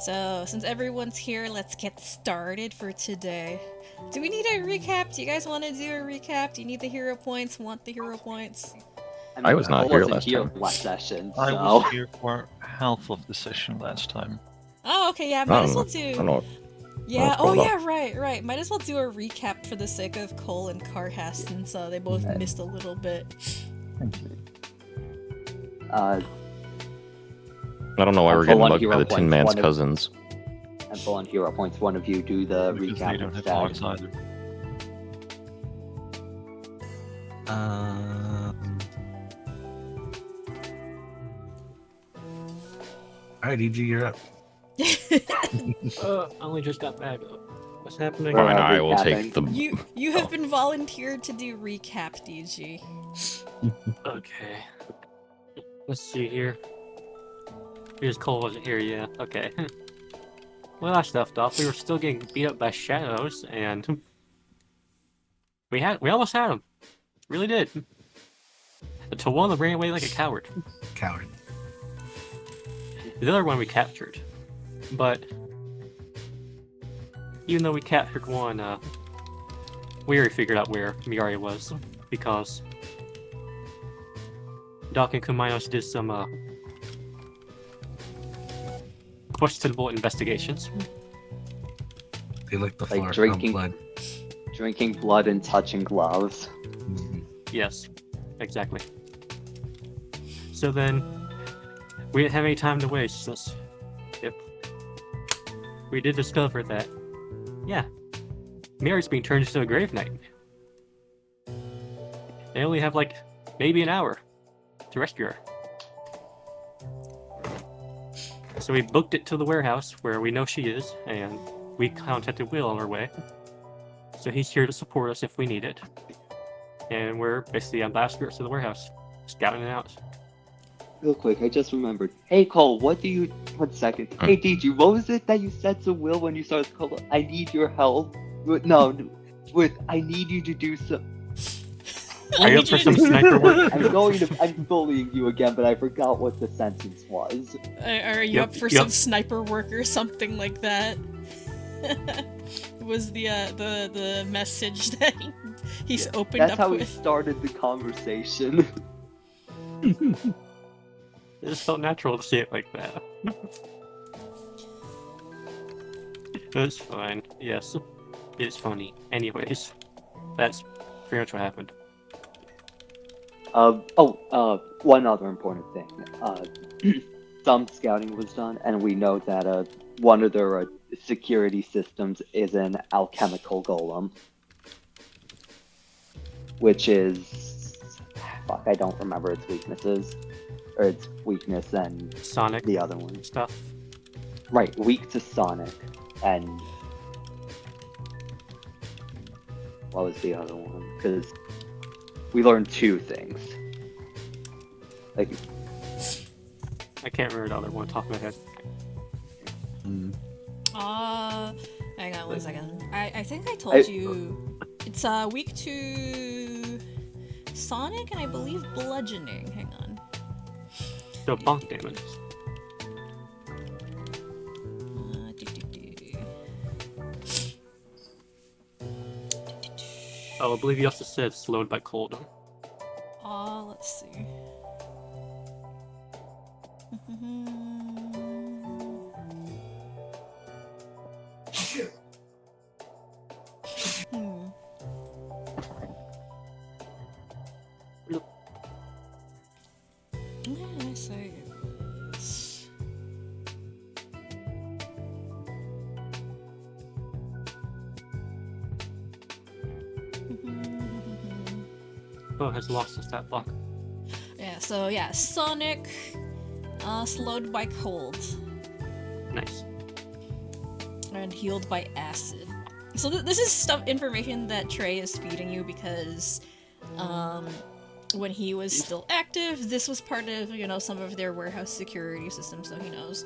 So, since everyone's here, let's get started for today. Do we need a recap? Do you guys want to do a recap? Do you need the hero points? Want the hero points? I mean, I was not Cole here wasn't last here time. last session, I so... was here for half of the session last time. Oh, okay, yeah, I might don't as well know. do... I don't know. Yeah, what's oh going on. yeah, right. Might as well do a recap for the sake of Cole and Carhast, since they both missed a little bit. Uh, I don't know why And we're for getting one bugged hero by the Tin point, Man's one of- cousins. and for on hero points, one of you do the Because they recap don't have instead. logs either. Alright, EG, you're up. I only just got back. What's happening? We're, Fine, I will take the. You have been volunteered to do recap, DG. Okay. Let's see here. Here's Cole wasn't here, yeah. Okay. Well, I stuffed off. We were still getting beat up by shadows, and we almost had him. Really did. Until one ran away like a coward. Coward. The other one we captured, but even though we captured one, we already figured out where Myiari was because Duncan and Cumaenos did some questionable investigations. They like the Like fart drinking- blood. Drinking blood and touching gloves. Mhm. Yes, exactly. So then, we didn't have any time to waste. Yep. We did discover that, yeah, Mary's being turned into a Graveknight. They only have like maybe an hour to rescue her. So we booked it to the warehouse where we know she is, and we contacted Will on our way. So he's here to support us if we need it. And we're basically ambassadors to the warehouse, scouting it out. Real quick, I just remembered. Hey Cole, what do you... 1 second. Hey DG, what was it that you said to Will when you started Cole? I need your help. No, with I need you to do some... Are you up for some sniper work? I'm bullying you again, but I forgot what the sentence was. Are you up for some sniper work or something like that? Was the message that he's opened That's up how with? we started the conversation. It just felt natural to see it like that. It's fine. Yes, it's funny. Anyways, that's pretty much what happened. One other important thing. Some scouting was done, and we know that one of their security systems is an alchemical golem. Which is... Fuck, I don't remember its weaknesses. Or its weakness and Sonic the other one. stuff. Right, weak to Sonic, and... What was the other one? Because we learned 2 things. Like, I can't remember the other one top of my head. Hang on 1 second. I think I told you it's weak to Sonic and I believe bludgeoning. Hang on. So bonk damage. Oh, I believe you also said slowed by cold. Let's see. What did I say it was? Oh, has lost the stat block. Yeah, so yeah, Sonic, slowed by cold. Nice. And healed by acid. So this is information that Trey is feeding you because, when he was still active, this was part of, some of their warehouse security systems, so he knows.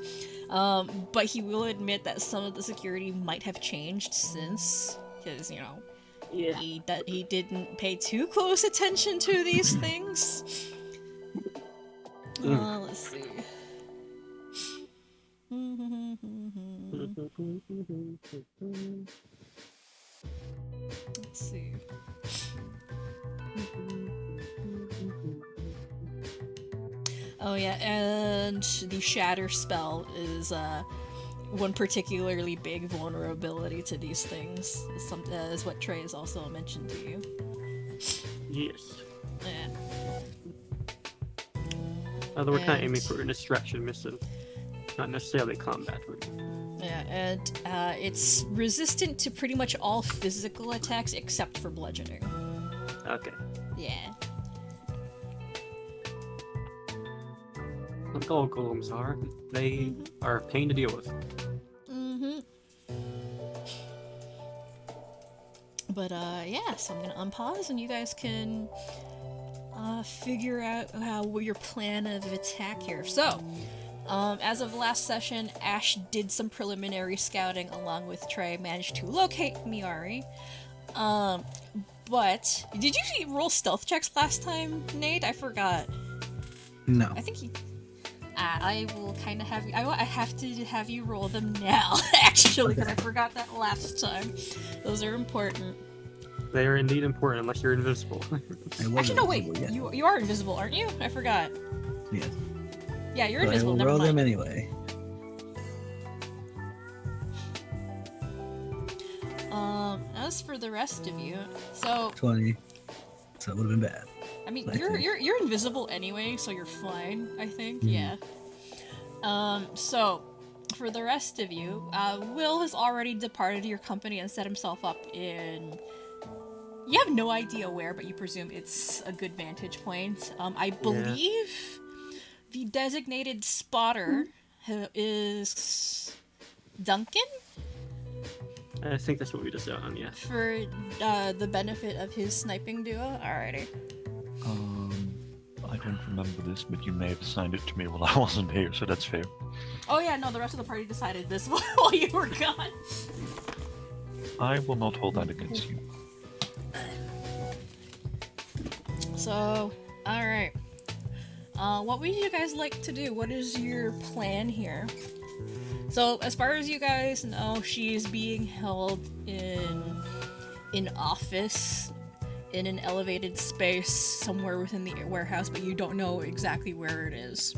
But he will admit that some of the security might have changed since, because, Yeah. he didn't pay too close attention to these things. Let's see. Let's see. Oh yeah, and the shatter spell is one particularly big vulnerability to these things. Is what Trey has also mentioned to you. Yes. Yeah. Although we're kind of And- aiming for a distraction mission, not necessarily combat. Yeah, and it's resistant to pretty much all physical attacks except for bludgeoning. Okay. Yeah. Like all golems are, they are a pain to deal with. Mm-hmm. But yeah, so I'm gonna unpause and you guys can figure out what your plan of attack here. So, as of last session, Ash did some preliminary scouting along with Trey, managed to locate Myiari. But did you roll stealth checks last time, Nate? I forgot. No. I think he. I will kind of have you. I have to have you roll them now, actually, because I forgot that last time. Those are important. They are indeed important unless you're invisible. Actually, no, wait. Yet. You are invisible, aren't you? I forgot. Yes. Yeah, you're But I invisible. will Never roll them mind. anyway. As for the rest of you, so 20. So it would have been bad. I mean, I you're think. you're invisible anyway, so you're fine. I think, Mhm. yeah. So for the rest of you, Will has already departed your company and set himself up in. You have no idea where, but you presume it's a good vantage point. I believe the designated spotter is Duncan. I think that's what we just on, yeah. For the benefit of his sniping duo? Alrighty. I don't remember this, but you may have assigned it to me while I wasn't here, so that's fair. Oh yeah, no, the rest of the party decided this while you were gone. I will not hold that against you. So, alright. What would you guys like to do? What is your plan here? So, as far as you guys know, she's being held in an office in an elevated space somewhere within the warehouse, but you don't know exactly where it is.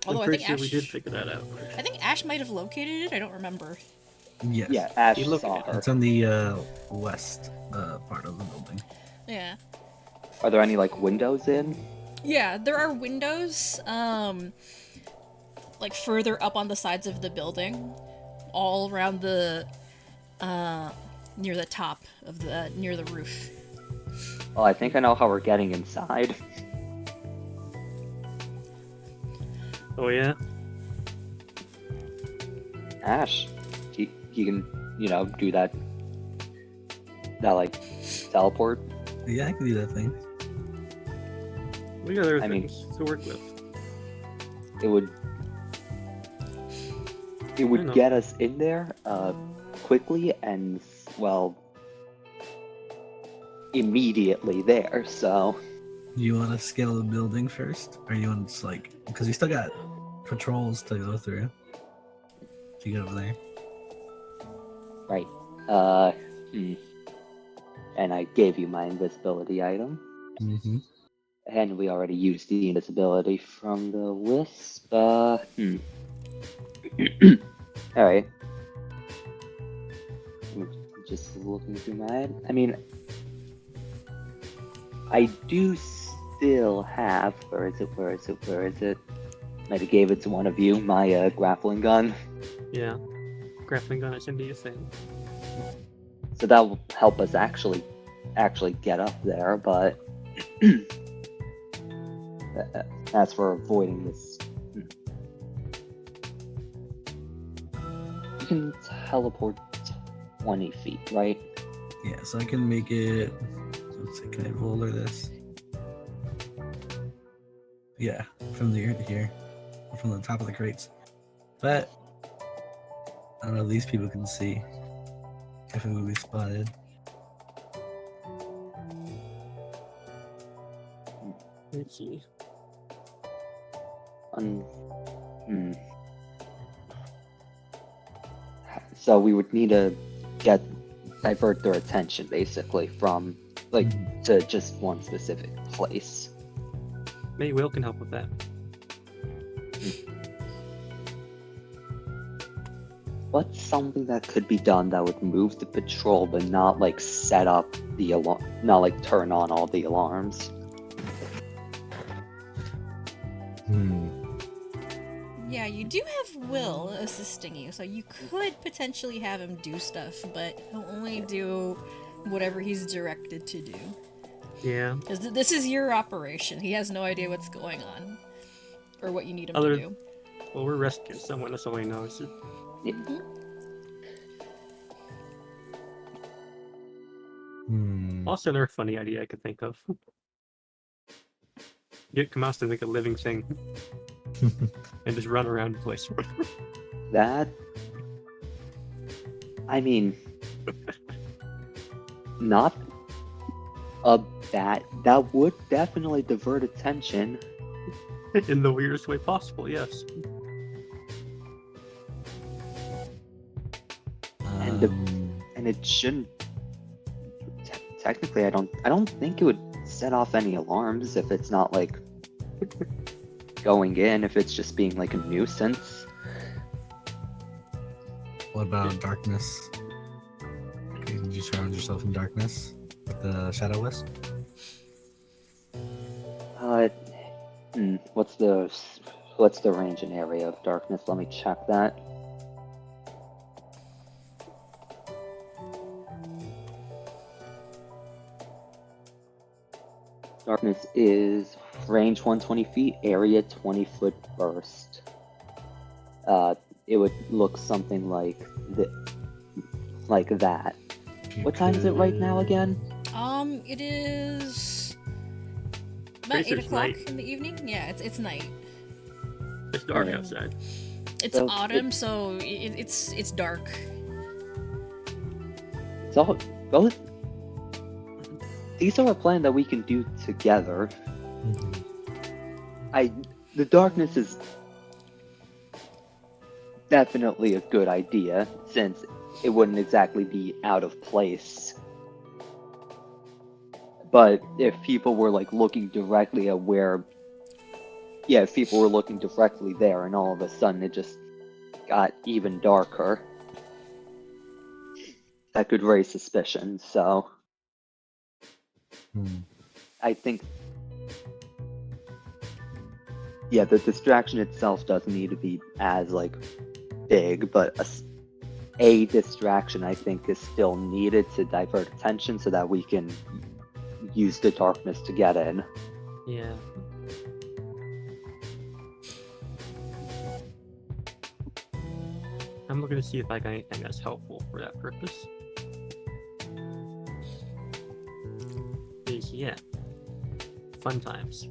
Although I'm I pretty think sure Ash, we did figure that out. I think Ash might have located it. I don't remember. Yes. Yeah, Ash You look saw at it. her. It's on the west part of the building. Yeah. Are there any like windows in? Yeah, there are windows, like further up on the sides of the building, all around the, near the top of the, near the roof. Oh, I think I know how we're getting inside. Oh yeah? Ash, he can, do that like teleport. Yeah, I can do that thing. We got other I mean- things to work with. It would I know. get us in there quickly and well immediately there. So You want to scale the building first? Or you want to, like, because you still got patrols to go through. To get over there. right. And I gave you my invisibility item. Mm-hmm. And we already used the invisibility from the wisp. Alright. I'm just looking through my... I mean... I do still have... Where is it? Might have gave it to one of you, my grappling gun. Yeah. Grappling gun is indeed a thing. So that will help us actually get up there, but... as for avoiding this... You can teleport 20 feet, right? Yeah, so I can make it. Let's see, can I roller this? Yeah, from here to here, from the top of the crates. But I don't know if these people can see if it will be spotted. Let's see. So we would need to divert their attention, basically, from, to just one specific place. Maybe Will can help with that. What's something that could be done that would move the patrol, but not, set up the alarm, not, turn on all the alarms? Yeah, you do have Will assisting you, so you could potentially have him do stuff, but he'll only do whatever he's directed to do. Yeah. Because this is your operation. He has no idea what's going on, or what you need him to do. Well, we're rescuing someone, that's all he knows. Yeah. Also, another funny idea I could think of. Get Cumaenos to make a living thing. And just run around the place. That... I mean... not a bad... That would definitely divert attention. In the weirdest way possible, yes. And it shouldn't... Technically, I don't think it would set off any alarms if it's not, going in, if it's just being, a nuisance. What about darkness? Can you surround yourself in darkness with the shadow wisp? What's the range and area of darkness? Let me check that. Darkness is range 120 feet, area 20-foot burst. It would look something like that. What time is it right now again? It is about 8 o'clock night. in the evening. Yeah, it's night. It's dark outside. It's autumn, so it's dark. So both. These are a plan that we can do together. The darkness is definitely a good idea, since it wouldn't exactly be out of place. But if people were looking directly at if people were looking directly there and all of a sudden it just got even darker, that could raise suspicion, so... I think... Yeah, the distraction itself doesn't need to be as, big, but a distraction, I think, is still needed to divert attention so that we can use the darkness to get in. Yeah. I'm looking to see if I got anything that's helpful for that purpose. Yeah. Fun times.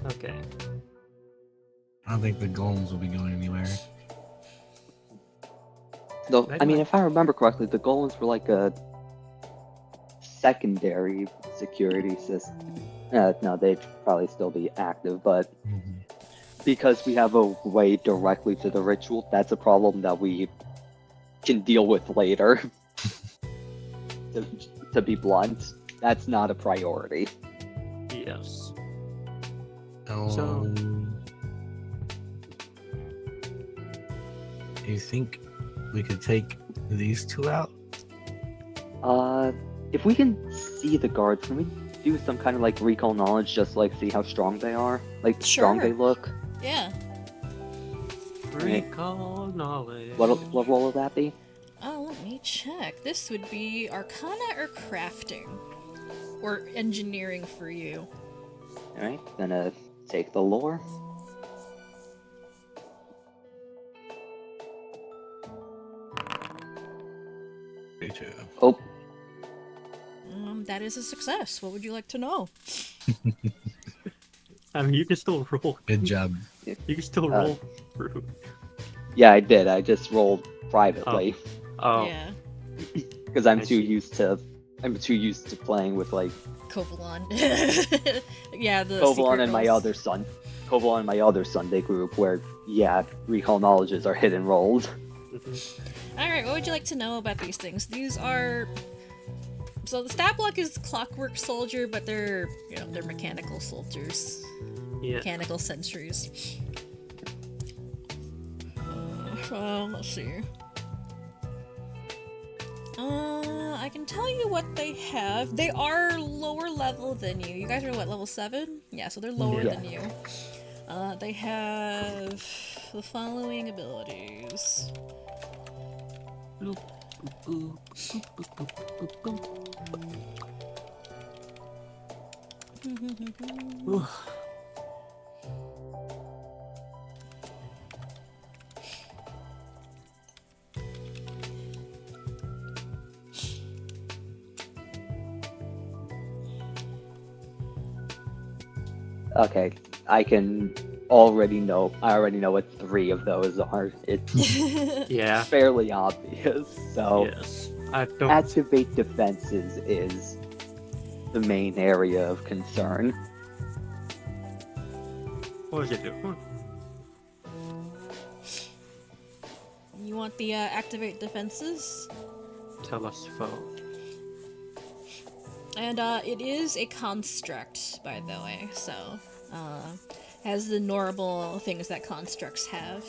Okay. I don't think the golems will be going anywhere. Though, I mean, if I remember correctly, the golems were a secondary security system. No, they'd probably still be active, but because we have a way directly to the ritual, that's a problem that we can deal with later. to be blunt, that's not a priority. Yes. So, you think we could take these two out? If we can see the guards, can we do some kind of recall knowledge, just see how strong they are, strong they look? Yeah. Recall knowledge. What roll would that be? Oh, let me check. This would be Arcana or Crafting, or Engineering for you. All right, gonna take the lore. Oh. That is a success. What would you like to know? I mean, you can still roll. Good job. You can still roll through. Yeah, I did. I just rolled privately. Oh. Yeah. Because I'm too used to I'm too used to playing with like Kovalon. Yeah, the Kovalon secret and my roles. other son. Kovalon and my other Sunday group where, yeah, recall knowledges are hidden rolls. Alright, what would you like to know about these things? These are... So the stat block is clockwork soldier, but they're, you know, they're mechanical soldiers. Yeah. Mechanical sentries. Let's see. I can tell you what they have. They are lower level than you. You guys are what, level 7? Yeah, so they're lower Yeah. than you. They have the following abilities. Okay, I already know what 3 of those are. It's Yeah. fairly obvious. So Yes. I don't. activate defenses is the main area of concern. What does it do? You want the activate defenses? Tell us, Phoe. And it is a construct, by the way, so has the normal things that constructs have.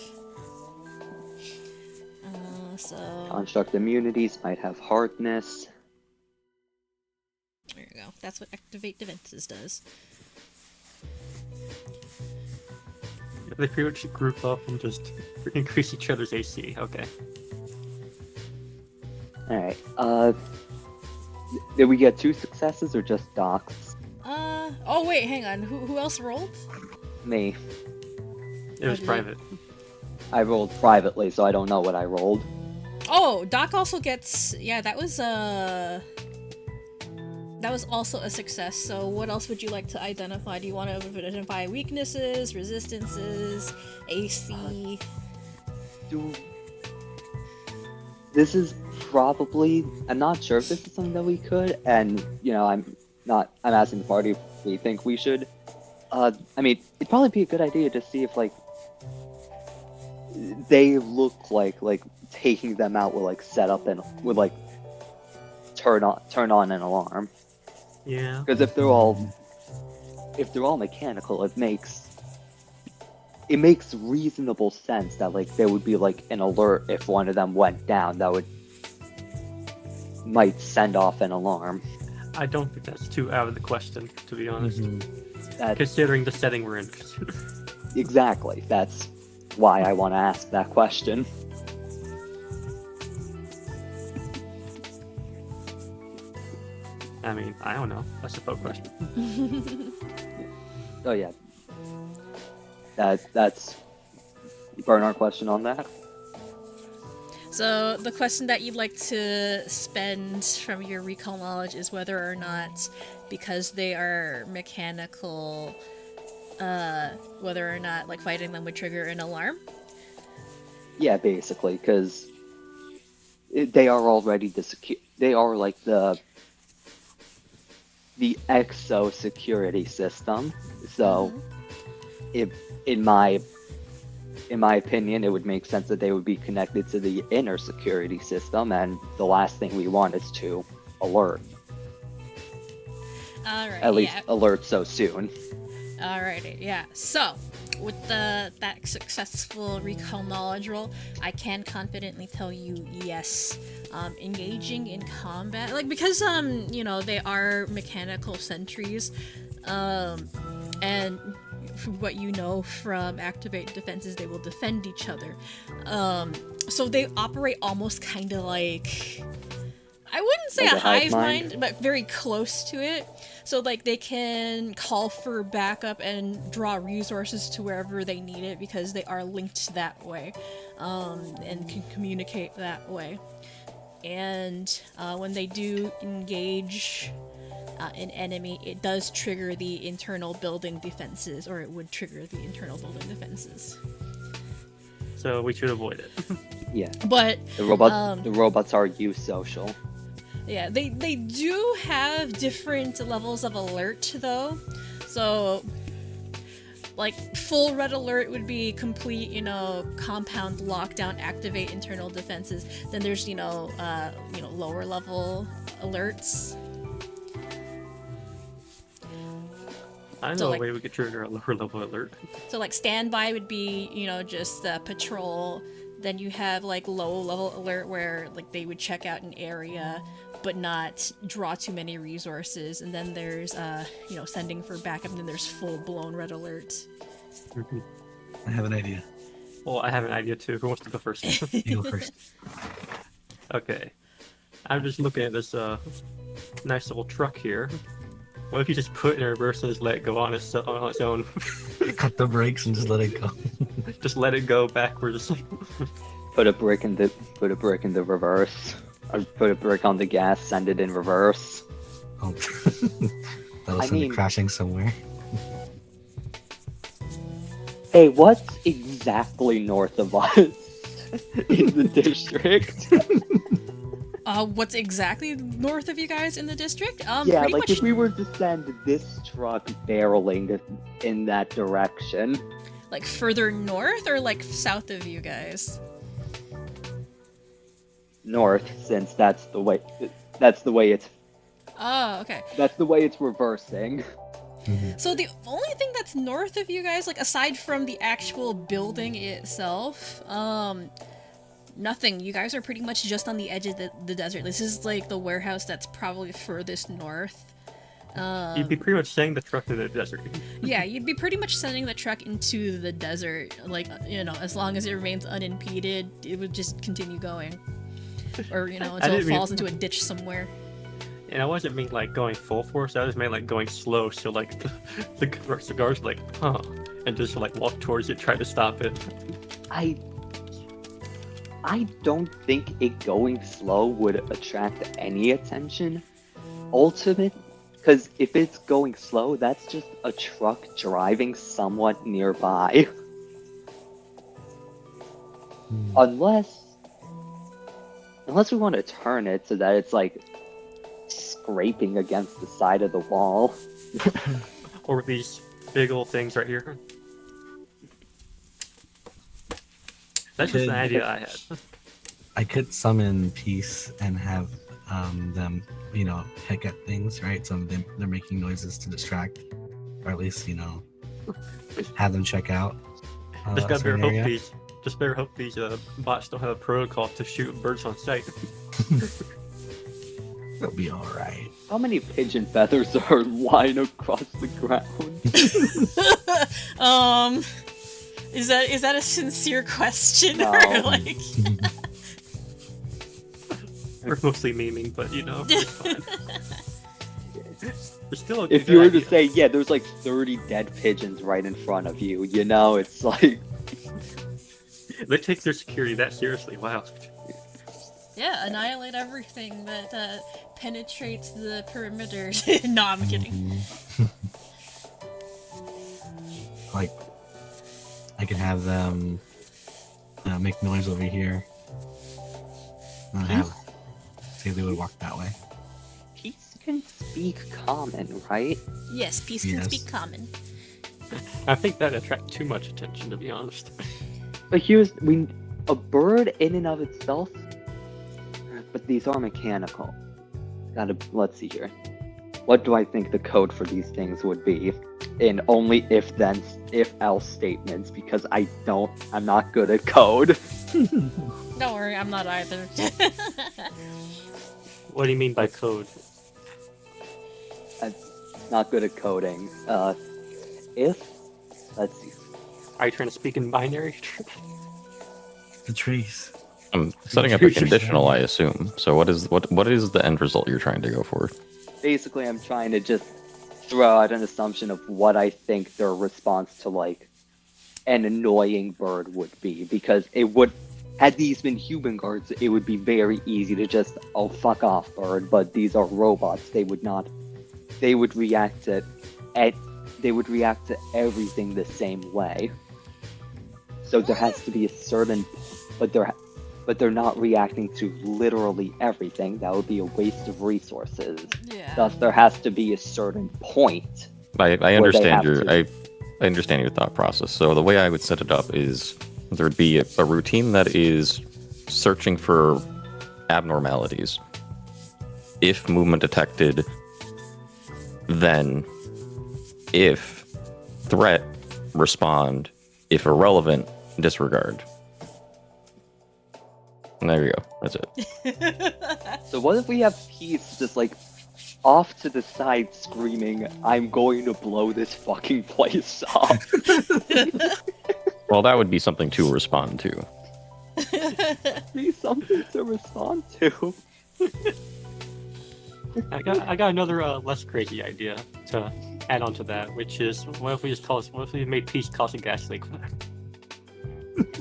So Construct immunities might have hardness. there you go. That's what activate defenses does. They pretty much group up and just increase each other's AC. Okay. Alright, did we get 2 successes or just Docs? Oh wait, hang on. Who else rolled? Me. It was Okay. private. I rolled privately, so I don't know what I rolled. Oh, Doc also gets. Yeah, that was also a success. So what else would you like to identify? Do you want to identify weaknesses, resistances, AC? This is probably, I'm not sure if this is something that we could, and, you know, I'm asking the party if we think we should. I mean, it'd probably be a good idea to see if, like, they look like taking them out will, like, set up and would, like, turn on an alarm. Yeah. Because if they're all mechanical, it makes reasonable sense that, like, there would be, like, an alert if one of them went down that might send off an alarm. I don't think that's too out of the question, to be honest. That, Considering the setting we're in. exactly. That's why I want to ask that question. I mean, I don't know. That's a Phoe question. Oh yeah. That's burn our question on that. So the question that you'd like to spend from your recall knowledge is whether or not, because they are mechanical, whether or not like fighting them would trigger an alarm. Yeah, basically, because they are already they are like the exo security system. So, in my opinion, it would make sense that they would be connected to the inner security system, and the last thing we want is to alert. Alright, At least yeah. alert so soon. Alrighty, yeah. So, with that successful recall knowledge roll, I can confidently tell you yes. Engaging in combat, like, because you know, they are mechanical sentries, and from what you know from activate defenses, they will defend each other. So they operate almost kind of like, I wouldn't say Like a a hive hive mind? mind, but very close to it. So like they can call for backup and draw resources to wherever they need it because they are linked that way, and can communicate that way. And when they do engage an enemy, it does trigger the internal building defenses, or it would trigger the internal building defenses. So we should avoid it. Yeah, But the robots are use social. Yeah, they do have different levels of alert though. So like full red alert would be complete, compound lockdown, activate internal defenses. Then there's, lower level alerts. I know So, a like- way we could trigger a lower level alert. So like standby would be, just patrol. Then you have like low level alert where like they would check out an area but not draw too many resources. And then there's sending for backup, and then there's full blown red alert. I have an idea. Well, I have an idea too. Who wants to go first? You go first. Okay. I'm just looking at this nice little truck here. What if you just put it in reverse and just let it go on its own? Cut the brakes and just let it go. Just let it go backwards. Put a brick in the reverse. Or put a brick on the gas, send it in reverse. Oh. That was mean- crashing somewhere. Hey, what's exactly north of us in the district? What's exactly north of you guys in the district? Yeah, Pretty like much if we were to send this truck barreling in that direction. like further north or like south of you guys. North, since that's the way it's Oh, okay. reversing. So the only thing that's north of you guys, like aside from the actual building itself, nothing. You guys are pretty much just on the edge of the desert. This is like the warehouse that's probably furthest north. You'd be pretty much sending the truck to the desert. Yeah, you'd be pretty much sending the truck into the desert. Like, as long as it remains unimpeded, it would just continue going. Or, until it didn't mean- falls into a ditch somewhere. And I wasn't mean like going full force. I just meant like going slow. So like the guards like, huh, and just like walk towards it, try to stop it. I don't think it going slow would attract any attention. Because if it's going slow, that's just a truck driving somewhat nearby. Unless we want to turn it so that it's like scraping against the side of the wall. Or these big old things right here. That's just an idea I had. I could summon peace and have them, pick at things, right? So they're making noises to distract, or at least, have them check out. Just a better certain hope area. these bots don't have a protocol to shoot birds on sight. It'll be all right. How many pigeon feathers are lying across the ground? Is that a sincere question? No. Or like... We're mostly memeing, but it's fine. There's still a If good you were to idea. say, yeah, there's like 30 dead pigeons right in front of you, it's like... They take their security that seriously. Wow. Yeah, annihilate everything that penetrates the perimeter. No, I'm kidding. Like, I can have them make noise over here. And say they would walk that way. Peace can speak common, right? Yes, peace can Yes. speak common. I think that'd attract too much attention, to be honest. But a bird in and of itself, but these are mechanical. Let's see here. What do I think the code for these things would be? In only if-else statements, because I'm not good at code. Don't worry, I'm not either. What do you mean by code? I'm not good at coding. Let's see. Are you trying to speak in binary? The trees. I'm setting up a conditional, I assume. So what is the end result you're trying to go for? Basically, I'm trying to just throw out an assumption of what I think their response to like an annoying bird would be, because had these been human guards, it would be very easy to just, oh, fuck off, bird. But these are robots. They would not. They would react to everything the same way. So there has to be a certain, but but they're not reacting to literally everything. That would be a waste of resources. Yeah. Thus, there has to be a certain point. I they understand have your to. I understand your thought process. So the way I would set it up is there would be a routine that is searching for abnormalities. If movement detected, then if threat, respond. If irrelevant, disregard. And there you go. That's it. So what if we have Peace just like off to the side screaming, "I'm going to blow this fucking place up"? Well, that would be something to respond to. Be something to respond to. I got another less crazy idea to add on to that, which is what if we made Peace cause a gas leak?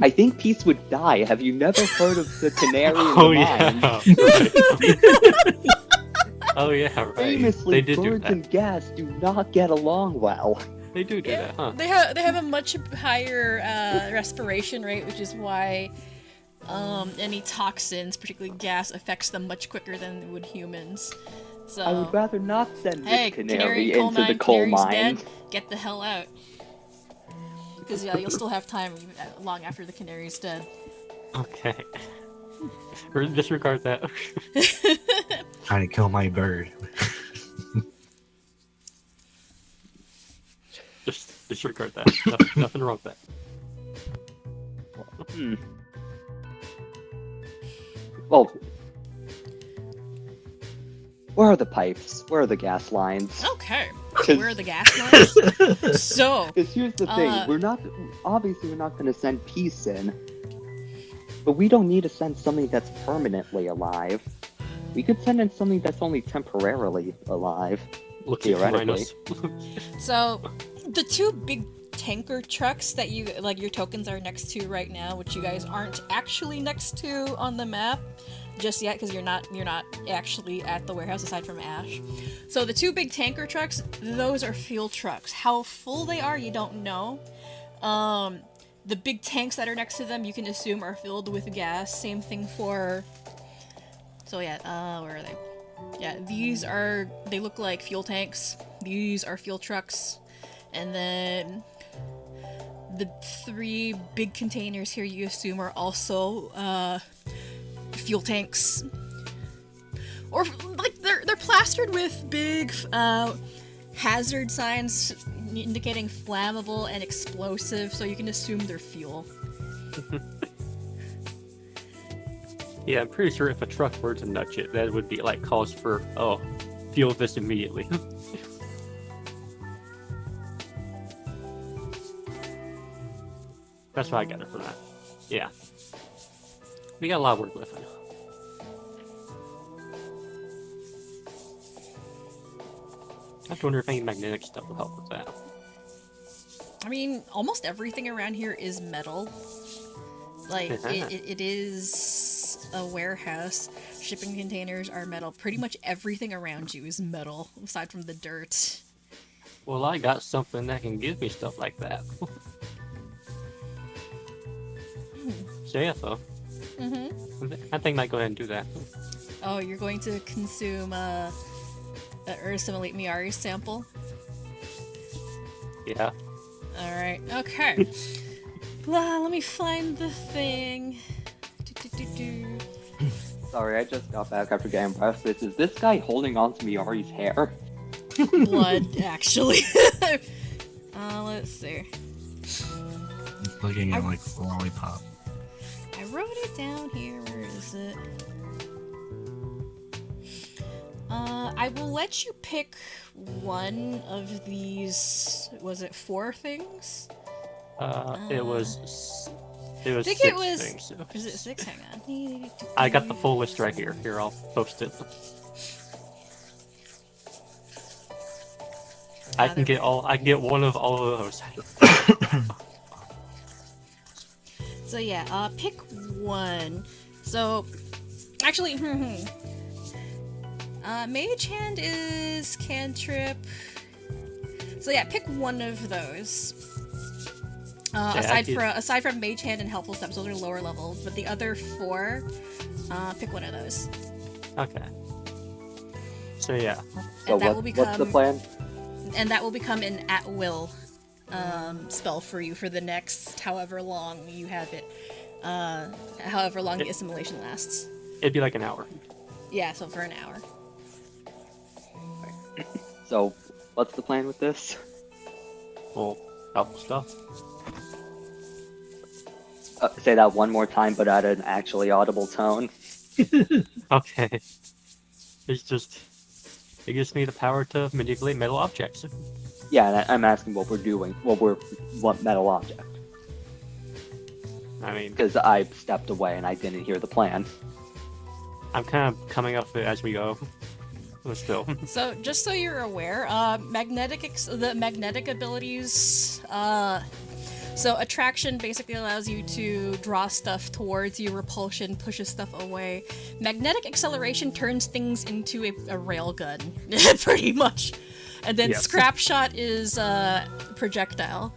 I think Peace would die. Have you never heard of the Canary in Oh the yeah, mine? right. Oh yeah, right. Famously, They did do birds that. and gas do not get along well. They do Yeah, that, huh? they have a much higher respiration rate, which is why any toxins, particularly gas, affects them much quicker than would humans. So I would rather not send hey, this canary coal into the mine, coal Canary's mine. dead. Get the hell out. Because yeah, you'll still have time long after the canary's dead. Okay. Or disregard that. Trying to kill my bird. Just disregard that. Nothing wrong with that. Hmm. Well, where are the pipes? Where are the gas lines? Okay, 'Cause- where are the gas lines? So Because here's the thing, we're not going to send Peace in, but we don't need to send something that's permanently alive. We could send in something that's only temporarily alive. Look at Theoretically. Cumaenos. So, the two big tanker trucks that you, like, your tokens are next to right now, which you guys aren't actually next to on the map just yet, because you're not actually at the warehouse aside from Ash. So the two big tanker trucks, those are fuel trucks. How full they are, you don't know. The big tanks that are next to them, you can assume are filled with gas. Same thing for... So yeah, where are they? Yeah, they look like fuel tanks. These are fuel trucks. And then the three big containers here you assume are also fuel tanks. Or like they're plastered with big hazard signs indicating flammable and explosive, so you can assume they're fuel. Yeah, I'm pretty sure if a truck were to nudge it, that would be like cause for, oh, fuel this immediately. That's what I got it from that. Yeah. We got a lot of work left. I have to wonder if any magnetic stuff will help with that. I mean, almost everything around here is metal. Like, it is a warehouse. Shipping containers are metal. Pretty much everything around you is metal, aside from the dirt. Well, I got something that can give me stuff like that. So yeah, though. I think I might go ahead and do that. Oh, you're going to consume or assimilate Myiari's sample? Yeah. Alright, okay. Let me find the thing. Sorry, I just got back after getting breakfast. Is this guy holding on to Myiari's hair? Blood, actually. Let's see. It's looking at like a lollipop. I wrote it down here. Where is it? I will let you pick one of these. Was it 4 things? It was I think 6 it was. things. Was it 6? Hang on. I got the full list right here. Here, I'll post it. I can get one of all of those. So yeah, pick one. So, actually, Mage Hand is cantrip. So yeah, pick one of those. Aside from Mage Hand and Helpful Steps, those are lower levels. But the other 4, pick one of those. Okay. So yeah. So And that will what's become the plan? And that will become an at-will spell for you for the next however long you have it. However long the assimilation lasts. It'd be like an hour. Yeah, so for an hour. So what's the plan with this? Well, helpful stuff. Say that one more time, but at an actually audible tone. Okay. It gives me the power to manipulate metal objects. Yeah, and I'm asking what we're doing. What metal object? I mean, Because I stepped away and I didn't hear the plan. I'm kind of coming up with it as we go. But still. So, just so you're aware, the magnetic abilities, so attraction basically allows you to draw stuff towards you, repulsion pushes stuff away. Magnetic acceleration turns things into a railgun, pretty much. And then Yes. scrap shot is projectile.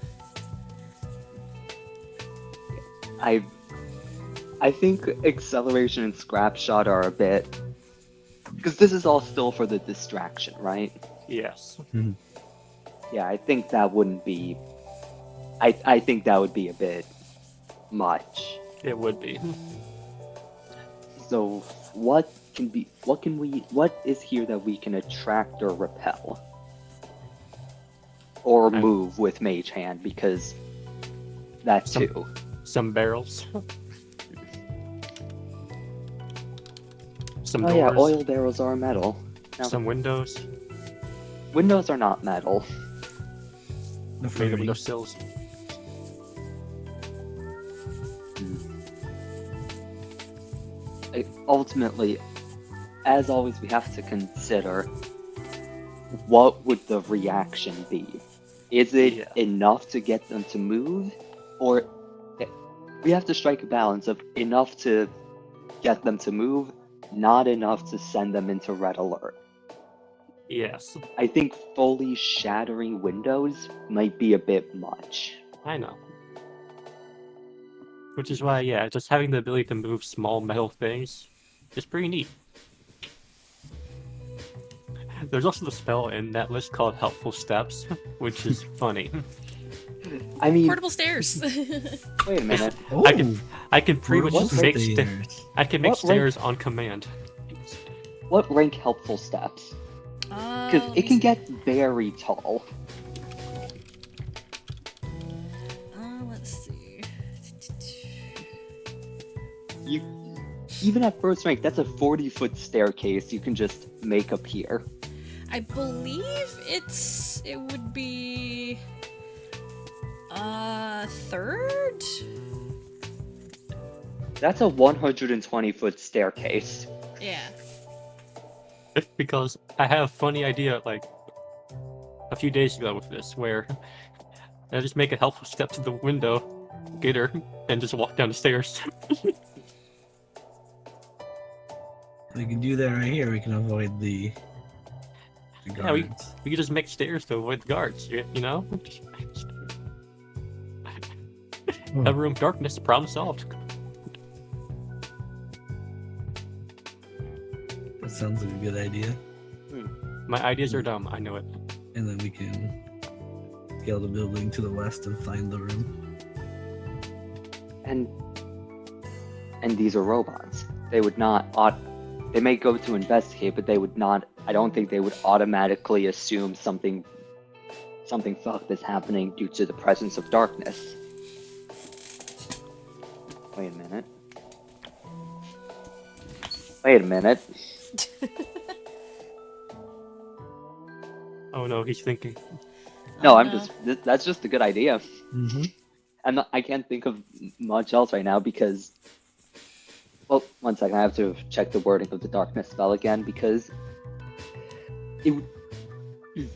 I think acceleration and scrap shot are a bit, because this is all still for the distraction, right? Yes. Yeah, I think that wouldn't be. I think that would be a bit much. It would be. So what is here that we can attract or repel? Or move with Mage Hand, because that too. Some barrels. Some Oh doors. yeah, oil barrels are metal. Now, Some windows. windows are not metal. The Made of furry. windowsills. Ultimately, as always, we have to consider what would the reaction be. Is it Yeah. enough to get them to move, or we have to strike a balance of enough to get them to move, not enough to send them into red alert. Yes. I think fully shattering windows might be a bit much. I know. Which is why, yeah, just having the ability to move small metal things is pretty neat. There's also the spell in that list called Helpful Steps, which is funny. I mean, Portable stairs. wait a minute. I can pretty much What's make stairs? I can make What stairs on command. What rank helpful steps? Because Let it me can see. get very tall. Let's see. You, even at first rank, that's a 40-foot staircase you can just make appear. I believe it would be third? That's a 120-foot staircase. Yeah. Because I had a funny idea like a few days ago with this, where I just make a helpful step to the window, get her, and just walk down the stairs. We can do that right here. We can avoid the Yeah, we guards. can just make stairs to avoid the guards, you know? Have room darkness, problem solved. That sounds like a good idea. My ideas are dumb, I know it. And then we can scale the building to the west and find the room. And these are robots. They would not they may go to investigate, but they would not. I don't think they would automatically assume something fucked is happening due to the presence of darkness. Wait a minute. Wait a minute. Oh no, he's thinking. No, Oh, I'm no. just. That's just a good idea. Mm-hmm. I can't think of much else right now because. Well, one second. I have to check the wording of the darkness spell again because it's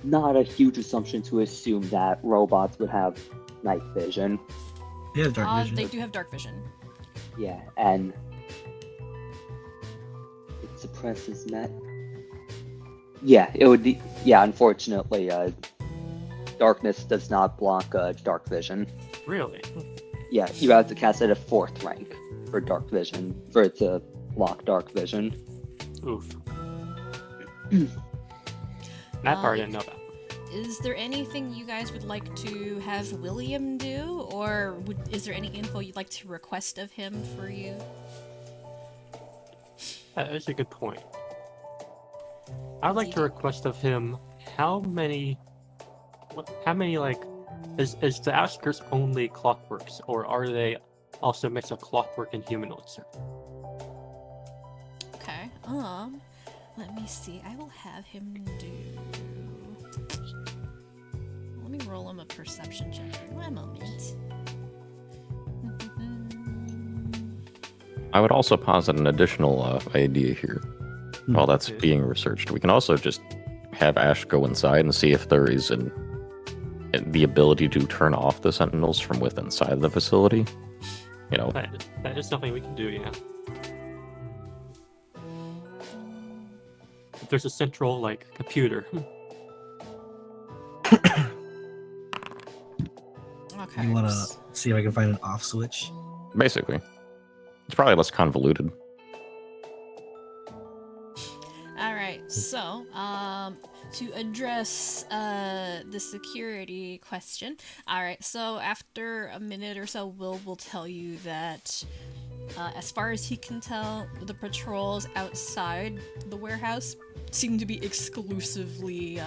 not a huge assumption to assume that robots would have night vision. Yeah, dark vision. They do have dark vision. Yeah, and it suppresses net. Yeah, it would be. Yeah, unfortunately, darkness does not block dark vision. Really? Yeah, you have to cast it at 4th rank for dark vision, for it to block dark vision. Oof. That part I didn't know about. Is there anything you guys would like to have William do, or is there any info you'd like to request of him for you? That is a good point. I'd like to request of him how many like is the outskirts only clockworks, or are they also a mix of clockwork and humanoids? Okay. Let me see. I will have him do. Let me roll him a perception check. One moment. I would also posit an additional idea here while that's Okay. being researched. We can also just have Ash go inside and see if there is the ability to turn off the sentinels from within inside the facility. You know, That is something we can do, yeah. If there's a central like computer. Okay. You want to see if I can find an off switch? basically. It's probably less convoluted. Alright, so, to address, the security question. Alright, so after a minute or so, Will tell you that, as far as he can tell, the patrols outside the warehouse seem to be exclusively,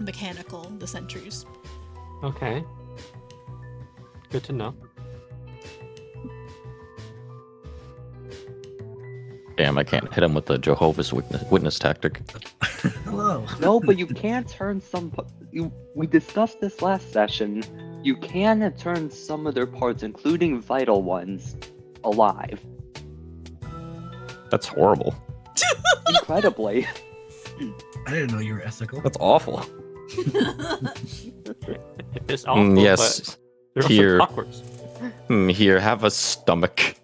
mechanical, the sentries. Okay. Good to know. Damn, I can't hit him with the Jehovah's Witness tactic. Hello. No, but you can turn some. We discussed this last session. You can turn some of their parts, including vital ones, alive. That's horrible. Incredibly. I didn't know you were ethical. That's awful. It's awful, Yes. but Here. they're also clockworks. Here, have a stomach.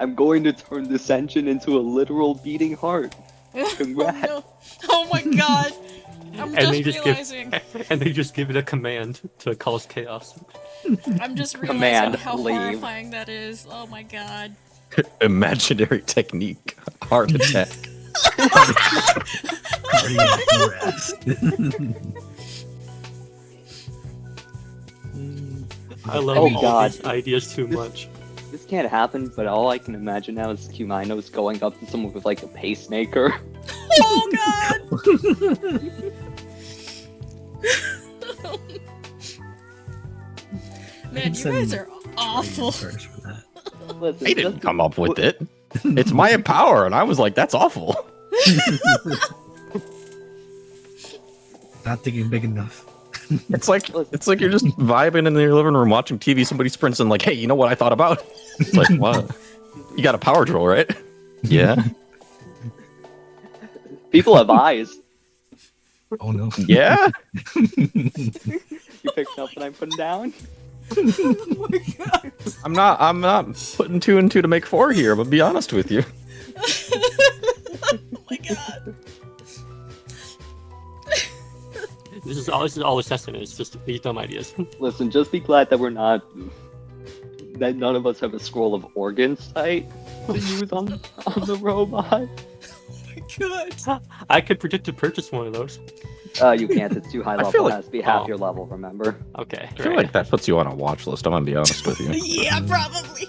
I'm going to turn Dissension into a literal beating heart. Congrats. Oh, no. Oh my god! I'm And they just just realizing. and they just give it a command to cause chaos. I'm just realizing Command, how leave. horrifying that is. Oh my god. Imaginary technique. Heart attack. Cardiac arrest. I love Oh all God. these ideas too much. This can't happen, but all I can imagine now is Cumaenos going up to someone with like a pacemaker. Oh god! Man, you guys are awful. First for that. Listen, I didn't come up with it. It's my power, and I was like, that's awful. Not thinking big enough. It's like you're just vibing in your living room watching TV. Somebody sprints in like, hey, you know what I thought about? It's like, what? You got a power drill, right? Yeah. People have eyes. Oh no. Yeah. You picked up what I'm putting down? I'm not putting 2 and 2 to make 4 here, but be honest with you. Oh my god. This is all assessment. It's just these dumb ideas. Listen, just be glad that that none of us have a scroll of organ sight to use on the robot. Oh my god. I could predict to purchase one of those. You can't, it's too high level, feel it like- has to be half Oh. your level, remember? Okay. I feel like that puts you on a watch list. I'm gonna be honest with you. Yeah, probably.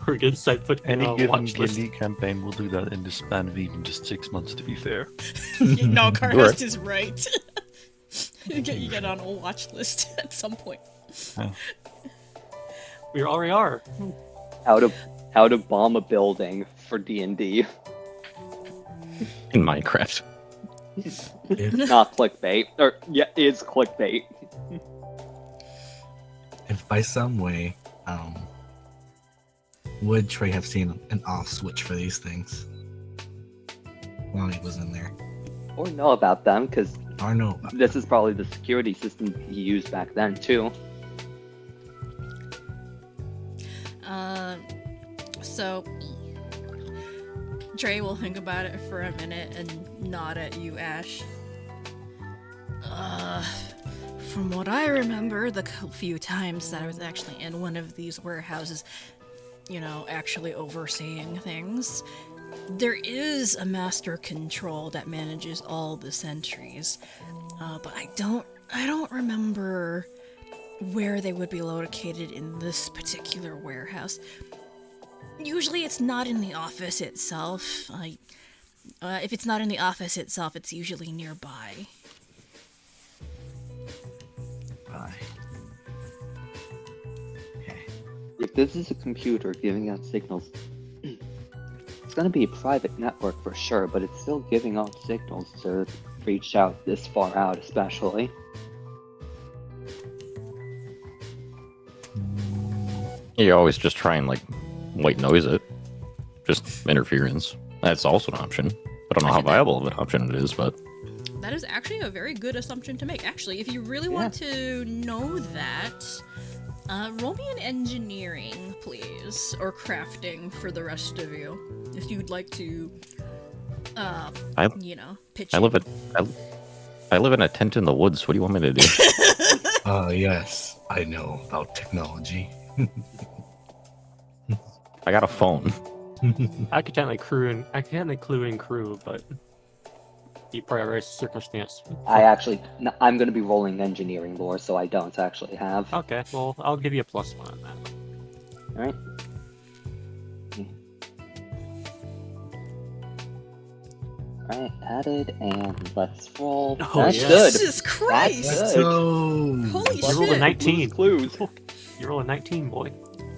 We're good side put Any given watch list. elite campaign will do that in the span of even just 6 months, to be fair. No, Right. Carhest is right. you get on a watch list at some point. We already are. How to bomb a building for D&D. In Minecraft. Not clickbait. Or, yeah, it's clickbait. If by some way, would Trey have seen an off switch for these things while he was in there? Or know about them, because Or no? this is probably the security system he used back then, too. So Trey will think about it for a minute and nod at you, Ash. from what I remember, the few times that I was actually in one of these warehouses, actually overseeing things, there is a master control that manages all the sentries, but I don't remember where they would be located in this particular warehouse. Usually it's not in the office itself. If it's not in the office itself, it's usually nearby. Bye. Okay. If this is a computer giving out signals, it's gonna be a private network for sure, but it's still giving off signals to reach out this far out, especially. You always just try and white noise it. Just interference. That's also an option. I don't know how viable of an option it is, but That is actually a very good assumption to make. Actually, if you really want to know that, roll me an engineering, please, or crafting for the rest of you, if you'd like to, pitch. I live in a tent in the woods. What do you want me to do? Yes, I know about technology. I got a phone. I could technically clue in crew, but you prioritize circumstance. I'm gonna be rolling engineering lore, so I don't actually have. Okay, well, I'll give you a +1 on that. Alright. Alright, added, and let's roll. Oh, That's yeah. good. Jesus Christ! That's good. Holy You rolled a shit! 19. Clues. You roll a 19, boy.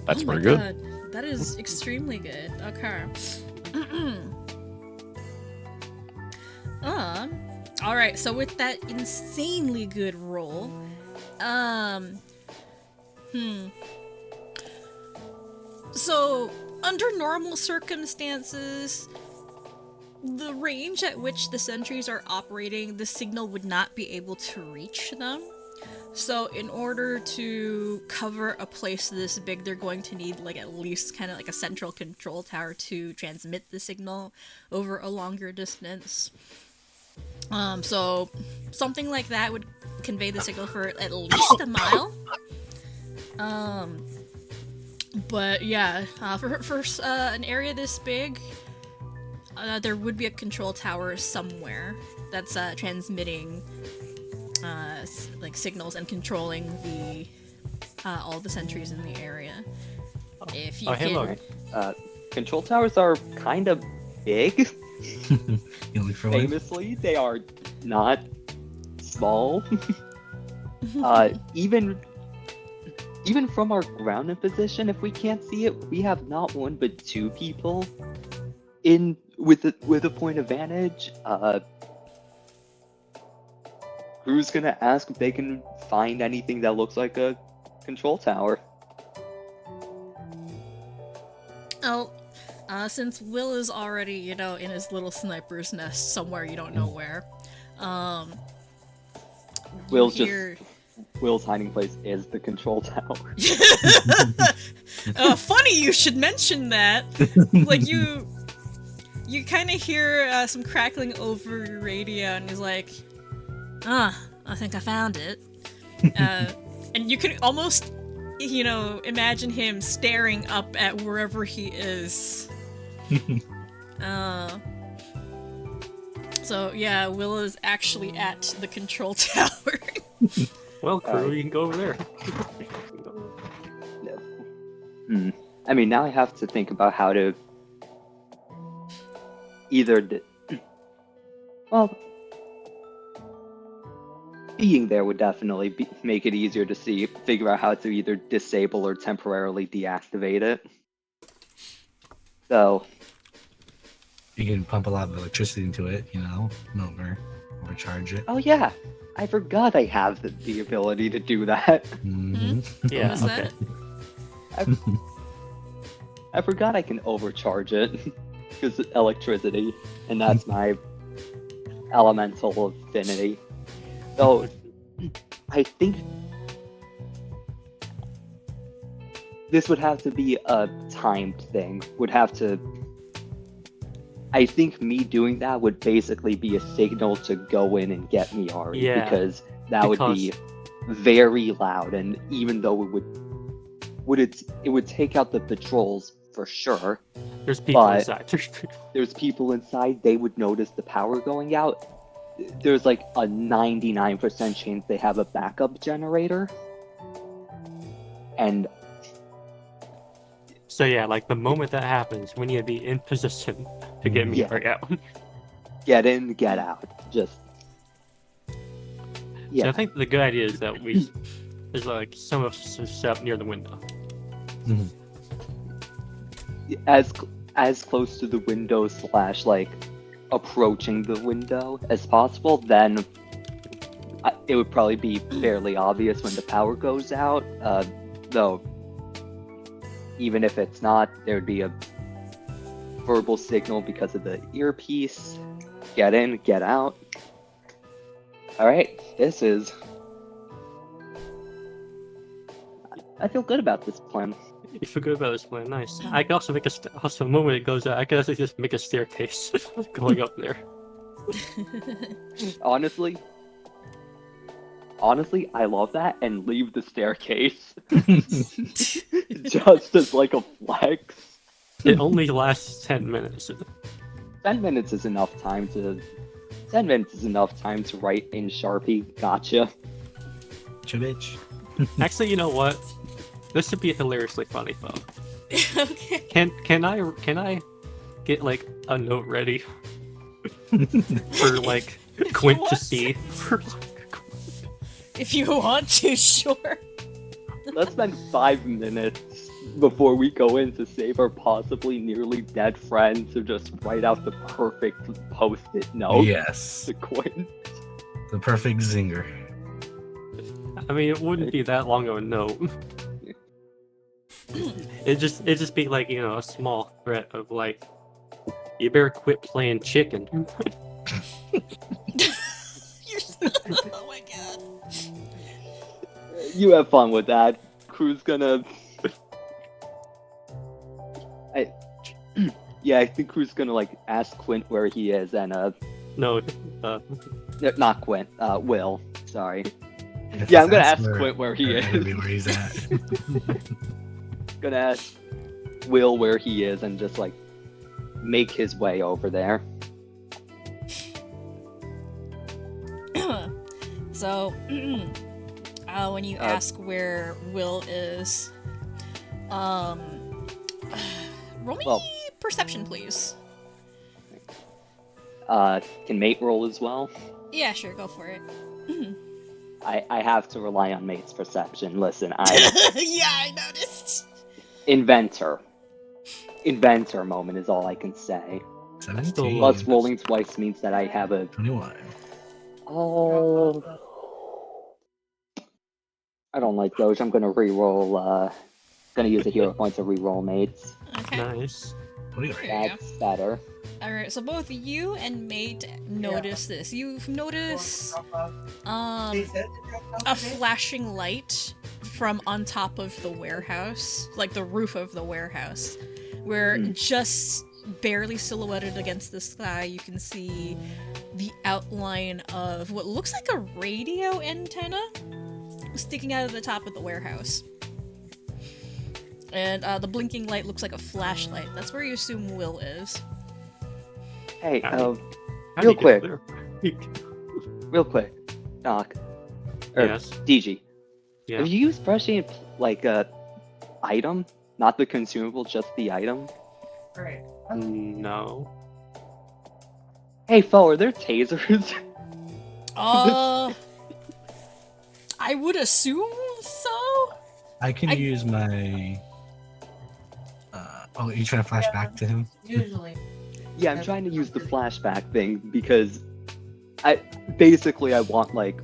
That's Oh my pretty good. God. That is extremely good. Okay. Alright, so with that insanely good roll, So, under normal circumstances, the range at which the sentries are operating, the signal would not be able to reach them. So in order to cover a place this big, they're going to need at least kind of a central control tower to transmit the signal over a longer distance. So something like that would convey the signal for at least a mile. But yeah, for an area this big, there would be a control tower somewhere that's transmitting signals and controlling the all the sentries in the area. If you hey, look. Control towers are kind of big. You look for one? Famously, they are not small. Even from our grounded position, if we can't see it, we have not one but two people in with a point of vantage. Crew's gonna ask if they can find anything that looks like a control tower. Oh, since Will is already, in his little sniper's nest somewhere you don't know where, Will's hiding place is the control tower. Funny you should mention that. You kind of hear some crackling over your radio, and he's like, I think I found it. And you can almost, imagine him staring up at wherever he is. So yeah, Will is actually at the control tower. Well, crew, you can go over there. I mean, now I have to think about how to being there would definitely make it easier to figure out how to either disable or temporarily deactivate it. So You can pump a lot of electricity into it, overcharge it. oh yeah, I forgot I have the ability to do that. Mm-hmm. Yeah, What is okay. that? I forgot I can overcharge it because of electricity, and that's my elemental affinity. So I think this would have to be a timed thing. Would have to I think me doing that would basically be a signal to go in and get Myiari, Yeah, because that would be very loud, and even though it would take out the patrols for sure. There's people but inside. There's people inside, they would notice the power going out. There's like a 99% chance they have a backup generator. And So yeah, like the moment that happens, we need to be in position to get Myiari out. get in, get out. Just So I think the good idea is that there's like some of us set up near the window. as close to the window / like approaching the window as possible. Then it would probably be fairly obvious when the power goes out. Though, even if it's not, there would be a verbal signal because of the earpiece. Get in, get out. Alright, I feel good about this plan. You feel good about this plan, nice. I can also make the moment it goes out, I can also just make a staircase going up there. Honestly, I love that, and leave the staircase. Just as like a flex. It only lasts 10 minutes. 10 minutes is enough time to... 10 minutes is enough time to write in Sharpie, gotcha. Bitch. Actually, you know what? This would be hilariously funny, Phoe. Okay. Can I get like a note ready for like Quint to see? If you want to, sure. Let's spend 5 minutes before we go in to save our possibly nearly dead friend to just write out the perfect post-it note. Yes. To Quint. The perfect zinger. I mean, it wouldn't be that long of a note. It'd just be like, you know, a small threat of like, you better quit playing chicken. Oh my god. You have fun with that. Crew's gonna... I think Crew's gonna like ask Quint where he is, and No, not Quint, Will, sorry. Yeah, I'm gonna ask Quint where he is. Where he's at. Gonna ask Will where he is and just like make his way over there. So, when you ask where Will is, roll me perception, please. Can mate roll as well? Yeah, sure, go for it. I have to rely on mate's perception. Listen, Yeah, I noticed. Inventor moment is all I can say. 17. Plus rolling twice means that I have a... 21. Oh... I don't like those. I'm gonna re-roll, gonna use a hero point to re-roll mates. Okay. nice. 23. There you go. That's better. Alright, so both you and Mate notice this. You've noticed a flashing light from on top of the warehouse, like the roof of the warehouse, where just barely silhouetted against the sky you can see the outline of what looks like a radio antenna sticking out of the top of the warehouse. And the blinking light looks like a flashlight. That's where you assume Will is. Hey, How do real you get quick, there? Doc. Yes. DG. Yeah. Have you used brushing like a item? Not the consumable, just the item? No. Hey, Phoe, are there tasers? I would assume so? I can use my... oh, you trying to flash back to him? Usually. Yeah, I'm trying to use the flashback thing because I want like...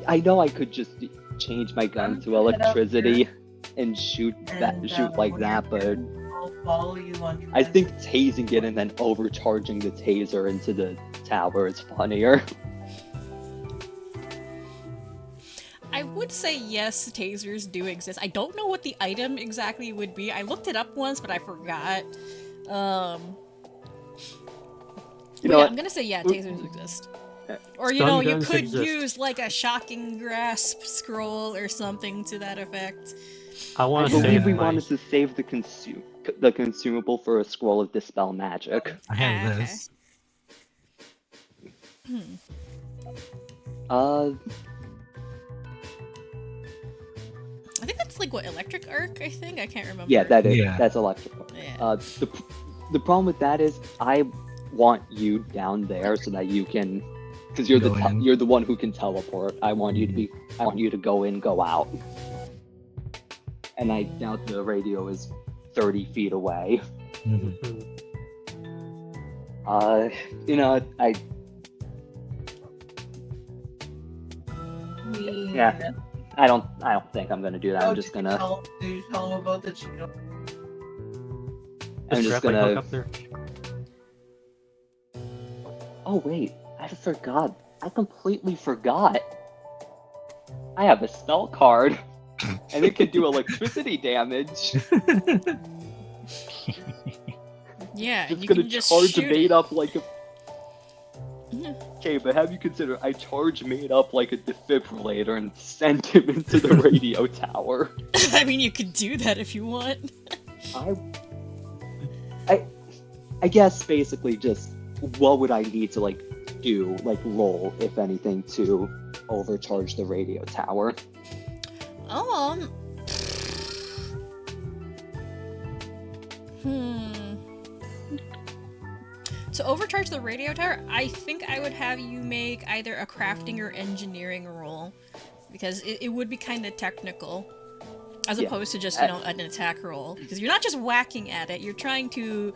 I know I could just change my gun to electricity and shoot like that, but I'll follow you on. I think tasing it and then overcharging the taser into the tower is funnier. I would would say yes, tasers do exist. I don't know what the item exactly would be. I looked it up once, but I forgot. You know what? I'm gonna say yeah, tasers exist. Or you Stun know, you guns could exist. use like a shocking grasp scroll or something to that effect. I I want to believe save we my. wanted to save the consumable for a scroll of dispel magic. I have Okay. this. I think that's like what, electric arc, I think? I can't remember. Yeah, that is Yeah. that's electrical. Yeah. The problem with that is I want you down there so that you can, because you're Go in. you're the one who can teleport. I want you to go in, go out. And I doubt the radio is 30 feet away. Mhm. You know, Yeah. I don't think I'm gonna do that. I'm just gonna Do you tell him about the Chino? I'm just Strap my hook gonna up there. Oh wait, I forgot. I completely forgot. I have a spell card, and it can do electricity damage. Yeah, Just you gonna can just charge shoot made it. up like a. Yeah. Okay, but have you consider I charge made up like a defibrillator and send him into the radio tower. I mean, you could do that if you want. I guess basically just what would I need to like do, like roll, if anything, to overcharge the radio tower? To overcharge the radio tower, I think I would have you make either a crafting or engineering roll, because it would be kind of technical, as Yeah. opposed to just, you know, an attack roll. Because you're not just whacking at it, you're trying to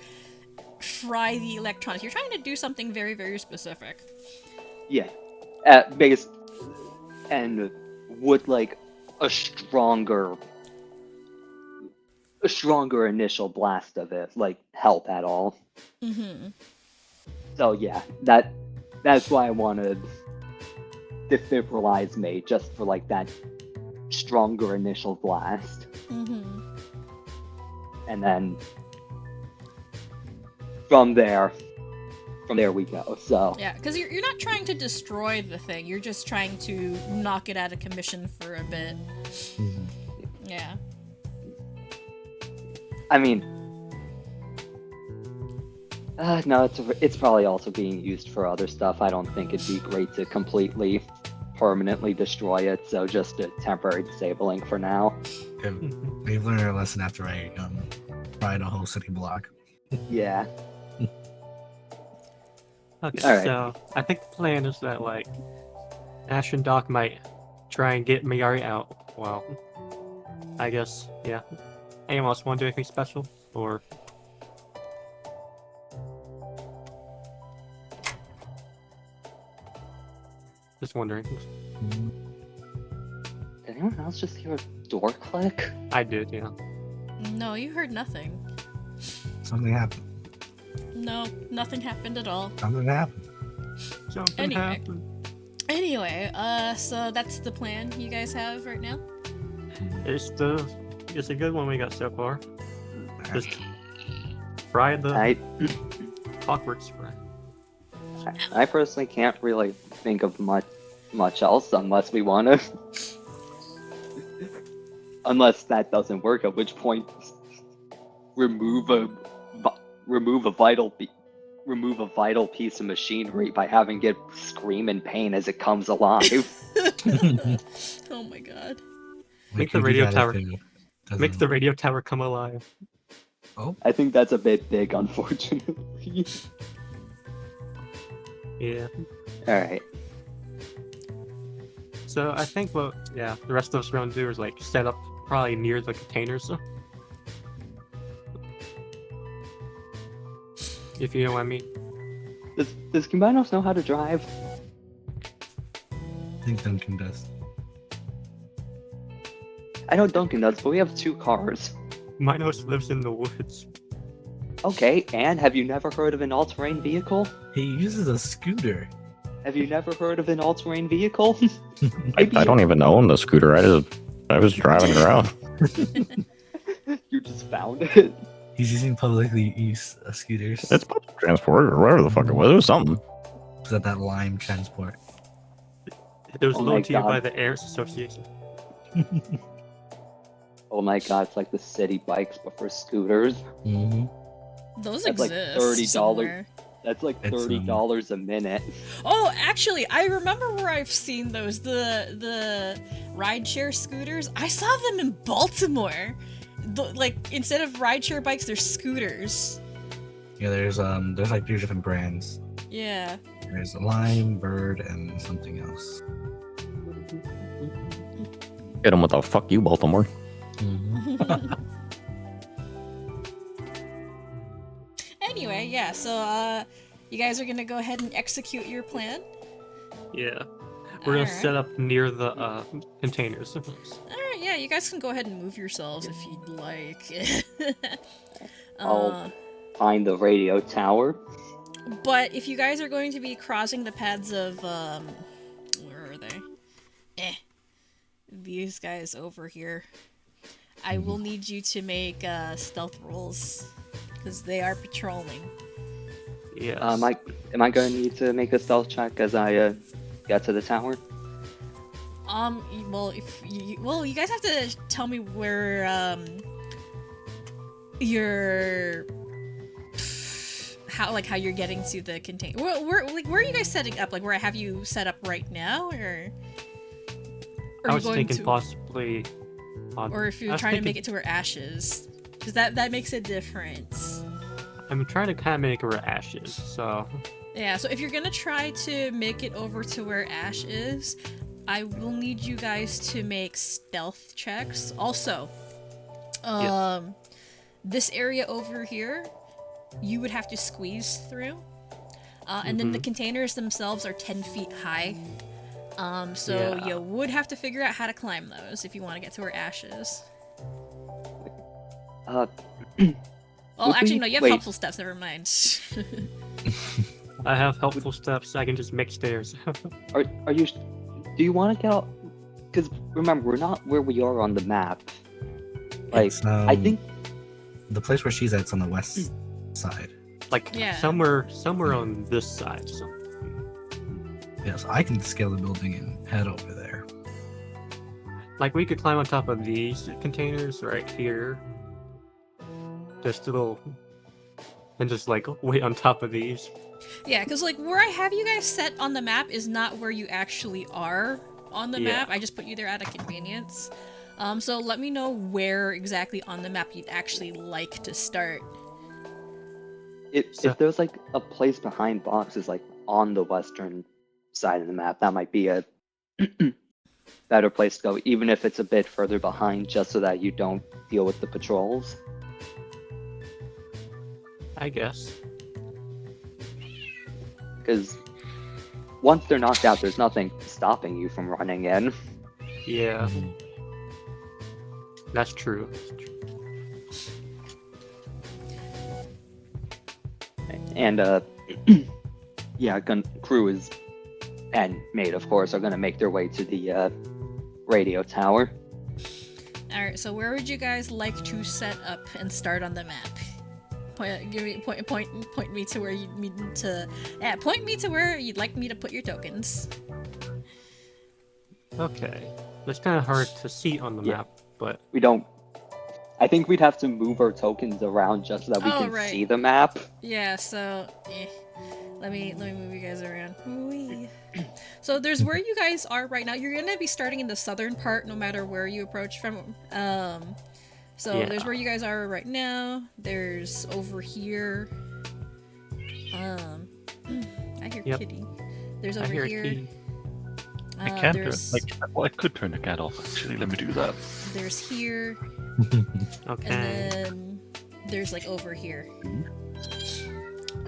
fry the electronics. You're trying to do something very, very specific. Yeah, biggest and would like a stronger initial blast of it like help at all? Mm-hmm. So yeah, that's why I wanted defibrilize me, just for like that stronger initial blast, Mm-hmm. and then from there we go. So Yeah, because you're not trying to destroy the thing, you're just trying to knock it out of commission for a bit. Mhm. Yeah. I mean, no, it's probably also being used for other stuff. I don't think it'd be great to completely, permanently destroy it. So just a temporary disabling for now. They've learned their lesson after I fried a whole city block. Yeah. Okay, Alright. so I think the plan is that like Ash and Doc might try and get Myiari out. Well, I guess yeah. Anyone else want to do anything special or? Just wondering. Did anyone else just hear a door click? I did, yeah. No, you heard nothing. Something happened. No, nothing happened at all. Something happened. Something Anyway. happened. Anyway, so that's the plan you guys have right now? It's a good one we got so far. Just fry the I clockwork spray. I personally can't really think of much else unless we want to. Unless that doesn't work, at which point remove a vital piece of machinery by having it scream in pain as it comes alive. Oh my god. Make We the can do radio that if tower- it Make doesn't- the radio tower come alive. Oh, I think that's a bit big, unfortunately. Yeah. Alright. So I think the rest of us are gonna do is like set up probably near the containers. If you know what I mean. Does Cumaenos know how to drive? I think Duncan does. I know Duncan does, but we have 2 cars. Minos lives in the woods. Okay, and have you never heard of an all-terrain vehicle? He uses a scooter. Have you never heard of an all-terrain vehicle? I don't even own the scooter. I was driving around. You just found it. He's using publicly used scooters. It's public transport or whatever the fuck it was. It was something. Was that lime transport? It was Oh my loaned to you by God. the Heirs Association. Oh my god, it's like the city bikes but for scooters. Mm-hmm. Those That's like exist. $30. somewhere. That's like It's, $30 a minute. Oh, actually, I remember where I've seen those. The rideshare scooters. I saw them in Baltimore. Like instead of rideshare bikes, they're scooters. Yeah, there's like 3 different brands. Yeah. There's lime, bird, and something else. Hit him with a fuck you, Baltimore. Mm-hmm. Anyway, yeah. So, you guys are gonna go ahead and execute your plan. Yeah. We're gonna Alright. set up near the containers. All right. Yeah, you guys can go ahead and move yourselves if you'd like. I'll find the radio tower. But if you guys are going to be crossing the paths of, where are they? These guys over here. I will need you to make, stealth rolls. Because they are patrolling. Yes. Am I going to need to make a stealth check as I get to the tower? Well, you guys have to tell me where, your... how you're getting to the container. Where are you guys setting up? Like, where I have you set up right now, or I you was going thinking to, possibly on... or if I you're was trying to thinking- make it to where Ash is, because that makes a difference. I'm trying to kind of make her ashes, so... Yeah, so if you're gonna try to make it over to where Ash is, I will need you guys to make stealth checks. Also, this area over here, you would have to squeeze through. And then the containers themselves are 10 feet high. So Yeah. you would have to figure out how to climb those if you want to get to where Ash is. Well, Would actually, we- no, you have wait. helpful steps, never mind. I have helpful steps, I can just make stairs. Are you? Do you want to get out? Because remember, we're not where we are on the map. Like, It's, I think the place where she's at's on the west side. Like, Yeah. somewhere on this side, so... Yeah, so I can scale the building and head over there. Like, we could climb on top of these containers right here. Just a little... And just, like, wait on top of these. Yeah, because like where I have you guys set on the map is not where you actually are on the Yeah. map. I just put you there out of convenience. So let me know where exactly on the map you'd actually like to start. So- if there's like a place behind boxes, like on the western side of the map, that might be a better place to go, even if it's a bit further behind, just so that you don't deal with the patrols. I guess. Because once they're knocked out, there's nothing stopping you from running in. Yeah. That's true. And yeah, crew is and mate, of course, are gonna make their way to the radio tower. Alright, so where would you guys like to set up and start on the map? Point me to where you'd need to. Yeah, point me to where you'd like me to put your tokens. Okay. That's kind of hard to see on the Yeah. map, but... We don't. I think we'd have to move our tokens around just so that we Oh, can right. see the map. Yeah, so let me move you guys around. Whee. So there's where you guys are right now. You're gonna be starting in the southern part, no matter where you approach from. So Yeah. there's where you guys are right now. There's over here. I hear Yep. Kitty. There's I over hear here. Kitty. I can turn. There's Well, I could turn the cat off. Actually, let me do that. there's here, Okay. and then there's like over here.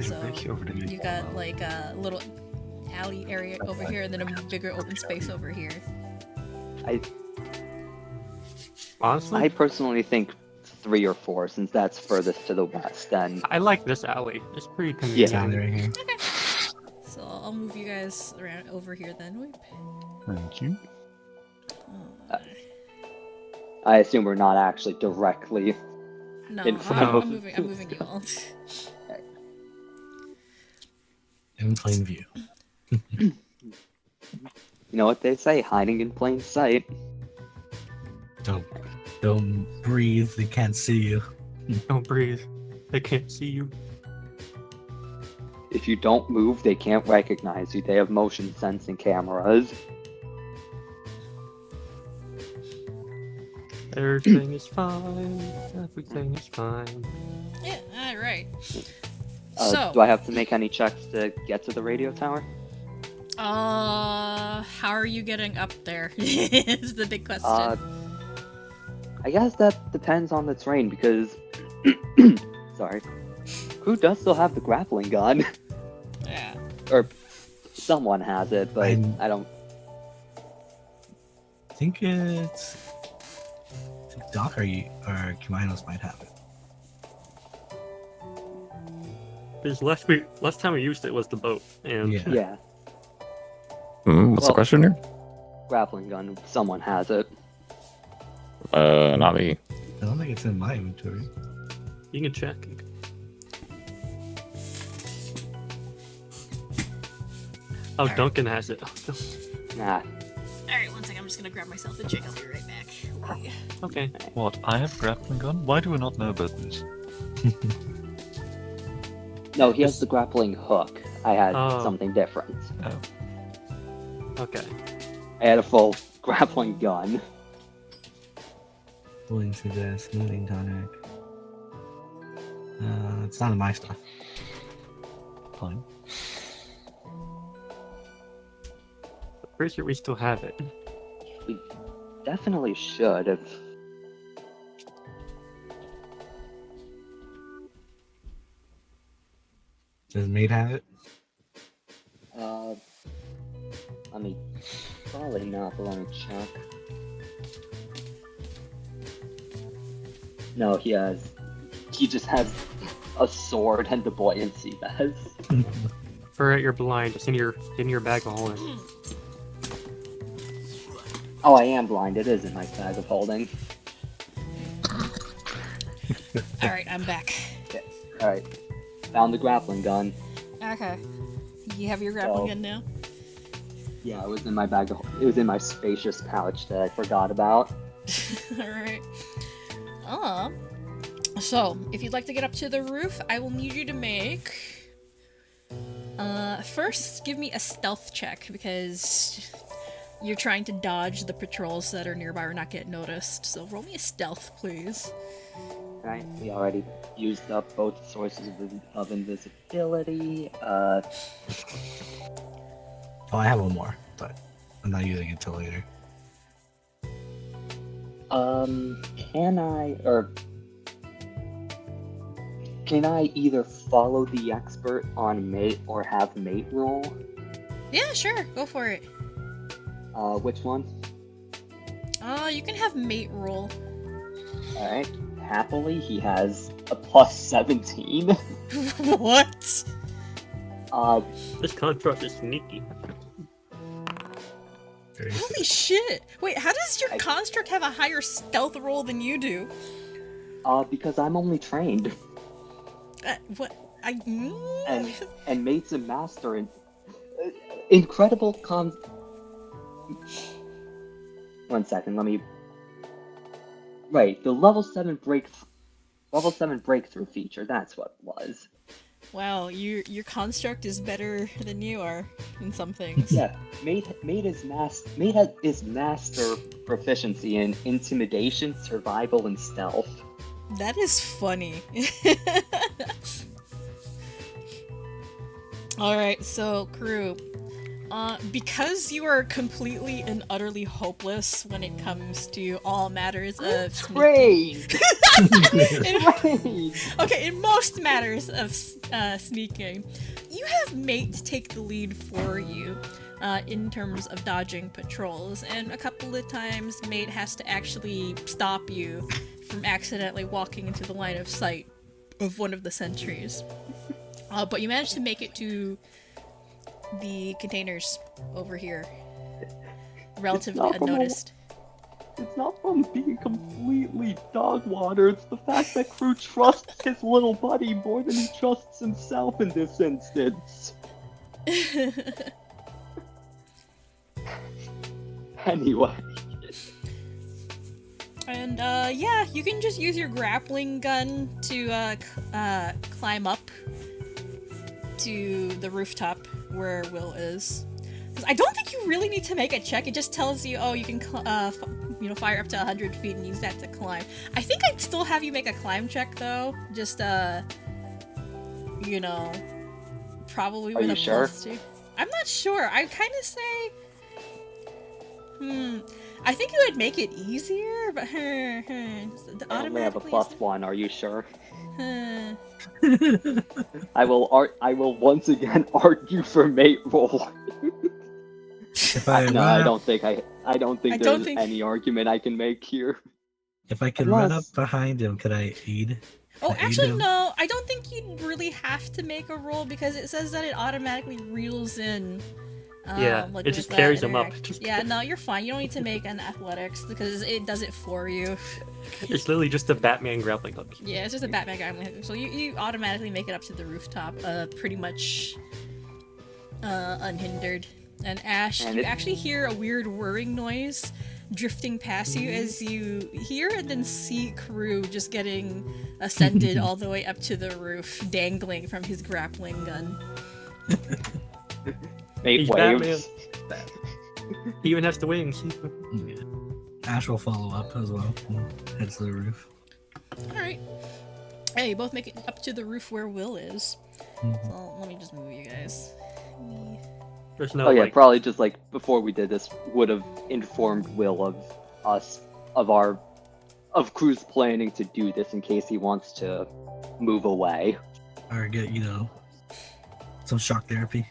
So Over the you got like a little alley area over here, and then a bigger open space over here. Honestly, I personally think 3 or 4, since that's furthest to the west. And I like this alley. It's pretty convenient. Yeah. Canary here. So I'll I'll move you guys around over here then. Whoop. Thank you. I assume we're not actually directly. No, In front I'm of- moving you all. In plain view. You know what they say, hiding in plain sight. Don't breathe. They can't see you. Don't breathe. They can't see you. If you don't move, they can't recognize you. They have motion sensing cameras. Everything is fine. Everything is fine. Yeah, alright. So, Do I have to make any checks to get to the radio tower? how are you getting up there? Is the big question. I guess that depends on the terrain because, sorry, Crew does still have the grappling gun, Yeah. or someone has it, but I don't. I think it's. I think Doc or Cumaenos might have it. Because last time we used it was the boat, and Yeah. Yeah, What's the Well- question here? grappling gun. Someone has it. Not me. I don't think it's in my inventory. you can check. Oh, Alright. Duncan has it. Nah. Alright, one second, I'm just gonna grab myself a drink. I'll be right back. Okay. What? I have grappling gun? Why do we not know about this? No, he has the grappling hook. I had Oh. something different. Okay. I had a full grappling gun. Pulling suggest, moving tonic. It's none of my stuff. Fine. Pretty sure we still have it. We definitely should have. Does Maid have it? Let me. Probably not, but let me check. No, he has. He just has a sword and the buoyancy vest. Ferret, you're blind. It's in your bag of holding. Oh, I am blind. It is in my bag of holding. Alright, I'm back. Alright. Found the grappling gun. Okay. You have your grappling Oh. gun now? Yeah, it was in my bag of. It was in my spacious pouch that I forgot about. Alright. So, if you'd like to get up to the roof, I will need you to make... first, give me a stealth check, because you're trying to dodge the patrols that are nearby or not get noticed. So roll me a stealth, please. Right. We already used up both sources of invisibility. Oh, I have one more, but I'm not using it till later. Can I either follow the expert on mate or have mate roll? Yeah, sure, go for it. Which one? You can have mate roll. Alright. Happily, he has a plus 17. What? This construct is sneaky. Very Holy shit! Wait, how does your I- construct have a higher stealth roll than you do? Because I'm only trained. What? And mate's a master in incredible One second, let me. Right, the level 7 breakthrough feature. That's what it was. Wow, your construct is better than you are in some things. Yeah, mate is master proficiency in intimidation, survival, and stealth. That is funny. Alright, so crew. Because you are completely and utterly hopeless when it comes to all matters of Trained. Trained. Okay, in most matters of sneaking, you have mate take the lead for you in terms of dodging patrols, and a couple of times mate has to actually stop you from accidentally walking into the line of sight of one of the sentries. But you managed to make it to the containers over here, relatively not from a- unnoticed. It's not from being completely dog water, it's the fact that Crew trusts his little buddy more than he trusts himself in this instance. Anyway. And yeah, you can just use your grappling gun to climb up to the rooftop where Will is. 'Cause I don't think you really need to make a check. It just tells you, oh, you can fire up to 100 feet and use that to climb. I think I'd still have you make a climb check though. Just probably with you a sure? +2. I'm not sure. I kind of say, I think it would make it easier, but the I only have a automatically- +1, are you sure? Huh. I will once again argue for mate roll. If I No, run I up, don't think there's any argument I can make here. if I could run up Unless- behind him, could I aid? Oh, Can I aid actually, him? no. I don't think you'd really have to make a roll because it says that it automatically reels in. Yeah, like it with just that carries him up. interact- Yeah, no, you're fine. You don't need to make an athletics because it does it for you. It's literally just a Batman grappling hook. Yeah, it's just a Batman guy. So you automatically make it up to the rooftop, pretty much unhindered. And Ash, And you it- actually hear a weird whirring noise drifting past you as you hear and then see Crew just getting ascended all the way up to the roof, dangling from his grappling gun. Mate He's waves. He even has the wings. Yeah. Ash will follow up as well. Heads to the roof. Alright. Hey, you both make it up to the roof where Will is. So let me just move you guys. There's no Oh yeah, like, probably just like before we did this would have informed Will of us of Crew's planning to do this in case he wants to move away. Or get, some shock therapy.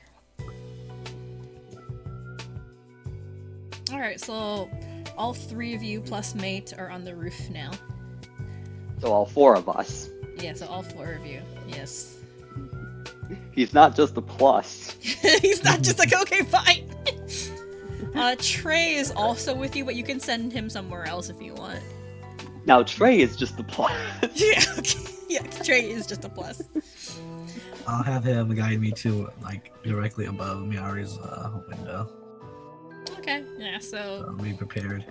Alright, so all three of you plus mate are on the roof now. So all four of us. Yeah, so all four of you. Yes. He's not just a plus. He's not just like, okay, fine. Trey is also with you, but you can send him somewhere else if you want. Now Trey is just a plus. Yeah, okay. Yeah, Trey is just a plus. I'll have him guide me to, directly above Myiari's window. Okay, yeah, so So be prepared.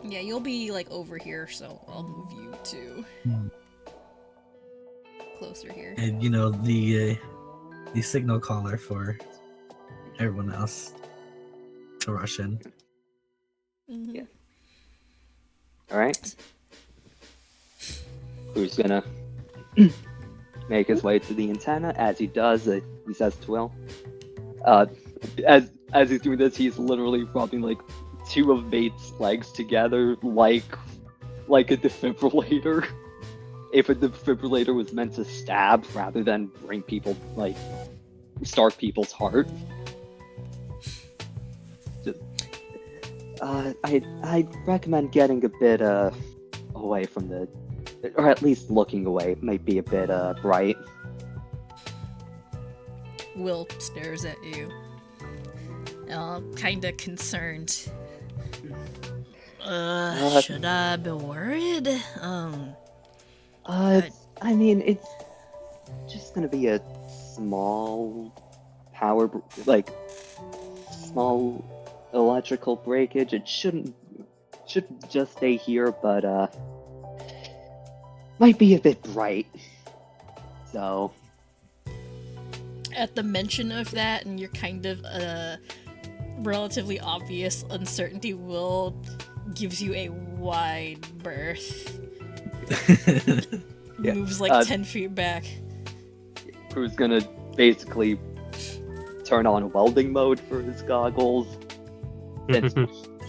yeah, you'll be over here, so I'll move you to closer here. And, the signal caller for everyone else to rush in. Mhm. Yeah. Alright. Crew's gonna make his way to the antenna. As he does, he says to Will. As he's doing this, he's literally rubbing two of Mate's legs together like a defibrillator. If a defibrillator was meant to stab rather than bring people, start people's heart. Just, I'd recommend getting a bit away from the, or at least looking away. It might be a bit bright. Will stares at you. Kinda concerned. Should I be worried? I mean, it's just gonna be a small small electrical breakage. It shouldn't just stay here, but might be a bit bright. So At the mention of that and your kind of relatively obvious uncertainty, Will gives you a wide berth. Yeah, Moves 10 feet back. Crew's gonna basically turn on welding mode for his goggles. Since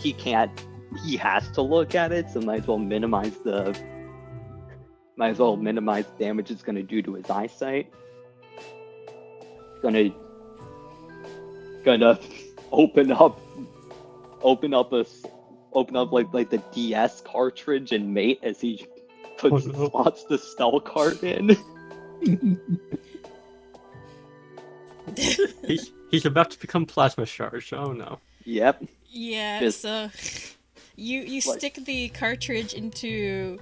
he has to look at it, so might as well minimize the damage it's gonna do to his eyesight. Gonna open up the DS cartridge and Mate as he slots the spell card in. He's about to become plasma charged. Oh no. Yep. Yeah, Just- so you Like- stick the cartridge into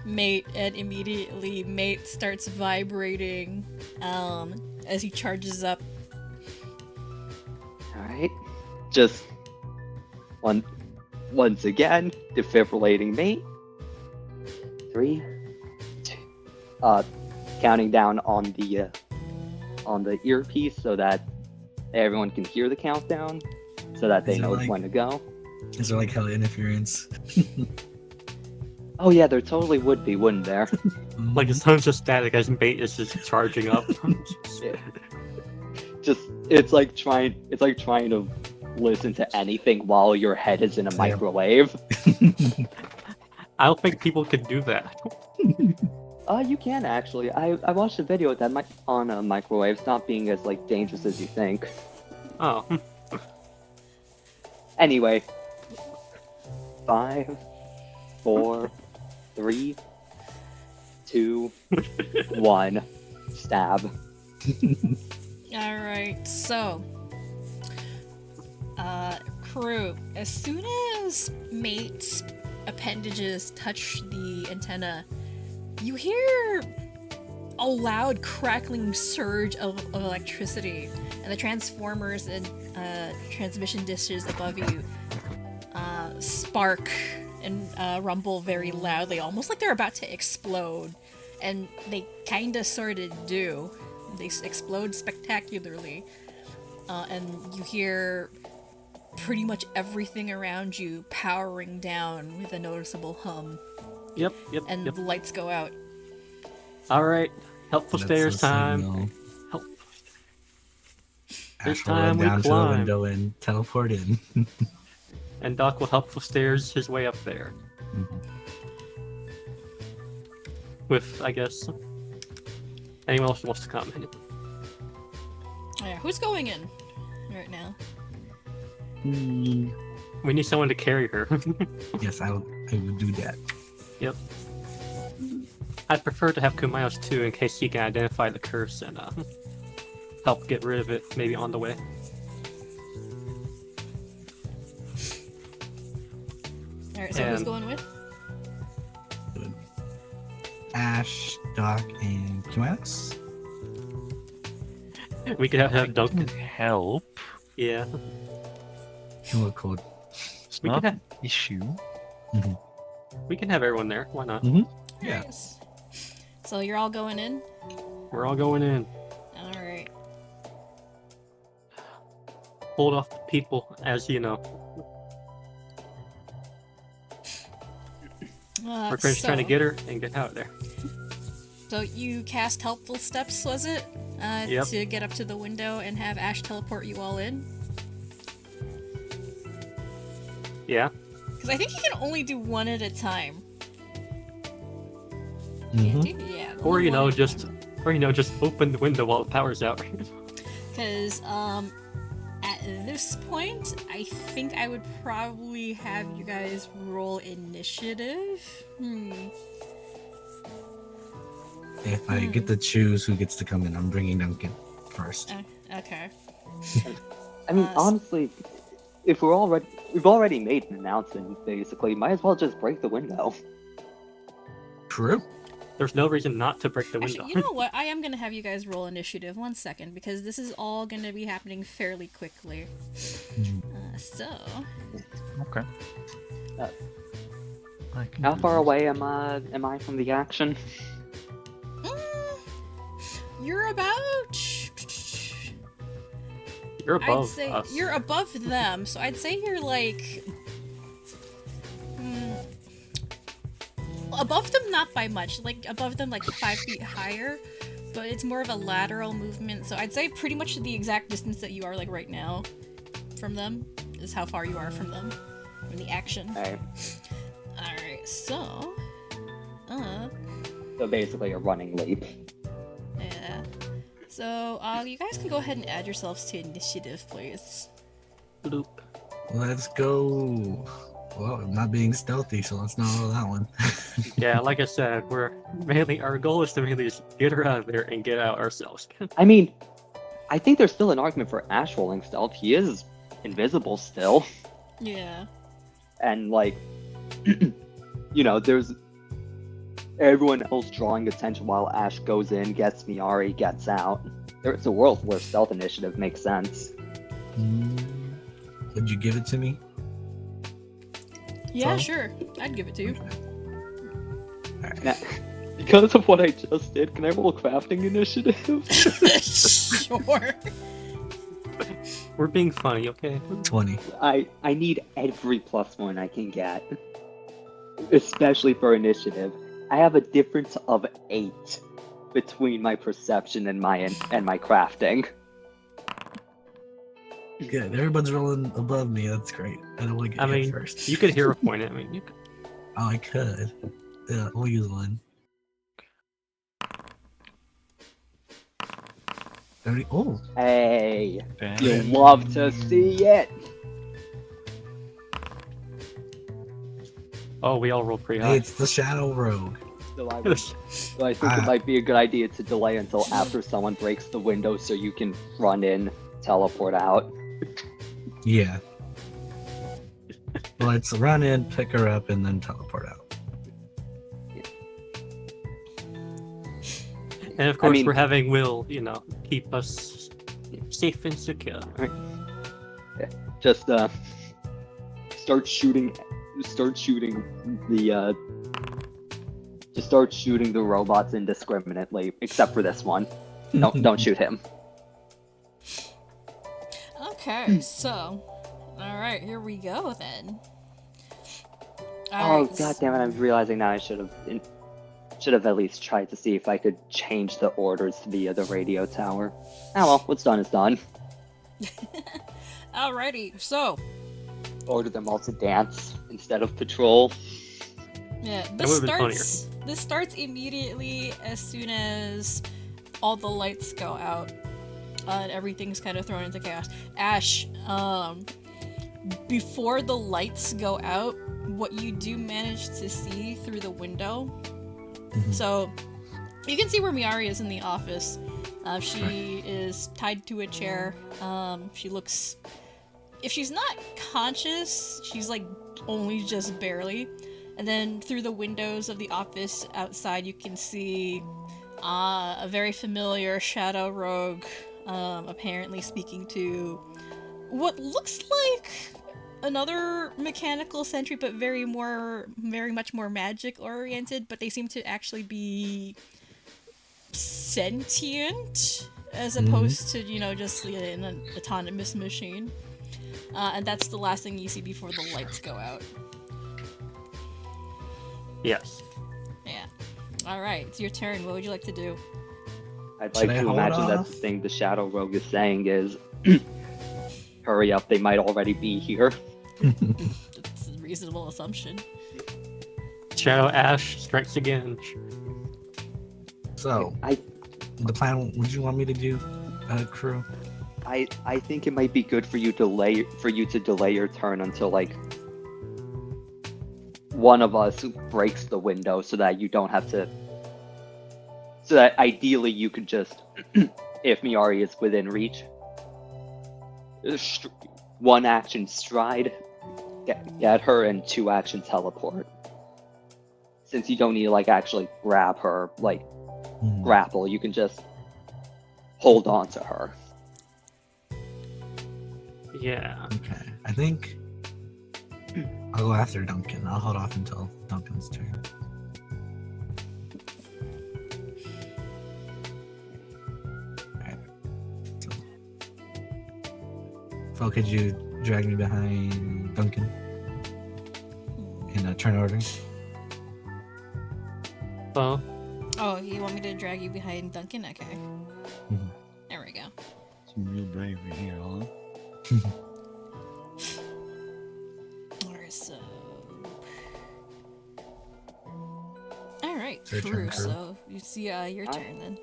Mate, and immediately Mate starts vibrating as he charges up. Alright. Just once again, defibrillating Mate. 3, 2, counting down on the earpiece so that everyone can hear the countdown, so that they Is it know like- when to go. Is there like hell interference? Oh yeah, there totally would be, wouldn't there? Like it sounds just static as Mate is just charging up. Yeah. Just it's like trying to listen to anything while your head is in a Yeah. microwave. I don't think people can do that. You can actually. I watched a video that on microwaves not being as like dangerous as you think. Oh. Anyway, 5, 4, 3, 2, 1, stab. Alright, so crew, as soon as Mate's appendages touch the antenna, you hear a loud crackling surge of electricity, and the transformers and transmission dishes above you spark and rumble very loudly, almost like they're about to explode. And they kinda sorta do. They explode spectacularly. And you hear pretty much everything around you powering down with a noticeable hum. Yep. And the lights go out. All right. Helpful That's stairs the time. signal. Help. Ash This will time run we down to the climb. window and teleport in. And Doc will helpful stairs his way up there. With, I guess, anyone else who wants to come in. Oh, yeah, who's going in right now? Mm, We need someone to carry her. yes, I would do that. Yep. I'd prefer to have Cumaenos too, in case he can identify the curse and help get rid of it, maybe on the way. Alright, so who's And- going with? Ash, Doc, and Cumaenos. We could have Duncan. Help. Yeah. He'll look cool. It's We not can an issue. We can have everyone there. Why not? Yeah. Nice. So you're all going in? We're all going in. Alright. Hold off the people, as you know. We're just trying to get her and get out of there. So you cast Helpful Steps, was it? Yep. To get up to the window and have Ash teleport you all in? Yeah. Because I think you can only do one at a time. Mhm. Can't you? Yeah. Or only one at a just open the window while the power's out. Because, at this point, I think I would probably have you guys roll initiative. If I get to choose who gets to come in, I'm bringing Duncan first. Okay. I mean, So- honestly, if we've already made an announcement, basically, might as well just break the window. True. There's no reason not to break the window. Actually, you know what? I am gonna have you guys roll initiative 1 second because this is all gonna be happening fairly quickly. So, Okay. Uh, I can How do far this. away am I from the action? you're about. You're I'd above say us. you're above them, so I'd say you're like. Above them, not by much. Like above them, like 5 feet higher, but it's more of a lateral movement. So I'd say pretty much the exact distance that you are like right now from them is how far you are from them from the action. Alright. All right, so, So basically a running leap. yeah. So, you guys can go ahead and add yourselves to initiative, please. Bloop. Let's go. Well, I'm not being stealthy, so let's not roll that one. Yeah, like I said, our goal is to really just get her out of there and get out ourselves. I mean, I think there's still an argument for Ash rolling stealth. He is invisible still. Yeah. And, like, there's everyone else drawing attention while Ash goes in, gets Myiari, gets out. There's a world where stealth initiative makes sense. Would you give it to me? Yeah, So? sure. I'd give it to you. Alright. Now, because of what I just did, can I roll crafting initiative? Sure. We're being funny, okay? 20. I need every +1 I can get. Especially for initiative. I have a difference of 8 between my perception and my crafting. Good. Everybody's rolling above me. That's great. I don't want to get hit mean, first. you could hero point it. I mean, you could. Oh, I could. Yeah, we'll use one. 30. Oh, Hey, Damn. you love to see it. Oh, we all rolled pretty hey, high. it's the Shadow Rogue. So I think it might be a good idea to delay until after someone breaks the window so you can run in, teleport out. Yeah. Well, it's run in, pick her up, and then teleport out. And of course, mean- we're having Will, keep us safe and secure. Just start shooting the robots indiscriminately, except for this one. Don't shoot him. Okay, so. Alright, here we go then. Oh Alright, god damn it! I'm realizing now I should have at least tried to see if I could change the orders via the radio tower. Oh well, what's done is done. Alrighty, so. Order them all to dance instead of patrol. Yeah, That this would've been starts immediately as soon as all the lights go out. And everything's kind of thrown into chaos. Ash, before the lights go out, what you do manage to see through the window. So, you can see where Myiari is in the office. She is tied to a chair. She looks... If she's not conscious, she's like only just barely. And then through the windows of the office outside, you can see a very familiar shadow rogue, apparently speaking to what looks like another mechanical sentry, but very much more magic oriented. But they seem to actually be sentient as opposed to just an autonomous machine. And that's the last thing you see before the lights go out. Yes. Yeah. Alright, it's your turn. What would you like to do? I'd Should like I to hold imagine that off? the thing the Shadow Rogue is saying is, hurry up, they might already be here. It's a reasonable assumption. Shadow Ash strikes again. So, the plan, would you want me to do, crew? I think it might be good for you to delay your turn until like one of us breaks the window so that you don't have to. So that ideally you could just, if Myiari is within reach, one action stride, get her, and 2 action teleport. Since you don't need to like actually grab her, like grapple, you can just hold on to her. Yeah. Okay. I think I'll go after Duncan. I'll hold off until Duncan's turn. Alright. So, Phoe, could you drag me behind Duncan in a turn order? Well, Oh, you want me to drag you behind Duncan? Okay. Mhm. There we go. Some real bravery here, huh? Alright, so... Alright, It's your turn, Crew, Crew. so you see your turn then.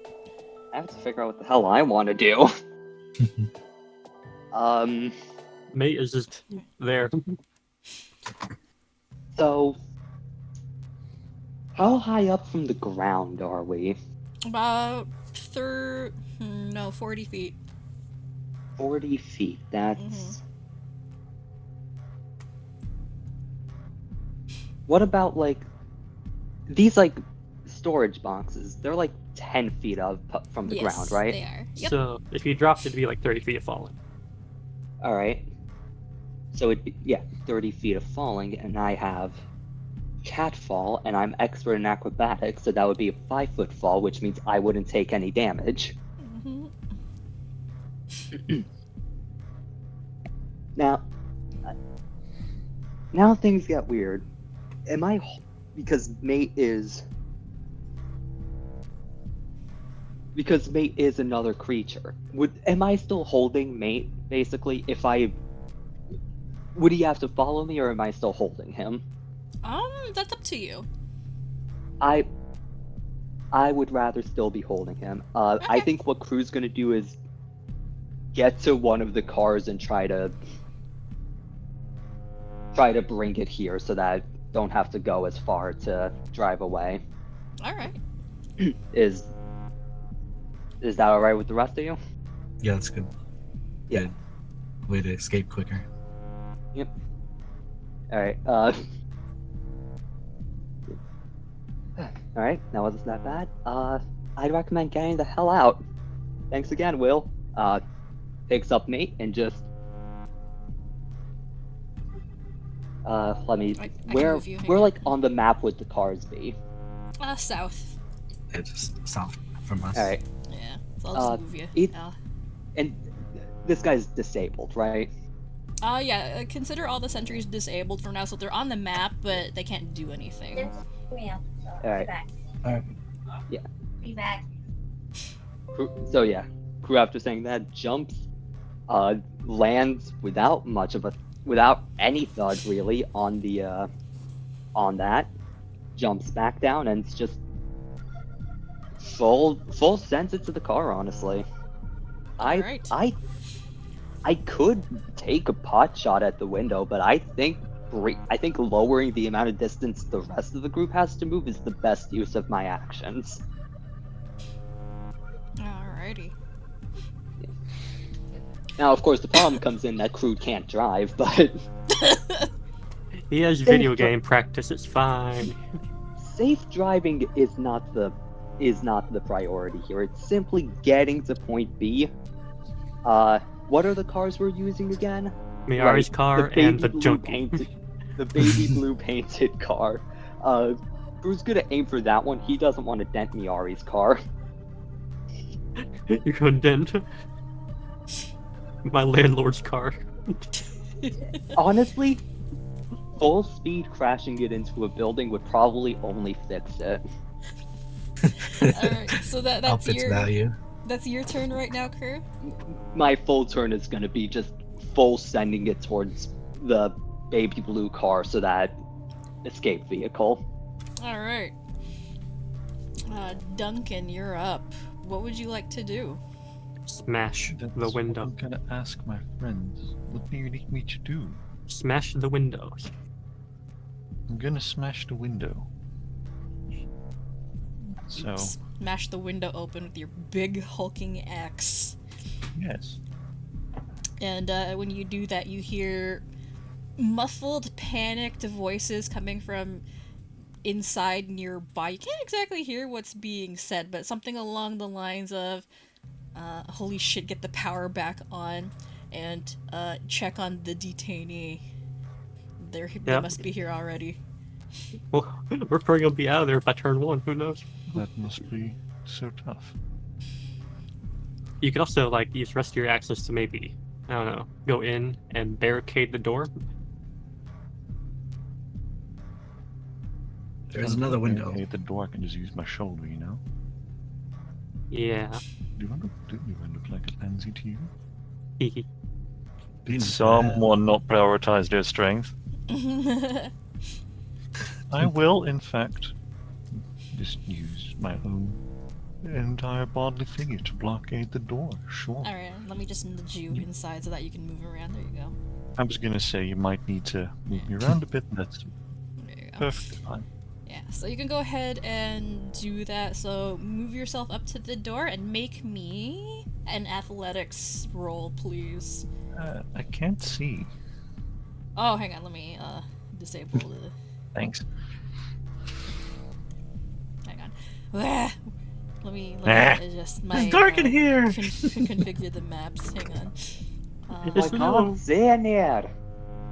I have to figure out what the hell I want to do. mate is just there. So, how high up from the ground are we? About 40 feet. 40 feet. That's. Mhm. What about like these like storage boxes? They're like 10 feet up from the ground, Yes, right? they are. Yep. So if you dropped, it'd be like 30 feet of falling. All right. So it'd be, yeah, 30 feet of falling, and I have catfall, and I'm expert in acrobatics, so that would be a 5-foot fall, which means I wouldn't take any damage. Mhm. Now, now things get weird. Am I because mate is another creature? Am I still holding mate? Basically, if I would he have to follow me, or am I still holding him? That's up to you. I would rather still be holding him. I Okay. think what Crew's gonna do is get to one of the cars and try to bring it here so that I don't have to go as far to drive away. All right. Is that all right with the rest of you? Yeah, that's good. Yeah. Good way to escape quicker. Yep. All right. All right. That wasn't that bad. I'd recommend getting the hell out. Thanks again, Will. Picks up mate and just. Let me. I can Where move you, hang where on. like on the map would the cars be? South. It's just south from us. All right. Yeah. So I'll just move you. it- And this guy's disabled, right? Yeah. Consider all the sentries disabled for now, so they're on the map, but they can't do anything. All right. All right. Be back. So yeah, Crew after saying that jumps, lands without any thud really on the on that, jumps back down, and it's just full sends it to the car. Honestly, Alright. I could take a pot shot at the window, but I think lowering the amount of distance the rest of the group has to move is the best use of my actions. Alrighty. Now, of course, the problem comes in that Crew can't drive, but He has video game practice, it's fine. safe driving is not the priority here. It's simply getting to point B. What are the cars we're using again? Myiari's Right, car the and the baby blue junkie. the baby blue painted car. Crew's gonna aim for that one. He doesn't want to dent Myiari's car. You couldn't dent my landlord's car. Honestly, full speed crashing it into a building would probably only fix it. Alright. So that's Up its your value. that's your turn right now, Kerr. My full turn is gonna be just full sending it towards the baby blue car, so that escape vehicle. Alright. Duncan, you're up. What would you like to do? Smash That's the what window. I'm gonna ask my friends. What do you need me to do? Smash the windows. I'm gonna smash the window. So, Smash the window open with your big hulking axe. yes. And when you do that, you hear muffled, panicked voices coming from inside nearby. You can't exactly hear what's being said, but something along the lines of, holy shit, get the power back on, and check on the detainee. They Yeah. must be here already. Well, we're probably gonna be out of there by turn 1, who knows? That must be so tough. You could also, like, use the rest of your access to maybe, I don't know, go in and barricade the door. There's another window. Okay, the door I can just use my shoulder, you know? Yeah. Do I look like a pansy to you? Hehe. Being Someone not prioritize their strength. I will, in fact, just use my own entire bodily figure to blockade the door. Sure. Alright, let me just nudge you inside so that you can move around. There you go. I was gonna say you might need to move me around a bit. That's There you go. perfectly fine. Yeah, so you can go ahead and do that. So move yourself up to the door and make me an athletics roll, please. I can't see. Oh, hang on, let me disable the. Thanks. Hang on. Let me adjust my. It's dark in here! Configure the maps. Hang on. Oh It's my a little- god, Xander!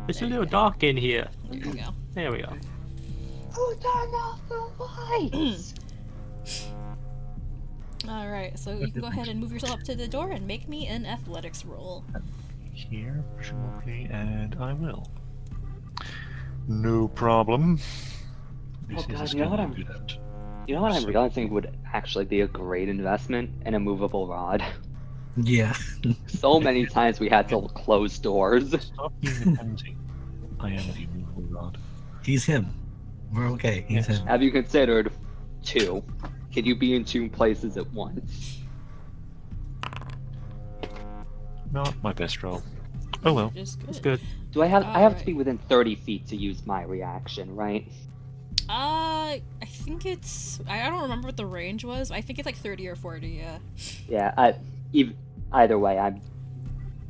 It's a little dark in here. There we go. There we go. Who turned off the lights? Alright, so you can go ahead and move yourself up to the door and make me an athletics roll. Here, presumably, and I will. No problem. Oh This god, is you know what gonna I'm- be that. You know what I'm realizing would actually be a great investment? An immovable rod. Yeah. So many times we had to close doors. Stop being a pansy. I am the immovable rod. He's him. We're okay. He's Yes. him. Have you considered 2? Can you be in 2 places at once? Not my best roll. Oh well. Which is It's good. good. Do I have to Alright. be within 30 feet to use my reaction, right? I think it's. I don't remember what the range was. I think it's like 30 or 40, yeah. Yeah, either way, I'm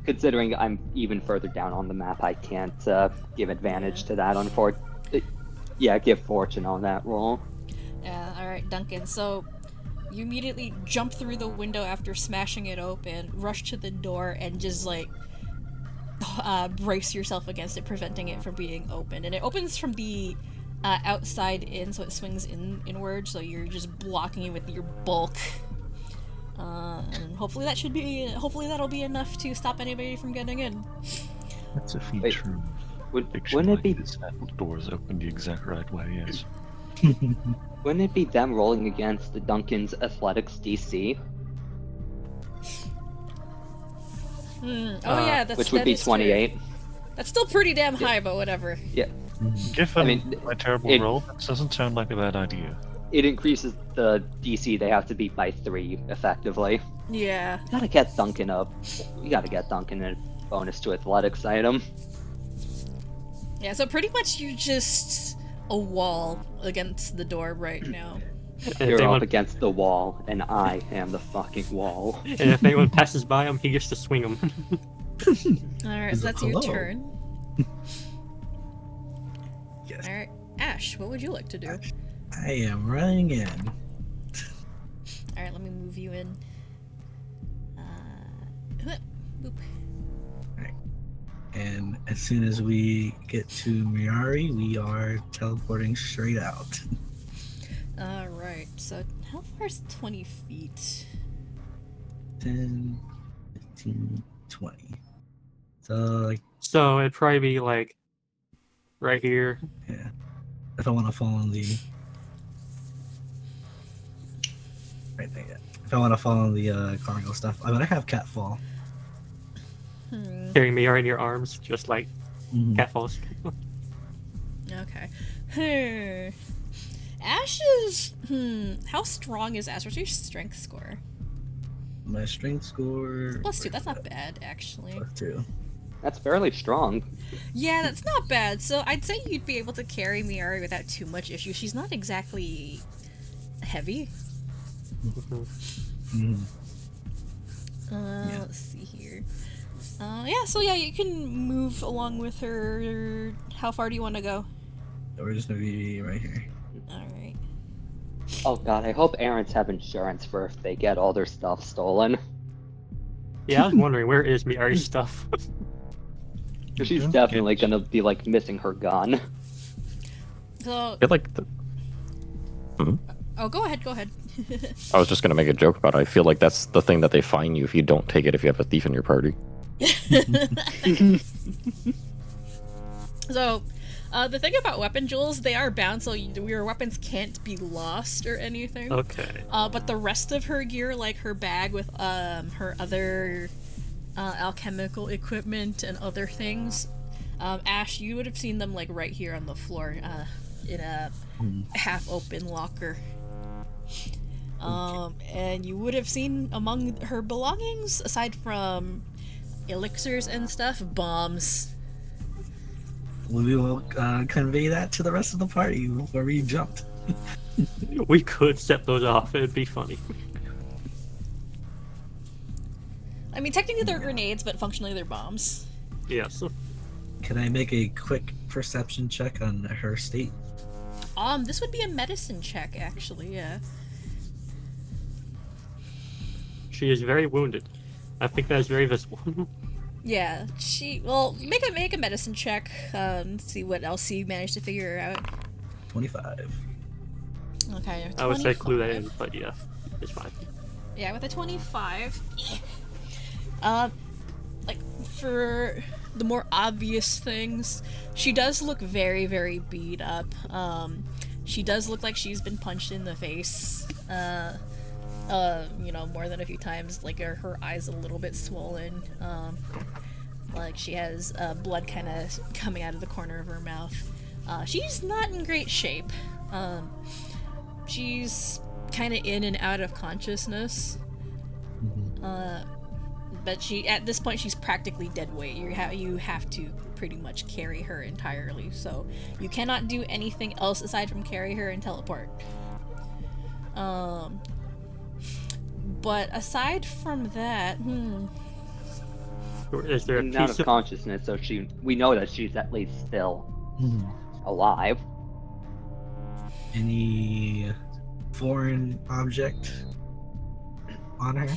considering I'm even further down on the map. I can't give advantage to that. Yeah, give fortune on that roll. Yeah, alright, Duncan. So, you immediately jump through the window after smashing it open, rush to the door, and just like brace yourself against it, preventing it from being opened. And it opens from the outside in, so it swings inward, so you're just blocking it with your bulk. And hopefully that'll be enough to stop anybody from getting in. That's a Wait, feature of Wouldn't fiction it like be this, that the doors open the exact right way, yes. wouldn't it be them rolling against the Duncan's athletics DC, Oh yeah, which would be is true. 28? That's still pretty damn high, but whatever. Given mean, my terrible it- roll, that doesn't sound like a bad idea. It increases the DC they have to beat by 3 effectively. Yeah. We gotta get Duncan a bonus to athletics item. Yeah, so pretty much you're just a wall against the door right now. And if, You're anyone, up against the wall, and I am the fucking wall. and if anyone passes by him, he gets to swing him. Alright, so that's your Hello. turn. Yes. Alright, Ash, what would you like to do? I am running in. Alright, let me move you in. Boop. And as soon as we get to Myiari, we are teleporting straight out. Alright, so how far is 20 feet? 10, 15, 20. So, like, So it'd probably be like right here. yeah. If I want to fall on the. Right there, yeah. If I want to fall on the cargo stuff, I mean, I have catfall. Carrying Myiari in your arms, just like Mhm. cat falls. Okay. Ash is. How strong is Ash? What's your strength score? My strength score. +2. That's not bad, actually. +2. That's fairly strong. Yeah, that's not bad. So I'd say you'd be able to carry Myiari without too much issue. She's not exactly heavy. Mhm. Let's see here. Yeah, so yeah, you can move along with her. How far do you want to go? We're just gonna be right here. Alright. Oh god, I hope errands have insurance for if they get all their stuff stolen. Yeah, I was wondering where is Myiari's stuff. She's Don't definitely get- gonna be like missing her gun. So, I feel like oh, go ahead. I was just gonna make a joke about it. I feel like that's the thing that they fine you if you don't take it if you have a thief in your party. So, the thing about weapon jewels, they are bound, so your weapons can't be lost or anything. Okay. But the rest of her gear, like her bag with her other alchemical equipment and other things, Ash, you would have seen them like right here on the floor, in a half-open locker. And you would have seen among her belongings, aside from elixirs and stuff, bombs. We will convey that to the rest of the party before we jumped. We could set those off. It'd be funny. I mean, technically they're grenades, but functionally they're bombs. Yes. Can I make a quick perception check on her state? This would be a medicine check, actually, yeah. She is very wounded. I think that is very visible. Yeah, well, make a medicine check, see what else you managed to figure out. 25. Okay, I would say clue that 25. in, but yeah, it's fine. Yeah, with a 25, like, for the more obvious things, she does look very, very beat up. She does look like she's been punched in the face, you know, more than a few times. Like, her eyes a little bit swollen, like she has, blood kind of coming out of the corner of her mouth. She's not in great shape. She's kind of in and out of consciousness. But at this point, she's practically dead weight. You have to pretty much carry her entirely. So you cannot do anything else aside from carry her and teleport. But aside from that, Is there a She's out piece of consciousness, so we know that she's at least still alive. Any foreign object on her?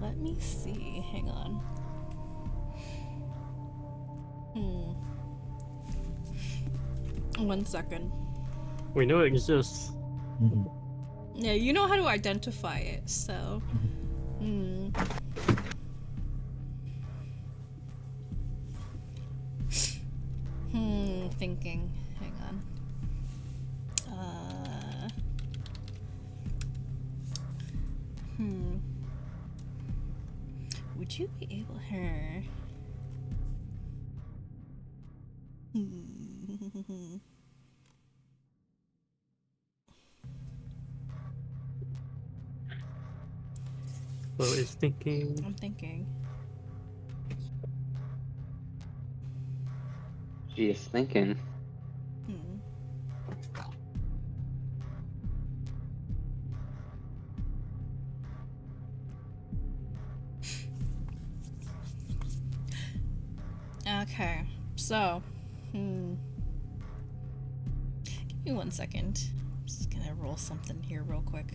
Let me see. Hang on. One second. We know it exists. Yeah, you know how to identify it, so. Thinking. Hang on. Would you be able her? Flo is thinking. I'm thinking. She is thinking. Okay, so, give me 1 second. I'm just gonna roll something here real quick.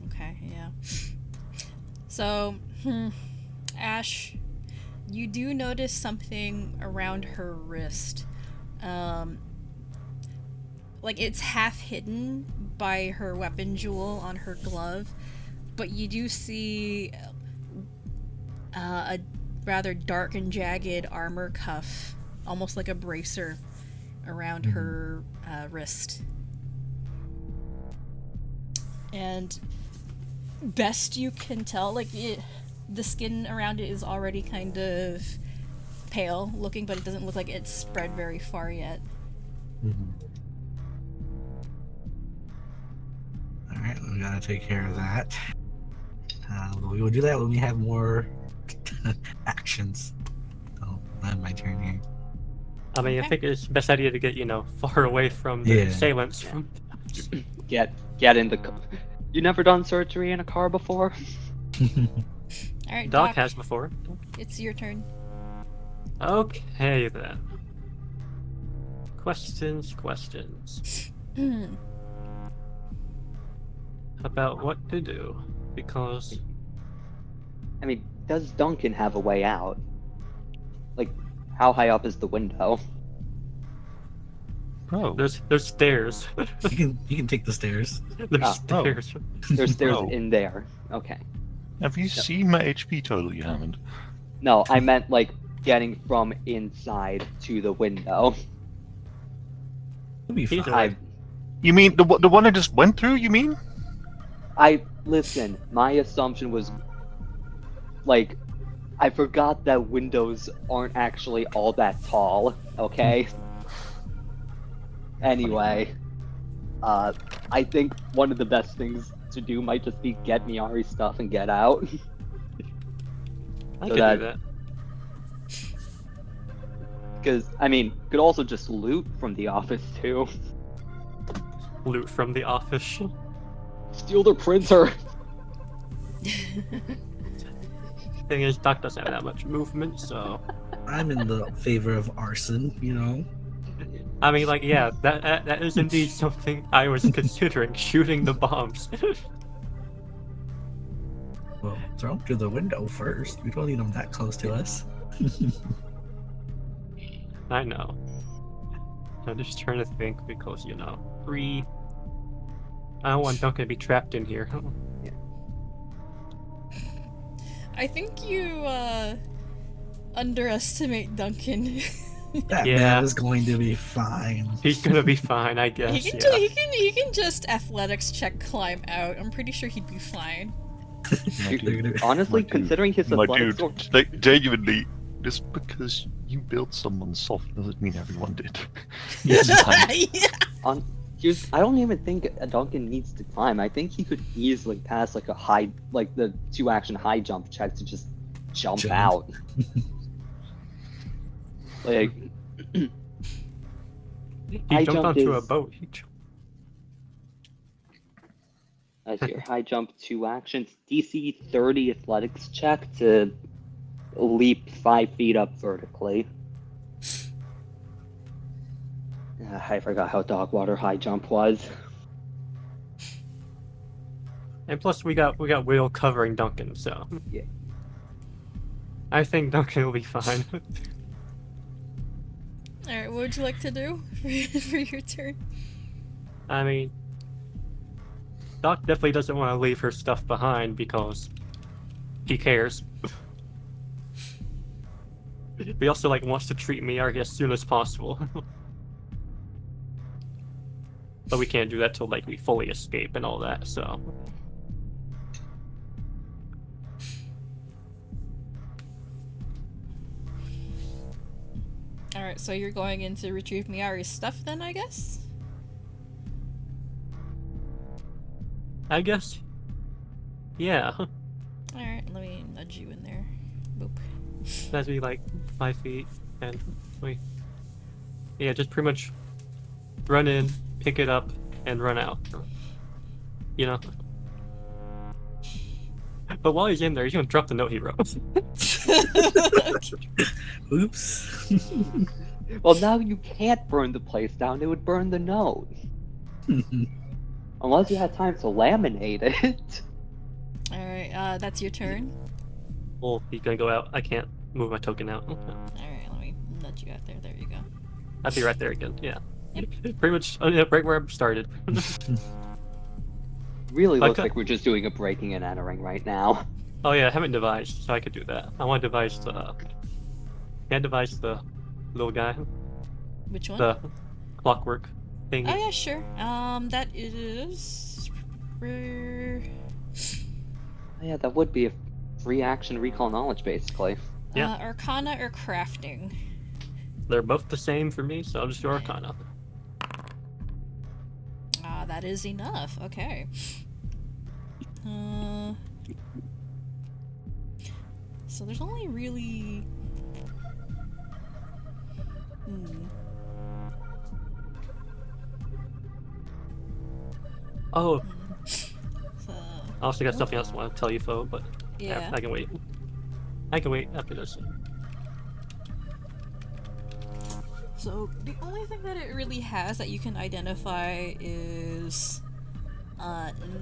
Okay, yeah. So, Ash, you do notice something around her wrist. Like, it's half hidden by her weapon jewel on her glove, but you do see a rather dark and jagged armor cuff, almost like a bracer, around her wrist. And best you can tell, like, the skin around it is already kind of pale looking, but it doesn't look like it's spread very far yet. Alright, we gotta take care of that. We will do that when we have more actions. So, not my turn here. I mean, I think it's the best idea to get, far away from the assailants. Get in the car. You never done surgery in a car before? Alright, Doc Doc, has before. it's your turn. Okay, then. Questions. About what to do. Because... I mean, does Duncan have a way out? Like, how high up is the window? Oh, There's stairs. You can take the stairs. There's stairs. There's stairs Oh. in there. Okay. have you seen my HP total? You haven't. No, I meant, like, getting from inside to the window. It'll be He's fine. alright. You mean the one I just went through? You mean? Listen, my assumption was, like, I forgot that windows aren't actually all that tall, okay? Anyway, I think one of the best things to do might just be get Myiari stuff and get out. I So can do that. Because, I mean, could also just loot from the office, too. loot from the office. Steal the printer. Thing is, Doc doesn't have that much movement, so I'm in the favor of arson, you know. I mean, like, yeah, that is indeed something I was considering, shooting the bombs. Well, throw them through the window first. We don't need them that close to us. I know. I'm just trying to think because, you know, I don't want Duncan to be trapped in here. I think you underestimate Duncan. That Yeah. man is going to be fine. He's gonna be fine, I guess. he can he can just athletics check climb out. I'm pretty sure he'd be fine. My dude, Honestly, my dude, considering his my athletics, dude, like, genuinely, just because you build someone soft doesn't mean everyone did. Yes, I don't even think Duncan needs to climb. I think he could easily pass like the 2-action high jump check to just jump out. Like, He high jumped jump onto a is- boat. As your high jump 2 actions, DC 30 athletics check to leap 5 feet up vertically. I forgot how dog water high jump was. And plus, we got Will covering Duncan, so Yeah. I think Duncan will be fine. Alright, what would you like to do for your turn? I mean, Doc definitely doesn't want to leave her stuff behind because he cares. He also wants to treat Myiari as soon as possible. But we can't do that till we fully escape and all that, so. Alright, so you're going in to retrieve Myiari's stuff then, I guess? I guess. Yeah. Alright, let me nudge you in there. Boop. That'd be 5 feet and wait. Yeah, just pretty much run in, pick it up, and run out. You know? But while he's in there, he's gonna drop the note he wrote. Oops. Well, now you can't burn the place down. It would burn the note. Unless you had time to laminate it. Alright, that's your turn. Well, he's gonna go out. I can't move my token out. Alright, let me nudge you out there. There you go. I'll be right there again. Yeah. Pretty much right where I started. Really looks Okay. like we're just doing a breaking and entering right now. Oh yeah, I haven't devised, so I could do that. I want to devise the. Can't devise the little guy, Which one? the clockwork thing. Oh yeah, sure. That is... Yeah, that would be a free action recall knowledge, basically. Yeah. Arcana or crafting? They're both the same for me, so I'll just do Arcana. That is enough. Okay. So there's only really... Oh, So, I also got something else I want to tell you, Phoe, but yeah. I can wait. I can wait after this. So the only thing that it really has that you can identify is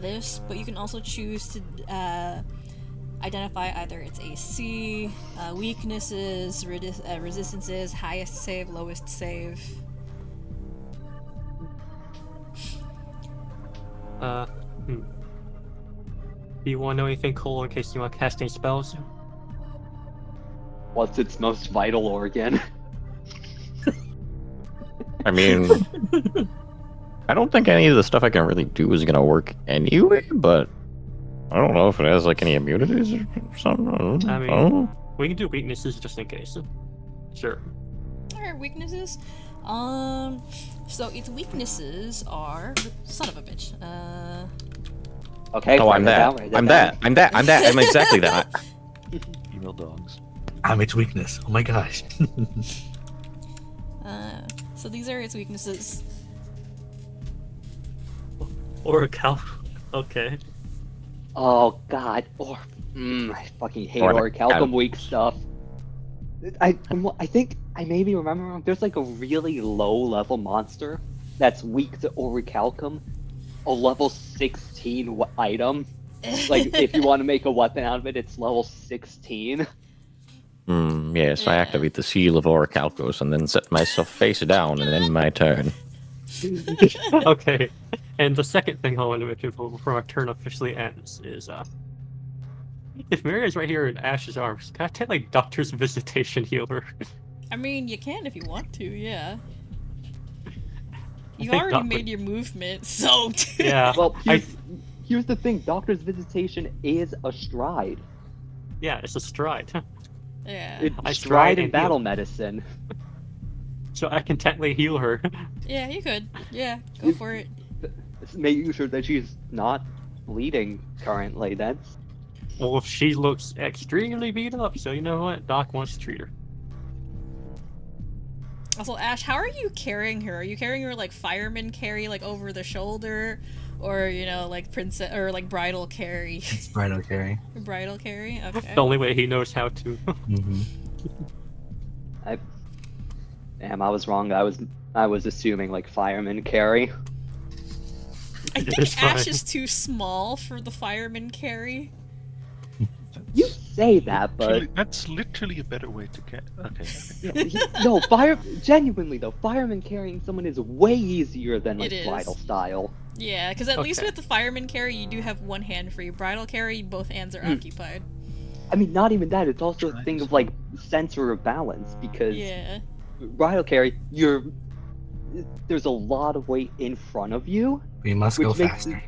this, but you can also choose to identify either its AC, weaknesses, resistances, highest save, lowest save. Do you want to know anything cool in case you want to cast any spells? What's its most vital organ? I mean, I don't think any of the stuff I can really do is gonna work anyway, but I don't know if it has any immunities or something. I mean- don't know. We can do weaknesses just in case. Sure. Alright, weaknesses. So its weaknesses are... Son of a bitch. Okay, Oh, I'm write that. down, write I'm down. that. I'm exactly that. Evil dogs. I'm its weakness. Oh my gosh. So these are its weaknesses. Orichalcum. Okay. Oh god, I fucking hate Or an orichalcum weak stuff. I think I maybe remember wrong. There's like a really low level monster that's weak to orichalcum, a level 16 item. Like if you want to make a weapon out of it, it's level 16. Yes, I Yeah. activate the seal of Orichalcos and then set myself face down and end my turn. Okay. And the second thing I want to mention before my turn officially ends is if Mary is right here in Ash's arms, can I take like Doctor's Visitation healer? I mean, you can if you want to, yeah. You've think already Doctor- made your movement, so... Yeah. Well, I- here's the thing: Doctor's Visitation is a stride. Yeah, it's a stride. Yeah. It's I stride stride and and battle heal. medicine. So I can technically heal her. Yeah, you could. Yeah, go for it. Making sure that she's not bleeding currently. That's Well, she looks extremely beat up, so you know what? Doc wants to treat her. Also, Ash, how are you carrying her? Are you carrying her like fireman carry, like over the shoulder? Or, you know, like princess, or like bridal carry? It's bridal carry. Bridal carry? Okay. The only way he knows how to. Mm-hmm. damn. I was wrong. I was assuming like fireman carry. I It's think Ash fine. is too small for the fireman carry. You say that, but That's literally a better way to get. Okay. no, genuinely though, fireman carrying someone is way easier than like It is. bridal style. Yeah, because at least Okay. with the fireman carry, you do have one hand free. Bridal carry, both hands are occupied. I mean, not even that. It's also a thing of like sensor of balance because Yeah. bridal carry, there's a lot of weight in front of you. We must Which go makes faster.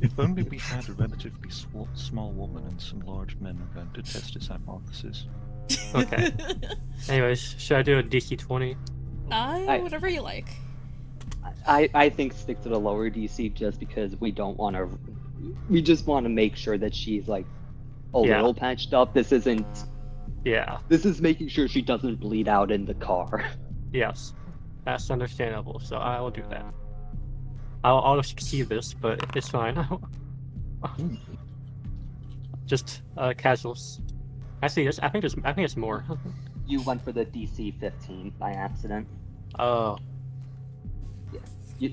If only we had a relatively small woman and some large men around to test this hypothesis. Okay. Anyways, should I do a DC 20? Whatever you like. I think stick to the lower DC just because we don't want to. We just want to make sure that she's like a Yeah. little patched up. This isn't. Yeah. This is making sure she doesn't bleed out in the car. Yes. That's understandable, so I will do that. I'll succeed this, but it's fine. Just casuals. Actually, I think it's more. You went for the DC 15 by accident. Oh.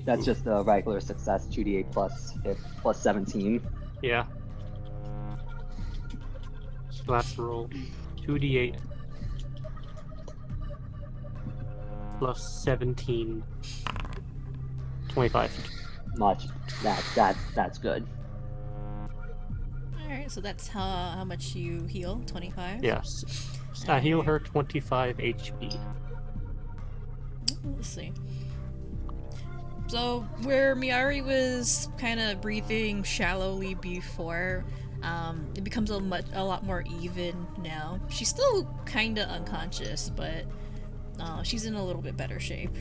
That's just a regular success, 2d8 plus 17. Yeah. So let's roll 2d8 plus 17. 25. Much. That's good. Alright, so that's how much you heal? 25? Yes. So I heal her 25 HP. Let's see. So, where Myiari was kind of breathing shallowly before, it becomes a lot more even now. She's still kind of unconscious, but she's in a little bit better shape.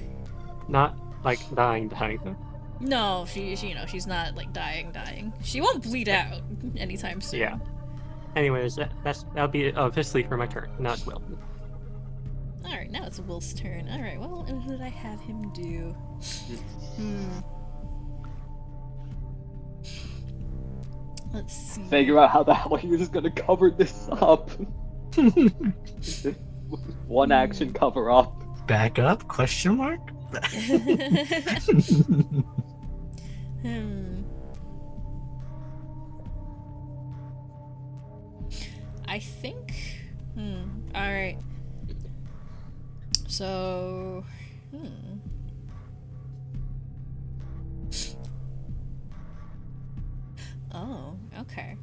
Not like dying. No, she's not like dying. She won't bleed out anytime soon. Yeah. Anyways, that'll be officially for my turn. Now it's Will. Alright, now it's Will's turn. Alright, well, what did I have him do? Let's see. Figure out how the hell he was gonna cover this up. One action cover up. Back up? Question mark? I think. Alright. So. Oh, okay.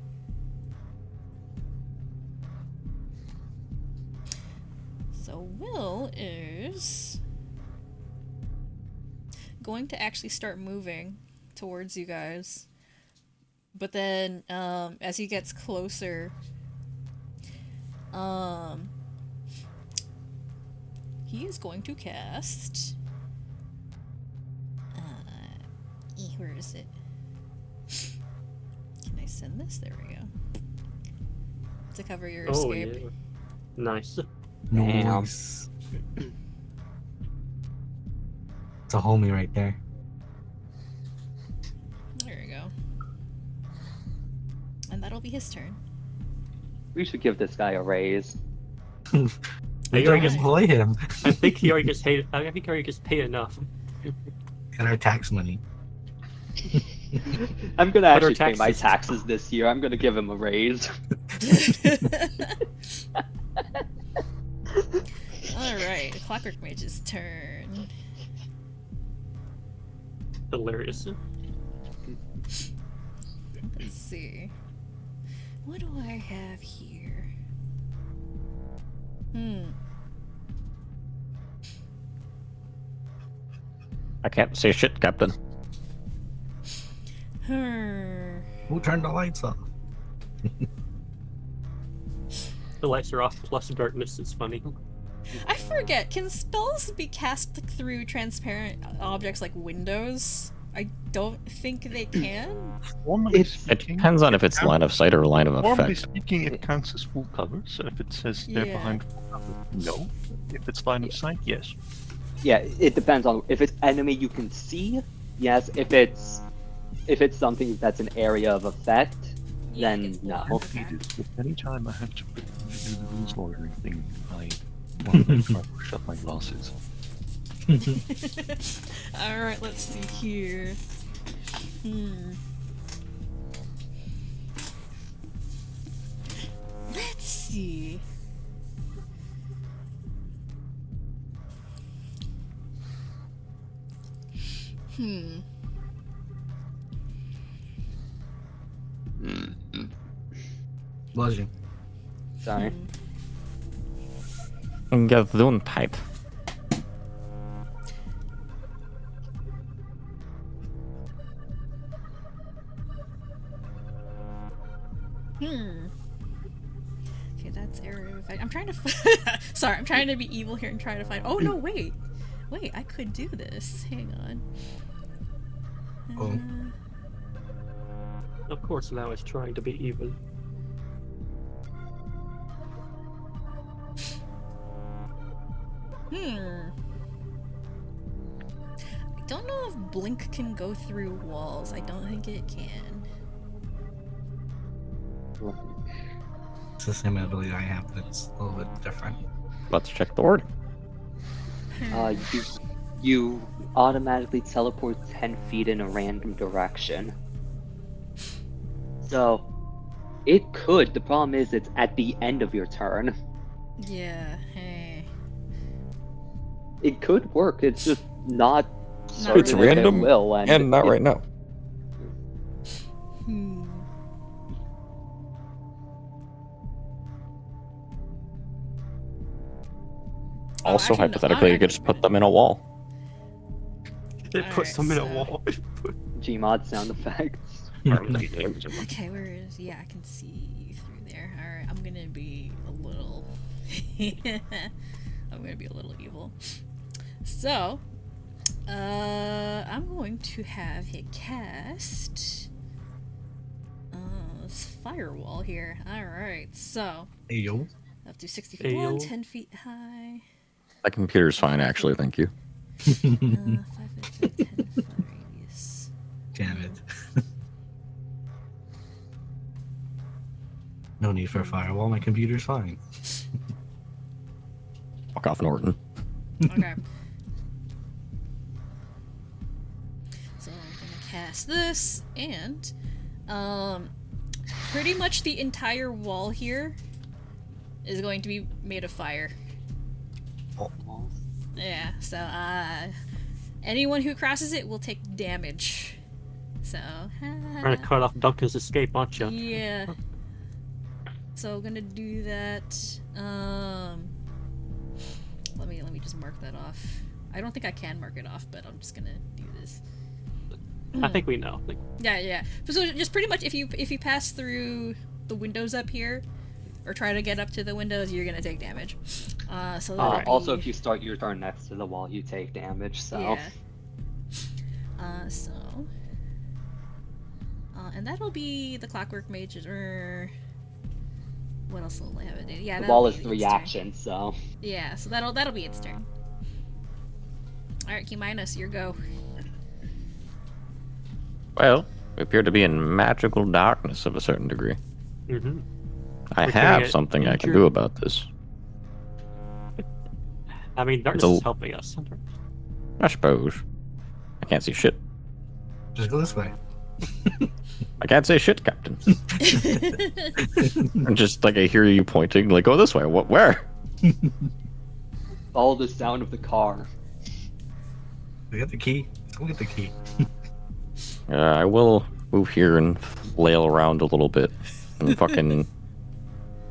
So Will is going to actually start moving towards you guys. But then, as he gets closer, he is going to cast. Where is it? Can I send this? There we go. To cover your Oh, escape. yeah. Nice. Nice. It's a homie right there. There we go. And that'll be his turn. We should give this guy a raise. We Hey, don't guys. employ him. I think he already gets paid. I think he already gets paid enough. Got our tax money. I'm gonna But our actually pay my taxes- taxes this year. I'm gonna give him a raise. Alright, Clockwork Mage's turn. Hilarious. Let's see. What do I have here? I can't say shit, Captain. Who turned the lights off? The lights are off plus darkness. It's funny. I forget, can spells be cast through transparent objects like windows? I don't think they can. Formally It It speaking, depends on if it's line of sight or line of Formally effect. speaking, it counts as full cover. So if it says they're Yeah. behind full cover, no. If it's line of sight, yes. Yeah, it depends on if it's enemy you can see. Yes, if it's something that's an area of effect, Yeah, then it's no. blocked. Repeat it. If any time I have to do the rules lawyering thing, I want to make sure I push up my glasses. Alright, let's see here. Let's see. Was you? Sorry. Gesundheit. Okay, that's error of effect. I'm trying to sorry, I'm trying to be evil here and trying to find. Oh no, wait. Wait, I could do this. Hang on. Oh. Of course, now it's trying to be evil. I don't know if blink can go through walls. I don't think it can. It's the same ability I have, but it's a little bit different. Let's check the word. You automatically teleport 10 feet in a random direction. So it could. The problem is it's at the end of your turn. Yeah, hey. It could work. It's just not. Not It's certain if it random will, And not it- right now. Oh, Also, actually, no, hypothetically, I you could just put them in a wall. It puts them in a Alright, wall. Gmod sound effects. Okay, where is? Yeah, I can see through there. All right, I'm gonna be a little. I'm gonna be a little evil. So, I'm going to have it cast this firewall here. All right, so Hey yo. up to 60 feet long, Ayo. 10 feet high. That computer's fine, actually. Thank you. 5 foot 10 foot radius. Damn it. No need for a firewall, my computer's fine. Fuck off, Norton. Okay. So I'm gonna cast this, and pretty much the entire wall here is going to be made of fire. Yeah, so anyone who crosses it will take damage. So Trying to cut off Duncan's escape, aren't you? yeah. So I'm gonna do that. Let me just mark that off. I don't think I can mark it off, but I'm just gonna do this. I think we know. Like, Yeah. So just pretty much if you pass through the windows up here, or try to get up to the windows, you're gonna take damage. So that'll be... Also, if you start your turn next to the wall, you take damage. So yeah. And that'll be the Clockwork Mage's. What else will I have it do? Yeah, the that'll wall be is its 3 turn. actions. So Yeah, so that'll be its turn. All right, Cumaenos, your go. Well, We appear to be in magical darkness of a certain degree. Mm-hmm. I We're have getting something I can injured. do about this. I mean, darkness It's a- is helping us. I suppose. I can't see shit. Just go this way. I can't say shit, Captain. And just like I hear you pointing, like, go this way. What? Where? Follow the sound of the car. We got the key. Let's go get the key. I will move here and flail around a little bit and fucking.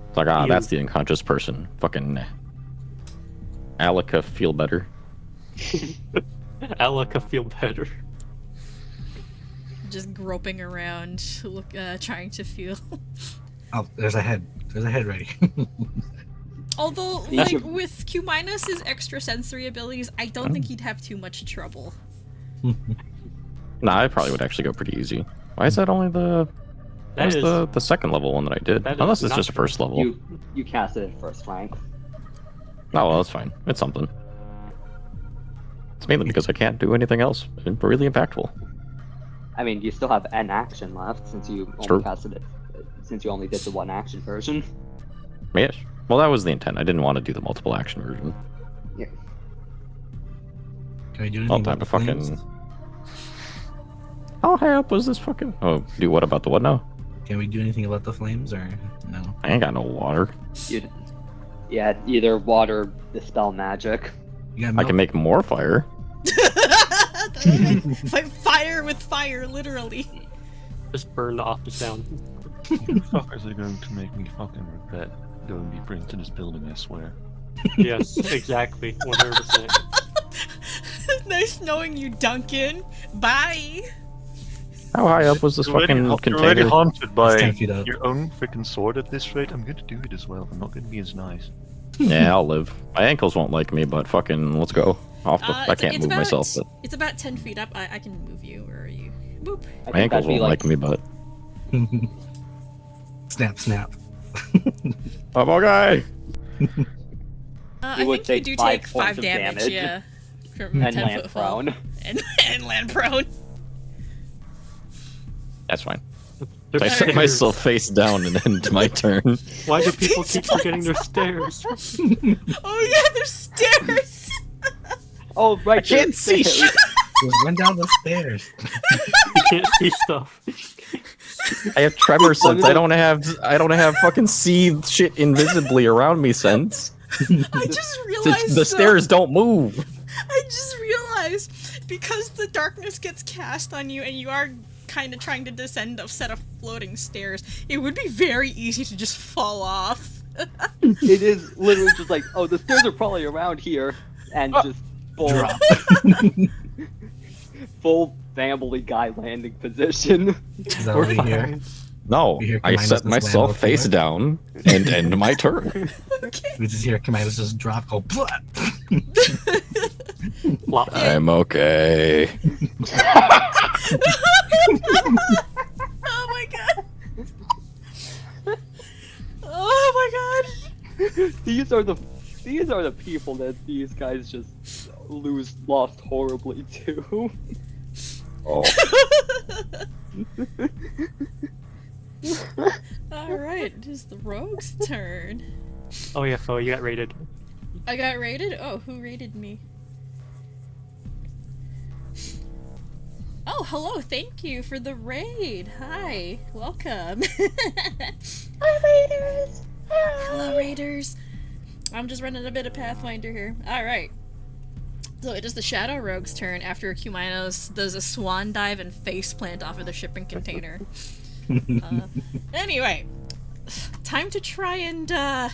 It's like, You- that's the unconscious person. Fucking. Alika, feel better. Alika feel better. Just groping around, trying to feel. Oh, there's a head. There's a head ready. Although, Yeah. like, with Cumaenos' extrasensory abilities, I don't think he'd have too much trouble. Nah, I probably would actually go pretty easy. Why is that only the? That That's is the second level one that I did. that is Unless it's not just a first level. You cast it at first rank. Oh, well, that's fine. It's something. It's mainly because I can't do anything else. It's really impactful. I mean, you still have an action left since you True. only casted it. Since you only did the one action version. Yes. Well, that was the intent. I didn't want to do the multiple action version. Can we do anything All about time the to fucking. flames? How high up was this fucking? Oh, do what about the what now? Can we do anything about the flames or no? I ain't got no water. Yeah, either water, dispel magic. You got I milk? can make more fire. Fight fire with fire, literally. just burned off the sound. You fuckers are going to make me fucking regret going deeper into this building, I swear. Yes, exactly. 100%. Nice knowing you, Duncan. Bye. How high up was this You're already, fucking you're already container? haunted It's by 10 feet up. your own freaking sword at this rate. I'm going to do it as well. I'm not going to be as nice. Yeah, I'll live. My ankles won't like me, but fucking let's go. I can't move myself, but It's about 10 feet up. I can move you. Where are you? Boop. I my think ankles that'd be won't like me, but. Snap, snap. I'm okay. I would think you take do 5 take 5 points of damage, yeah. From and 10 land foot fall. prone. And land prone. That's fine. There's I set stairs. myself face down and end my turn. Why do people keep forgetting their stairs? Oh yeah, there's stairs. Oh, right. I can't there's see stairs. shit. Just run down the stairs. You can't see stuff. I have tremor sense. I don't have fucking see shit invisibly around me sense. I just realized The stairs don't move. I just realized because the darkness gets cast on you and you are kind of trying to descend a set of floating stairs, it would be very easy to just fall off. It is literally just like, oh, the stairs are probably around here, and just full, Drop. full family guy landing position. Is that what we hear? No, We hear I Cumaenos set just land myself on the face floor. down and end my turn. Okay. We just hear Cumaenos just drop, go blah. Flop. I'm okay. Oh my god. Oh my god. These are the people that these guys just lost horribly to. Oh, Alright, it is the rogue's turn. Oh yeah, Phoe, you got raided. I got raided? Oh, who raided me? Oh, hello, thank you for the raid. Hi, welcome. Hi, raiders. Hello, raiders. I'm just running a bit of Pathfinder here. Alright. So it is the Shadow Rogue's turn after Cumaenos does a swan dive and faceplant off of the shipping container. Anyway, time to try and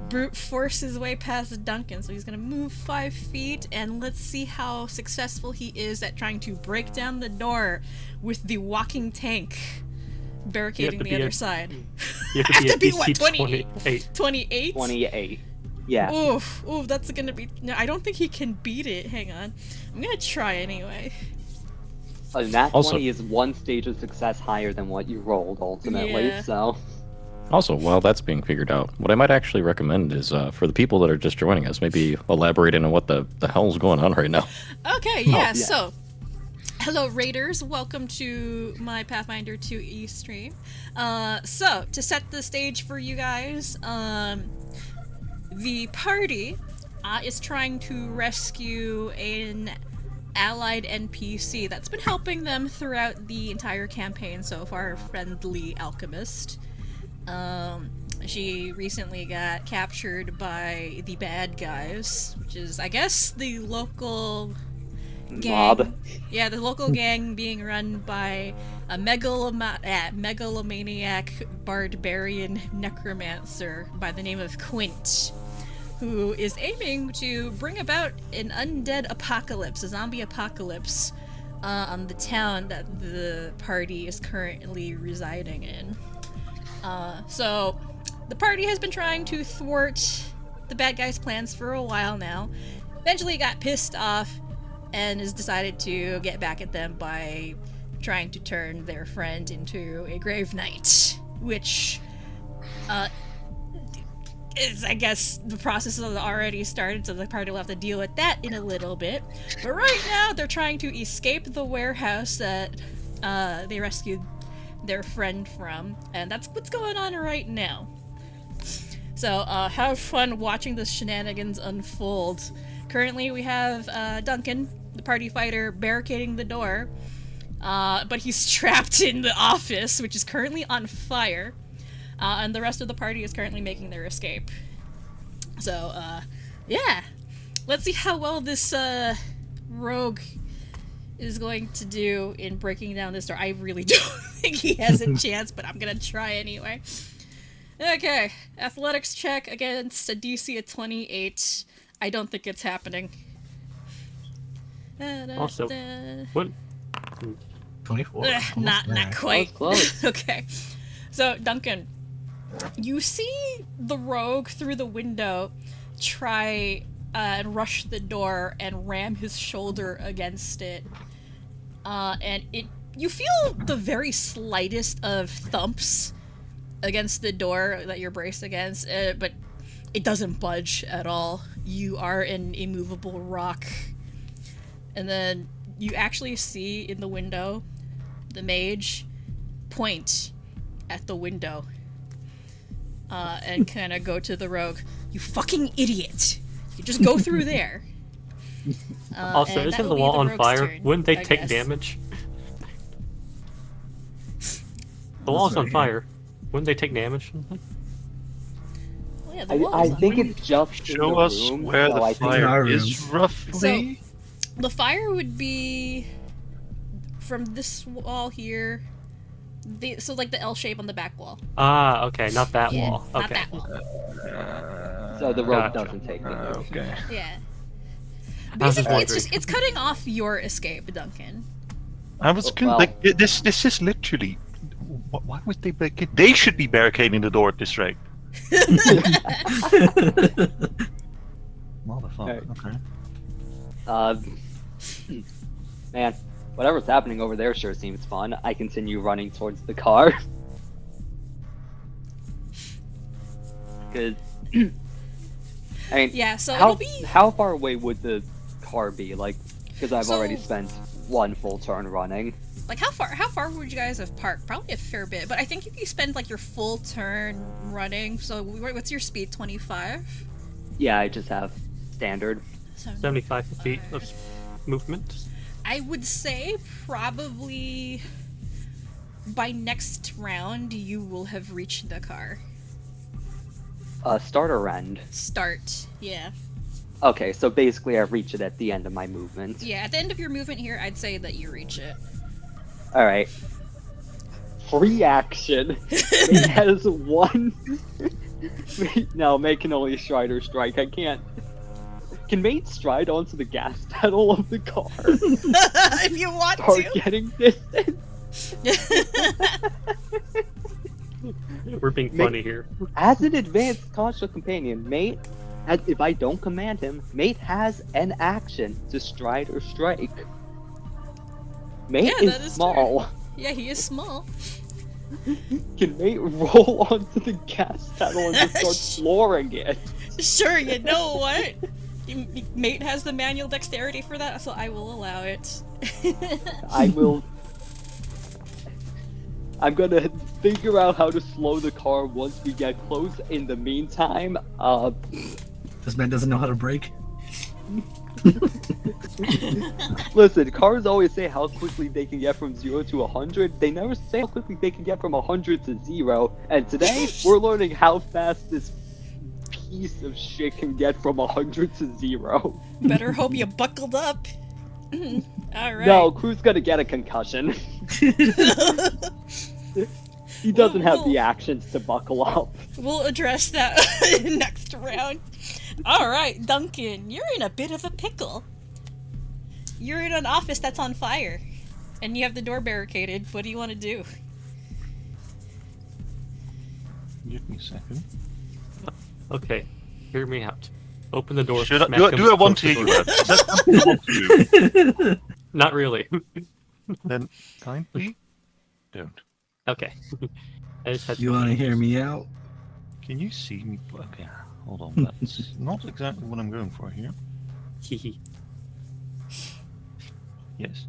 brute force his way past Duncan. So he's gonna move 5 feet, and let's see how successful he is at trying to break down the door with the walking tank barricading to the be other a- side. You have I have to to be be, at what, DC 28? 28. 28. Yeah. Oof, that's gonna be. No, I don't think he can beat it. Hang on. I'm gonna try anyway. A nat Also- 20 is one stage of success higher than what you rolled ultimately, Yeah. so. Also, while that's being figured out, what I might actually recommend is for the people that are just joining us, maybe elaborating on what the hell's going on right now. Okay, yeah, yeah. so Hello, Raiders. Welcome to my Pathfinder 2E stream. So, to set the stage for you guys, the party is trying to rescue an allied NPC that's been helping them throughout the entire campaign so far, Friendly Alchemist. She recently got captured by the bad guys, which is, I guess, the local gang. Mob. Yeah, the local gang being run by a megalomaniac barbarian necromancer by the name of Quint, who is aiming to bring about an undead apocalypse, a zombie apocalypse, on the town that the party is currently residing in. So, the party has been trying to thwart the bad guys' plans for a while now. Eventually got pissed off and has decided to get back at them by trying to turn their friend into a Graveknight, which is, I guess, the process has already started, so the party will have to deal with that in a little bit. But right now, they're trying to escape the warehouse that they rescued their friend from, and that's what's going on right now. So, have fun watching the shenanigans unfold. Currently, we have Duncan, the party fighter, barricading the door, but he's trapped in the office, which is currently on fire, and the rest of the party is currently making their escape. So, yeah. Let's see how well this rogue is going to do in breaking down this door. I really don't think he has a chance, but I'm gonna try anyway. Okay, athletics check against a DC of 28. I don't think it's happening. Also, what? 24. Not quite. That was close. Okay, so Duncan, you see the rogue through the window try and rush the door and ram his shoulder against it, and you feel the very slightest of thumps against the door that you're braced against, but it doesn't budge at all. You are an immovable rock. And then you actually see in the window the mage point at the window and kind of go to the rogue. You fucking idiot! You just go through there. Also, and isn't that the will be wall on rogue's fire? turn, Wouldn't they I take guess. damage? The wall's on fire. Wouldn't they take damage? Well, yeah, the wall I is on think fire. it's just in Show the us room, where so the I think in our fire is room. roughly. The fire would be from this wall here. So like the L shape on the back wall. Ah, okay, not that Yeah, wall. not Okay. that wall. so. The rogue Gotcha. doesn't take damage. Okay. Yeah. I was just Basically, it's wondering. it's cutting off your escape, Duncan. I was Well- like, this is literally. Why would they barricade? They should be barricading the door at this rate. Motherfucker. Alright. Okay. Man, whatever's happening over there sure seems fun. I continue running towards the car. Cause I mean, Yeah, so it'll be how far away would the car be? Like, because I've So- already spent one full turn running. like how far would you guys have parked? Probably a fair bit, but I think if you spend like your full turn running, so what's your speed? 25? Yeah, I just have standard. 75 feet of movement. I would say probably by next round you will have reached the car. Start or end? Start. Yeah. Okay, so basically I reach it at the end of my movement. Yeah, at the end of your movement here, I'd say that you reach it. Alright. Free action. It has one. No, May can only stride or strike. I can't. Can May stride onto the gas pedal of the car? If you want Start to. getting distance? We're being funny here. As an advanced conscious companion, Mate, if I don't command him, Mate has an action to stride or strike. Mate Yeah, is that is small. Yeah, he is small. Can Mate roll onto the gas pedal and just start flooring it? Sure, you know what? Mate has the manual dexterity for that, so I will allow it. I will. I'm gonna figure out how to slow the car once we get close. In the meantime, This man doesn't know how to brake. listen, cars always say how quickly they can get from 0 to 100. They never say how quickly they can get from 100 to 0. And today, we're learning how fast this piece of shit can get from 100 to 0. Better hope you buckled up. Alright. No, Crew's gonna get a concussion. He doesn't have the actions to buckle up. We'll address that next round. Alright, Duncan, you're in a bit of a pickle. You're in an office that's on fire. And you have the door barricaded. What do you want to do? Give me a second. Okay, hear me out. Open the door. Should I, smack do, him, do I want close to the hear door. that? Is that something I want to do? Not really. Then kindly don't. Okay. I just had You want to hear me out? Can you see me? Okay, hold on. That's not exactly what I'm going for here. Hehe. Yes.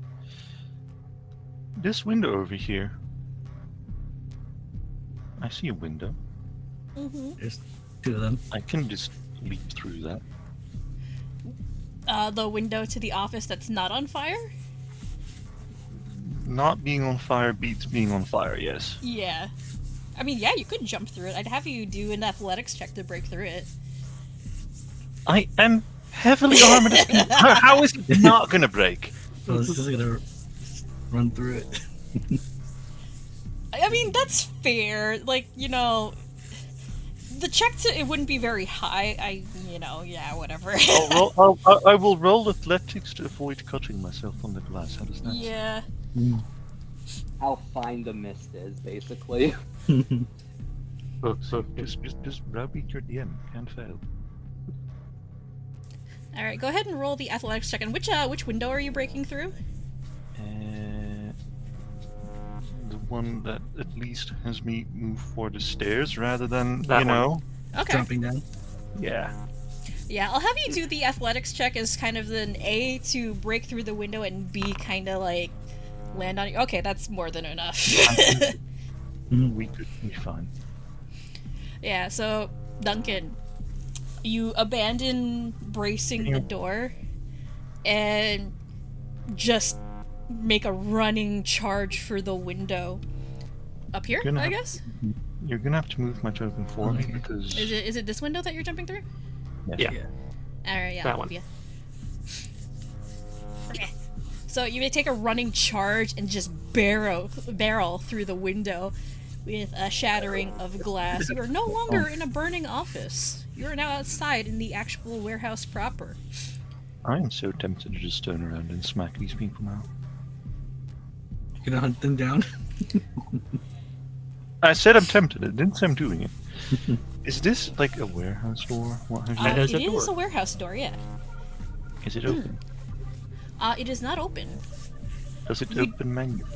This window over here. I see a window. There's two of them. I can just leap through that. The window to the office that's not on fire? Not being on fire beats being on fire, yes. Yeah. I mean, yeah, you could jump through it. I'd have you do an athletics check to break through it. I am heavily armored. How is it not going to break? So this is gonna run through it. I mean, that's fair. Like, you know, the check to it wouldn't be very high. Yeah, whatever. I will roll athletics to avoid cutting myself on the glass. How does that? Yeah. How fine the mist is, basically. So Just browbeat your DM. Can't fail. All right, go ahead and roll the athletics check. And which window are you breaking through? The one that at least has me move for the stairs rather than, That you one. know. Okay. Jumping down. Yeah. Yeah, I'll have you do the athletics check as kind of an A to break through the window and B kind of like land on you. Okay, that's more than enough. We could be fine. Yeah, so Duncan, you abandon bracing the door and just make a running charge for the window. Up here, Gonna I have- guess? You're gonna have to move my token for me because. Is it this window that you're jumping through? Yeah. Alright, yeah, That I'll one. help you. Okay. So you may take a running charge and just barrel through the window with a shattering of glass. You are no longer in a burning office. You are now outside in the actual warehouse proper. I am so tempted to just turn around and smack these people now. You're gonna hunt them down. I said I'm tempted. I didn't say I'm doing it. Is this like a warehouse door? What have you? There's It a is door. a warehouse door, yeah. Is it open? It is not open. Does it open manually?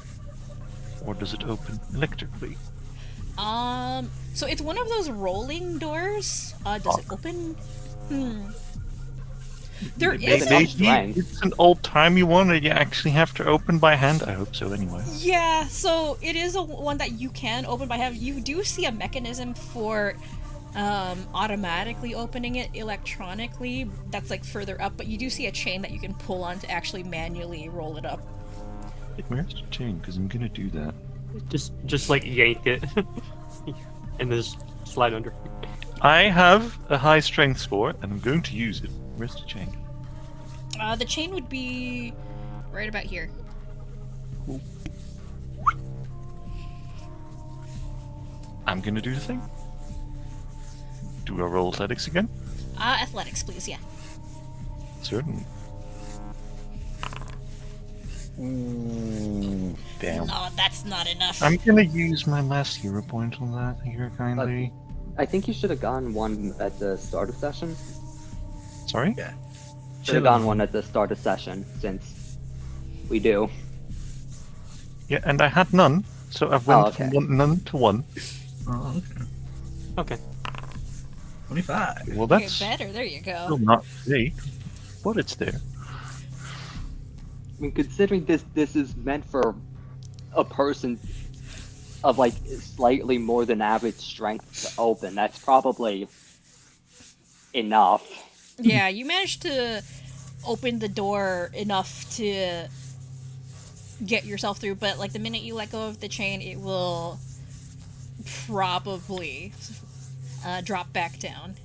Or does it open electrically? So it's one of those rolling doors. Does it open? There is Maybe strength. it's an old-timey one that you actually have to open by hand. I hope so anyway. Yeah, so it is one that you can open by hand. You do see a mechanism for automatically opening it electronically. That's like further up, but you do see a chain that you can pull on to actually manually roll it up. Where's the chain? Because I'm gonna do that. Just like yank it, and then just slide under. I have a high strength score, and I'm going to use it. Where's the chain? The chain would be right about here. I'm gonna do the thing. Do I roll athletics again? Athletics, please, yeah. Certainly. Damn. No, that's not enough. I'm gonna use my last hero point on that here kindly. I think you should have gone one at the start of session. Sorry? Should have gone one at the start of session, since we do. Yeah, and I had none, so I've went okay. from none to one. Oh, okay. Okay. 25. Well, Okay, that's better. There you still go. not great, but it's there. I mean, considering this is meant for a person of like slightly more than average strength to open, that's probably enough. Yeah, you managed to open the door enough to get yourself through, but like the minute you let go of the chain, it will probably drop back down.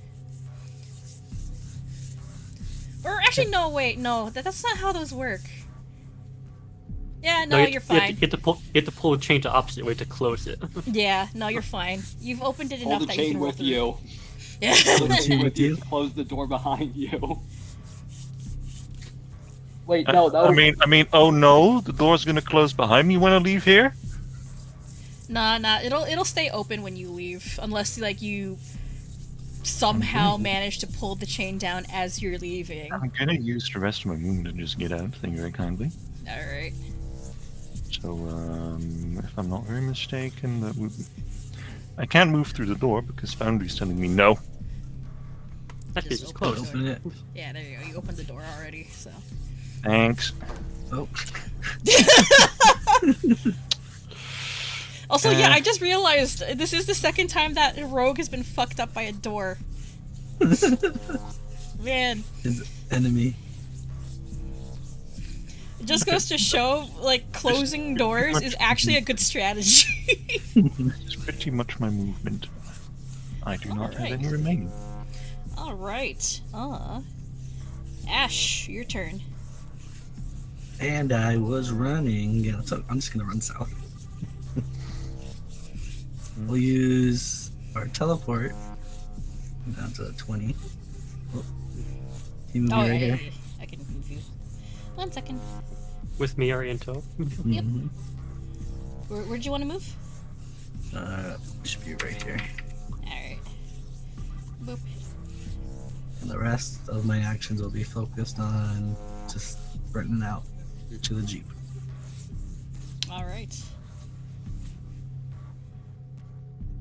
Or actually, no, wait, no, that's not how those work. Yeah, no, you you're have to- fine. You have to pull the chain the opposite way to close it. Yeah, no, you're fine. You've opened it Hold enough the that you chain can roll with through. you. Yeah. Hold the chain with you. Close the door behind you. Wait, no, that I was... mean, oh no, the door's gonna close behind me when I leave here. Nah, it'll stay open when you leave, unless like you somehow manage to pull the chain down as you're leaving. I'm gonna use the rest of my movement to just get out. Thank you very kindly. All right. So, if I'm not very mistaken, that would... I can't move through the door because Foundry's telling me no. That is Just close. Open it. Yeah, there you go. You opened the door already, so. Thanks. Oh. Also, yeah, I just realized this is the second time that a rogue has been fucked up by a door. Man, His enemy. it just goes to show, like, closing doors is actually a good strategy. It's pretty much my movement. I do not have any remaining. Alright, Ash, your turn. And I was running. Yeah, so I'm just gonna run south. We'll use our teleport down to 20. Oh, you move me right here. I can move you. 1 second. With Myiari in tow. Yep. Mhm. Where'd you want to move? Should be right here. Alright. Boop. And the rest of my actions will be focused on just sprinting out to the Jeep. Alright.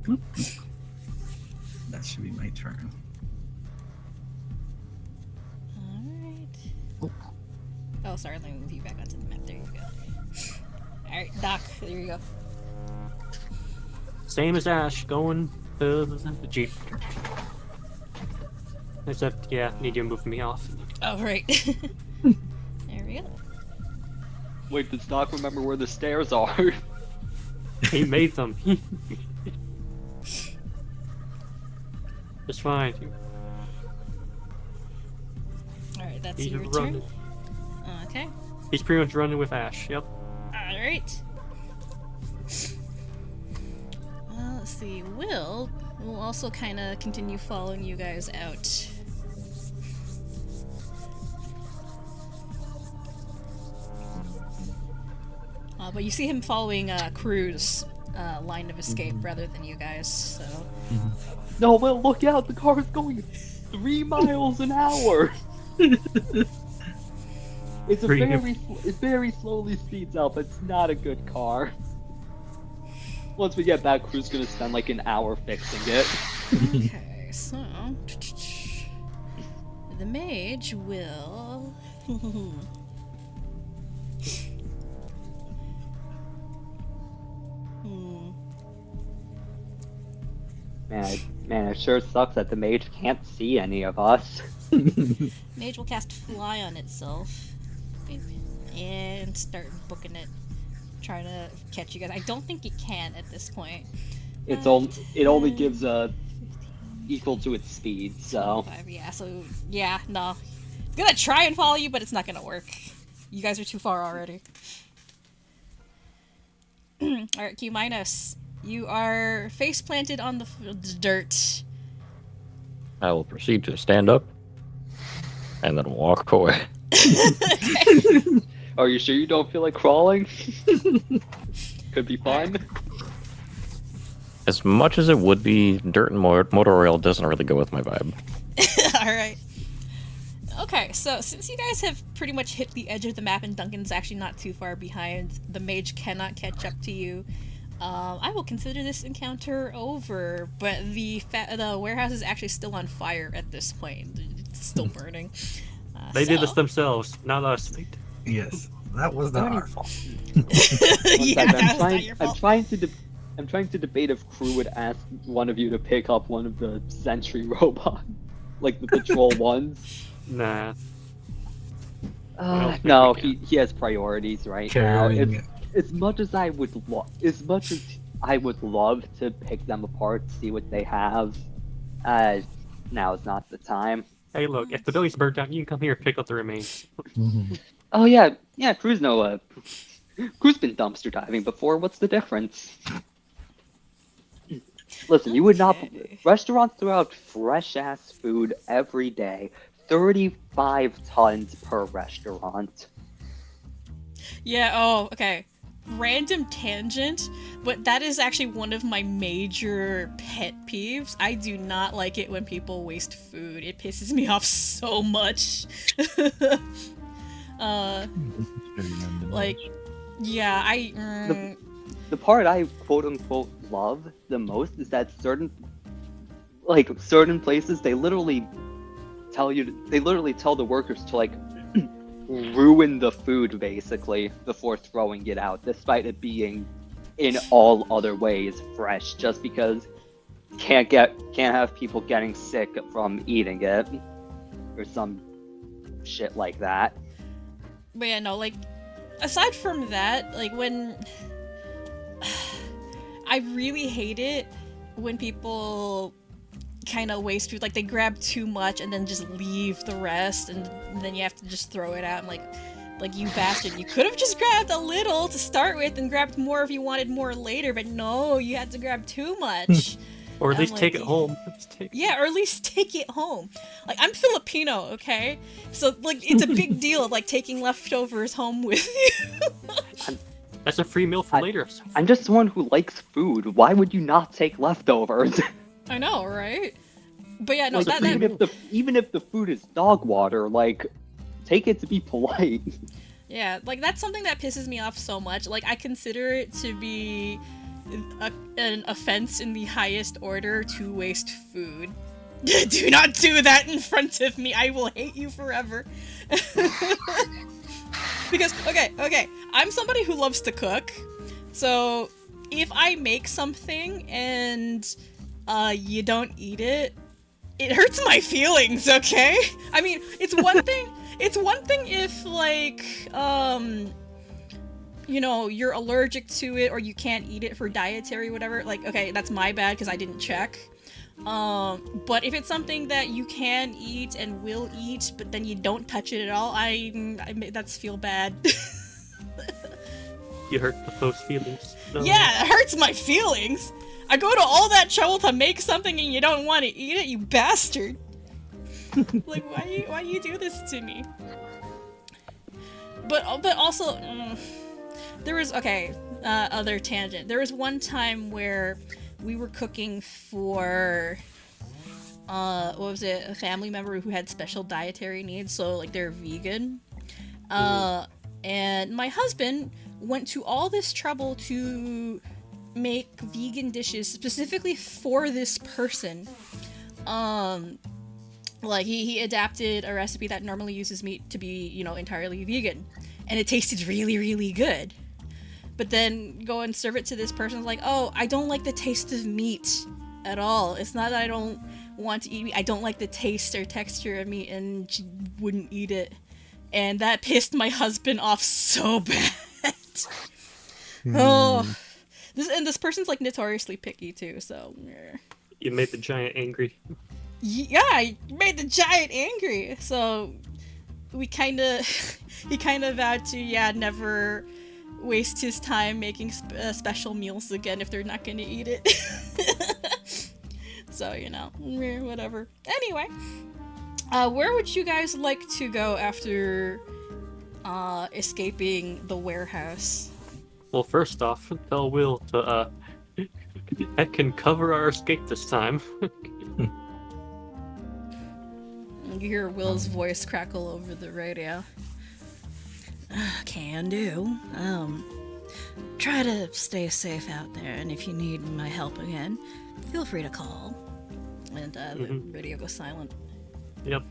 Bloop, bloop. That should be my turn. Alright. Oh, sorry, let me move you back onto the map. There you go. Alright, Doc, there you go. Same as Ash, going to the Jeep. Except, yeah, need you to move me off. Oh, right. There we go. Wait, does Doc remember where the stairs are? He made them. It's fine. Alright, that's He's your running. turn. Okay. He's pretty much running with Ash. Yep. Alright. Let's see. Will also kind of continue following you guys out. But you see him following Crew's line of escape rather than you guys, so... No, Will, look out! The car is going 3 miles an hour. It's a it very slowly speeds up. It's not a good car. Once we get back, Crew's gonna spend like an hour fixing it. Okay, so... The mage will... Man, it sure sucks that the mage can't see any of us. Mage will cast Fly on itself. Boop. And start booking it. Trying to catch you guys. I don't think it can at this point. It only gives equal to its speed, so... 5, yeah, so... Yeah, no. It's gonna try and follow you, but it's not gonna work. You guys are too far already. Alright, Cumaenos. You are face planted on the dirt. I will proceed to stand up and then walk away. Are you sure you don't feel like crawling? Could be fun. As much as it would be, dirt and motor oil doesn't really go with my vibe. Alright. Okay, so since you guys have pretty much hit the edge of the map and Duncan's actually not too far behind, the mage cannot catch up to you. I will consider this encounter over, but the warehouse is actually still on fire at this point. It's still burning. They did this themselves, not us. Yes, that was not our fault. One Yeah, second, that was not your fault. I'm trying to debate if crew would ask one of you to pick up one of the sentry robots, like the patrol ones. Nah. No, he has priorities right Carrying now. As much as I would love to pick them apart, see what they have, now is not the time. Hey, look, if the building's burnt down, you can come here and pick up the remains. Oh yeah, crew's crew's been dumpster diving before. What's the difference? Listen, you would not. Restaurants throw out fresh ass food every day. 35 tons per restaurant. Yeah, oh, okay. Random tangent, but that is actually one of my major pet peeves. I do not like it when people waste food. It pisses me off so much. Like, yeah, The part I quote unquote love the most is that certain places they literally tell the workers to ruin the food basically before throwing it out, despite it being in all other ways fresh, just because can't have people getting sick from eating it or some shit like that. but yeah, no, like, aside from that, like, when I really hate it when people kind of waste food, like they grab too much and then just leave the rest, and then you have to just throw it out. I'm like you bastard, you could have just grabbed a little to start with and grabbed more if you wanted more later, but no, you had to grab too much. Or at least take it home. Yeah, or at least take it home. Like, I'm Filipino, okay? So, like, it's a big deal, like, taking leftovers home with you. That's a free meal for later. I'm just someone who likes food. Why would you not take leftovers? I know, right? But yeah, no, even if the food is dog water, like, take it to be polite. Yeah, like, that's something that pisses me off so much. Like, I consider it to be an offense in the highest order to waste food. Do not do that in front of me. I will hate you forever. Because, okay, I'm somebody who loves to cook. So, if I make something and you don't eat it, it hurts my feelings, okay? I mean, it's one thing if, like, you know, you're allergic to it or you can't eat it for dietary whatever. Like, okay, that's my bad because I didn't check. But if it's something that you can eat and will eat, but then you don't touch it at all, that's feel bad. You hurt those feelings. No. Yeah, it hurts my feelings. I go to all that trouble to make something and you don't want to eat it, you bastard. Like, why you do this to me? But also, there was, other tangent. There was one time where we were cooking for, a family member who had special dietary needs, so, like, they're vegan. And my husband went to all this trouble to make vegan dishes specifically for this person. Like, he adapted a recipe that normally uses meat to be, you know, entirely vegan. And it tasted really, really good. But then go and serve it to this person, like, oh, I don't like the taste of meat at all. It's not that I don't want to eat meat, I don't like the taste or texture of meat, and she wouldn't eat it. And that pissed my husband off so bad. Oh. This person's, like, notoriously picky, too, so... You made the giant angry. Yeah, I made the giant angry, so... He kind of vowed to, never waste his time making special meals again if they're not gonna eat it. So, you know, whatever. Anyway, where would you guys like to go after escaping the warehouse? Well, first off, tell Will to that can cover our escape this time. You hear Will's voice crackle over the radio. Can do. try to stay safe out there, and if you need my help again, feel free to call. And the radio goes silent. Yep.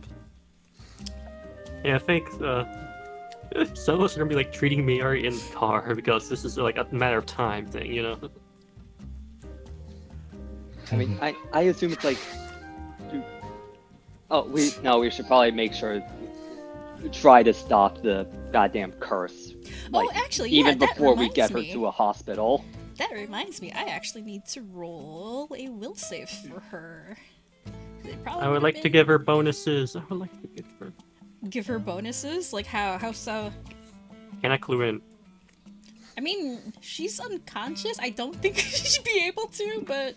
Yeah, I think some of us are gonna be like treating Myiari in the car because this is like a matter of time thing, you know. I mean, I assume it's like. Oh, we should probably make sure. Try to stop the goddamn curse. Like, actually, yeah, even that before we get her reminds me. to a hospital. That reminds me, I actually need to roll a will save for her. I would like to give her bonuses. I would like to give her bonuses. Like how so? Can I clue in? I mean, she's unconscious. I don't think she'd be able to, but.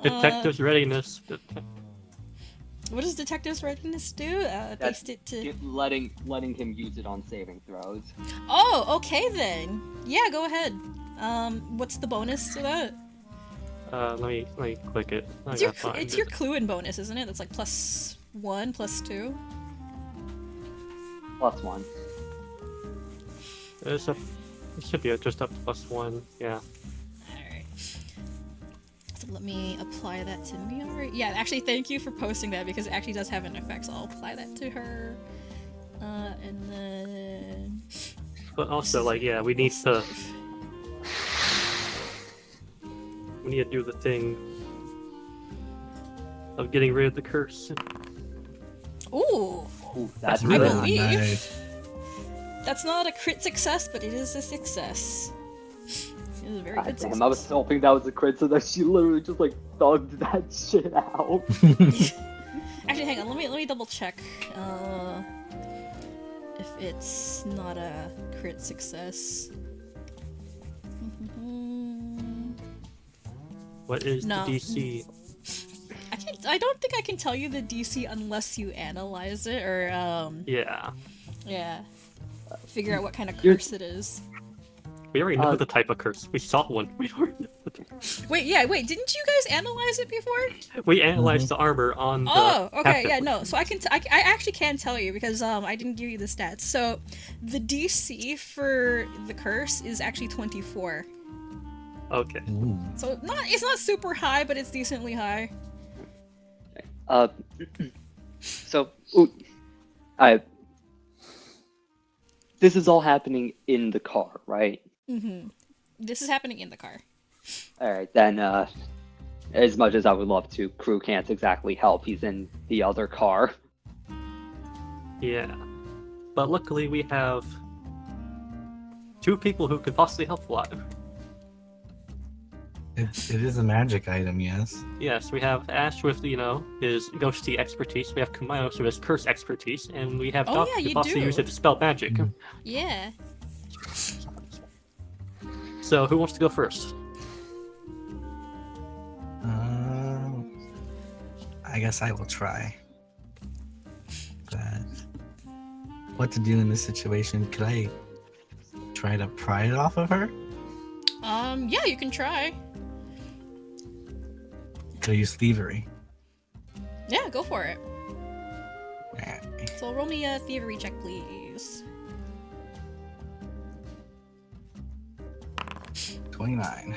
Detective's readiness. What does detective's readiness do? Paste it to letting him use it on saving throws. Oh, okay then. Yeah, go ahead. What's the bonus to that? Let me click it. It's your clue in bonus, isn't it? That's like +1, +2. +1. It should be just up to +1. Yeah. Let me apply that to Myiari. Yeah, actually, thank you for posting that because it actually does have an effect, so I'll apply that to her. And then... But also, like, yeah, we need to... We need to do the thing of getting rid of the curse. Ooh! That's I really believe. Nice. That's not a crit success, but it is a success. It was a very good success. Damn, I was hoping that was a crit so that she literally just like thugged that shit out. Actually, hang on. Let me double check. If it's not a crit success. What is the DC? I don't think I can tell you the DC unless you analyze it or Yeah. figure out what kind of curse it is. We already know the type of curse. We saw one. We already know the type. Wait, didn't you guys analyze it before? We analyzed the armor on the okay, captive. yeah, no. So I actually can tell you because I didn't give you the stats. So the DC for the curse is actually 24. Okay. Ooh. So it's not super high, but it's decently high. This is all happening in the car, right? Mm-hmm. This is happening in the car. Alright, then, as much as I would love to, Crew can't exactly help. He's in the other car. Yeah. But luckily we have 2 people who could possibly help Flive. It is a magic item, yes. Yes, we have Ash with, his ghosty expertise, we have Cumaenos with his curse expertise, and we have Doc who you could possibly do. use it to spell magic. Yeah. So, who wants to go first? I guess I will try. But what to do in this situation? Could I try to pry it off of her? Yeah, you can try. Could I use thievery? Yeah, go for it. Alright. So roll me a thievery check, please. 29.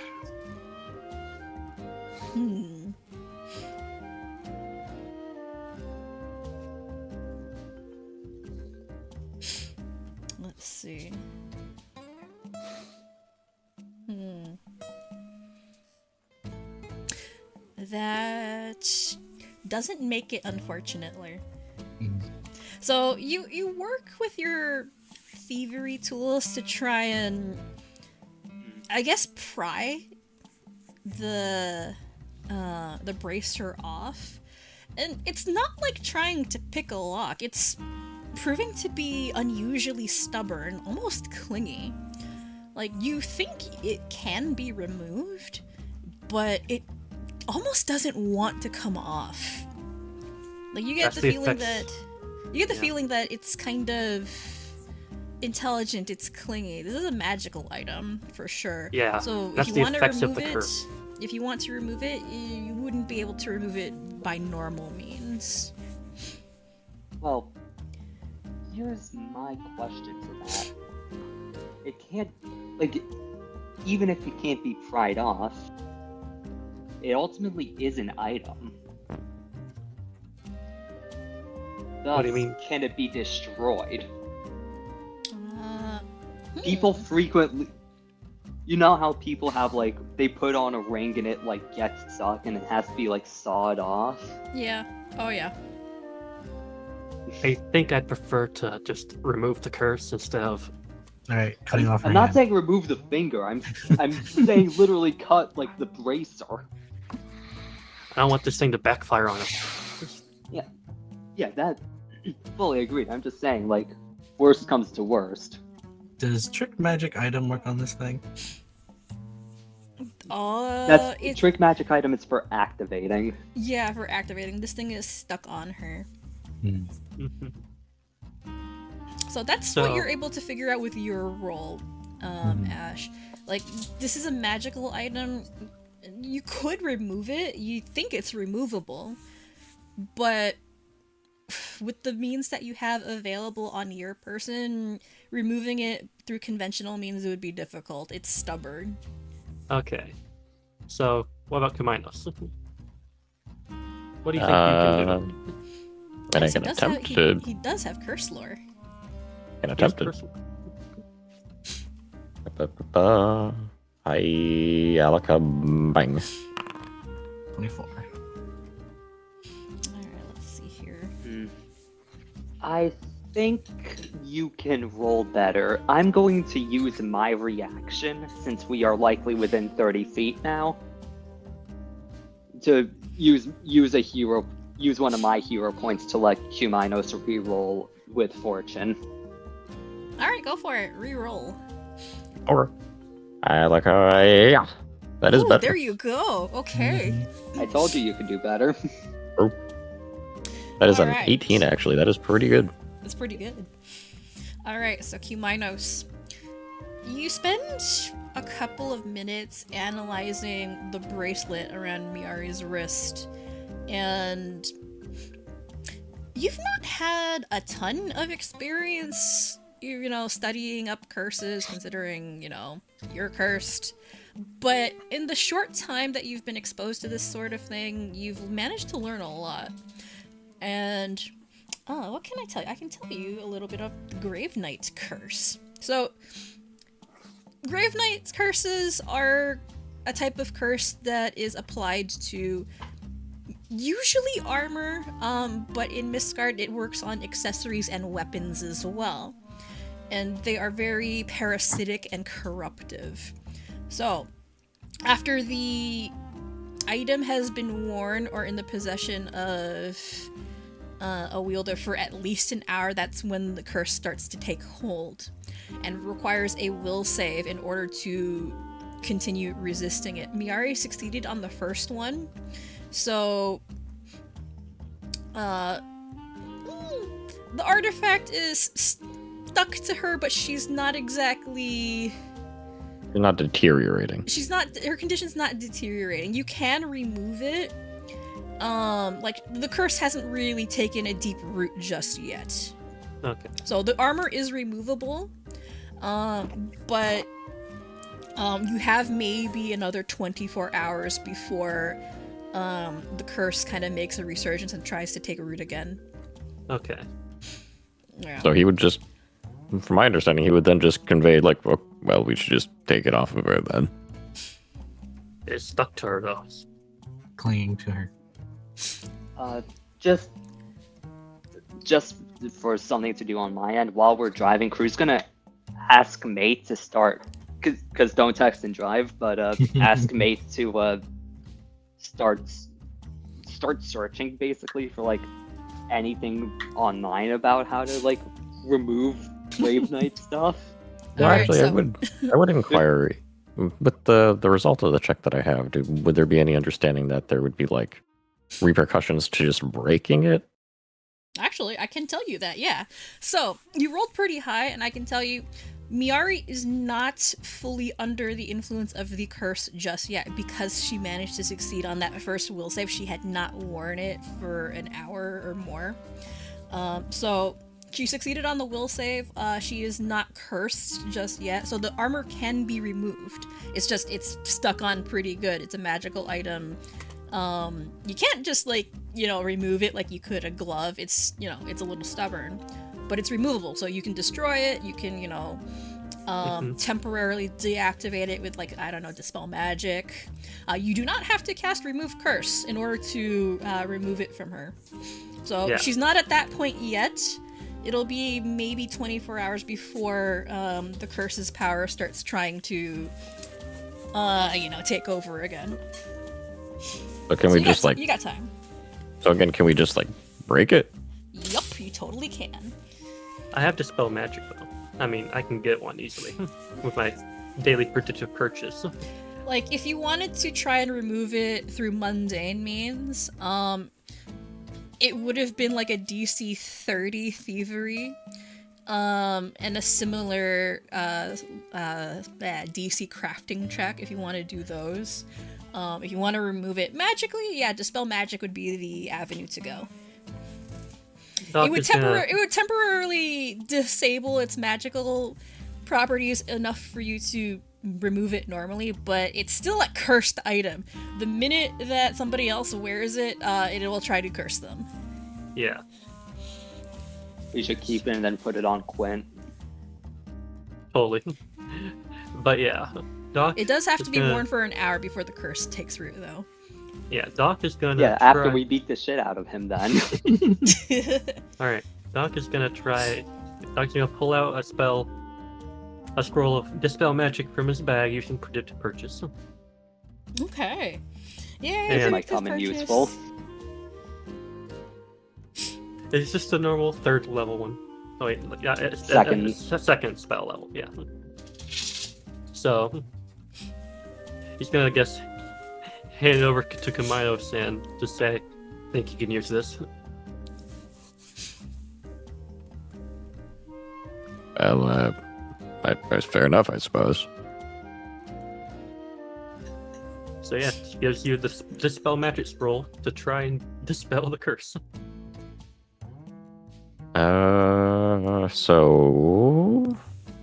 Let's see. That doesn't make it, unfortunately. So you work with your thievery tools to try and, I guess, pry the bracer off, and it's not like trying to pick a lock. It's proving to be unusually stubborn, almost clingy. Like, you think it can be removed, but it almost doesn't want to come off. Like, you get the feeling that it's kind of intelligent, it's clingy. This is a magical item for sure. Yeah, so that's if the you want to effects of remove the it, curse. if you want to remove it, you wouldn't be able to remove it by normal means. Well, here's my question to that. It can't, like, even if it can't be pried off, it ultimately is an item. Thus, What do you mean? can it be destroyed? Uh, People frequently... You know how people have, like, they put on a ring and it, like, gets stuck and it has to be, like, sawed off? Yeah. Oh, yeah. I think I'd prefer to just remove the curse instead of. All right, cutting off her I'm not hand. saying remove the finger, I'm saying literally cut, like, the bracer. I don't want this thing to backfire on us. Yeah, that... Fully agreed. I'm just saying, like, worst comes to worst. Does trick magic item work on this thing? That's It, trick magic item, it's for activating. yeah, for activating. This thing is stuck on her. Hmm. So that's So- what you're able to figure out with your roll, Ash. Like, this is a magical item. You could remove it. You think it's removable. But with the means that you have available on your person, removing it through conventional means it would be difficult. It's stubborn. Okay. So, what about Cumaenos? What do you think you can do? And I Yes, can he does attempt have, to. he does have curse lore. Can attempt it. Hi, Alaka bang. 24. Alright, let's see here. I think you can roll better. I'm going to use my reaction, since we are likely within 30 feet now, to use one of my hero points to let Cumaenos reroll with fortune. Alright, go for it. Reroll. Or Alaka, yeah. That is Ooh, better. there you go. Okay. I told you could do better. That is an Alright. 18, actually. That is pretty good. That's pretty good. Alright, so Cumaenos. You spend a couple of minutes analyzing the bracelet around Myiari's wrist, and you've not had a ton of experience, you know, studying up curses, considering, you know, you're cursed. But in the short time that you've been exposed to this sort of thing, you've managed to learn a lot. And what can I tell you? I can tell you a little bit of the Graveknight curse. So, Graveknight's curses are a type of curse that is applied to usually armor, but in Misgard it works on accessories and weapons as well. And they are very parasitic and corruptive. So, after the item has been worn or in the possession of a wielder for at least an hour, that's when the curse starts to take hold, and requires a will save in order to continue resisting it. Myiari succeeded on the first one, so the artifact is stuck to her, but she's not exactly... You're not deteriorating. her condition's not deteriorating. You can remove it. Like, the curse hasn't really taken a deep root just yet. Okay. So the armor is removable, but you have maybe another 24 hours before the curse kind of makes a resurgence and tries to take root again. Okay. Yeah. So he would just, from my understanding, he would then just convey, like, well, we should just take it off of her then. It's stuck to her, though. Clinging to her. Just for something to do on my end, while we're driving, Crew's gonna ask mate to start, cause don't text and drive, but ask mate to start searching basically for like anything online about how to like remove Graveknight stuff. Well, Alright, actually, so- I would inquire, with the result of the check that I have, would there be any understanding that there would be, like, repercussions to just breaking it? Actually, I can tell you that, yeah. So, you rolled pretty high, and I can tell you, Myiari is not fully under the influence of the curse just yet, because she managed to succeed on that first will save. She had not worn it for an hour or more. So, She succeeded on the will save. She is not cursed just yet, so the armor can be removed. It's stuck on pretty good. It's a magical item. You can't just remove it like you could a glove. It's it's a little stubborn, but it's removable, so you can destroy it. You can temporarily deactivate it with dispel magic. You do not have to cast remove curse in order to remove it from her. So she's not at that point yet. It'll be maybe 24 hours before the curse's power starts trying to, take over again. But can we just you got time. So again, can we just break it? Yup, you totally can. I have dispel magic though. I mean, I can get one easily with my daily purchase. If you wanted to try and remove it through mundane means, it would have been a DC 30 thievery, and a similar DC crafting check if you want to do those. If you want to remove it magically, dispel magic would be the avenue to go. It would temporarily disable its magical properties enough for you to remove it normally, but it's still a cursed item. The minute that somebody else wears it, it will try to curse them. Yeah. We should keep it and then put it on Quinn. Totally. But yeah, Doc. It does have to be worn for an hour before the curse takes root, though. Yeah, Doc is gonna. Yeah, after we beat the shit out of him, then. All right, Doc is gonna try. Doc's gonna pull out a scroll of dispel magic from his bag using predicted purchase. Okay. Yeah. This might come in useful. It's just a normal 3rd level one. Oh wait, yeah, it's a second spell level. Yeah. So he's gonna hand it over to Cumaenos and just say, "I think you can use this." Well, that's fair enough, I suppose. So yeah, it gives you the dispel magic scroll to try and dispel the curse. So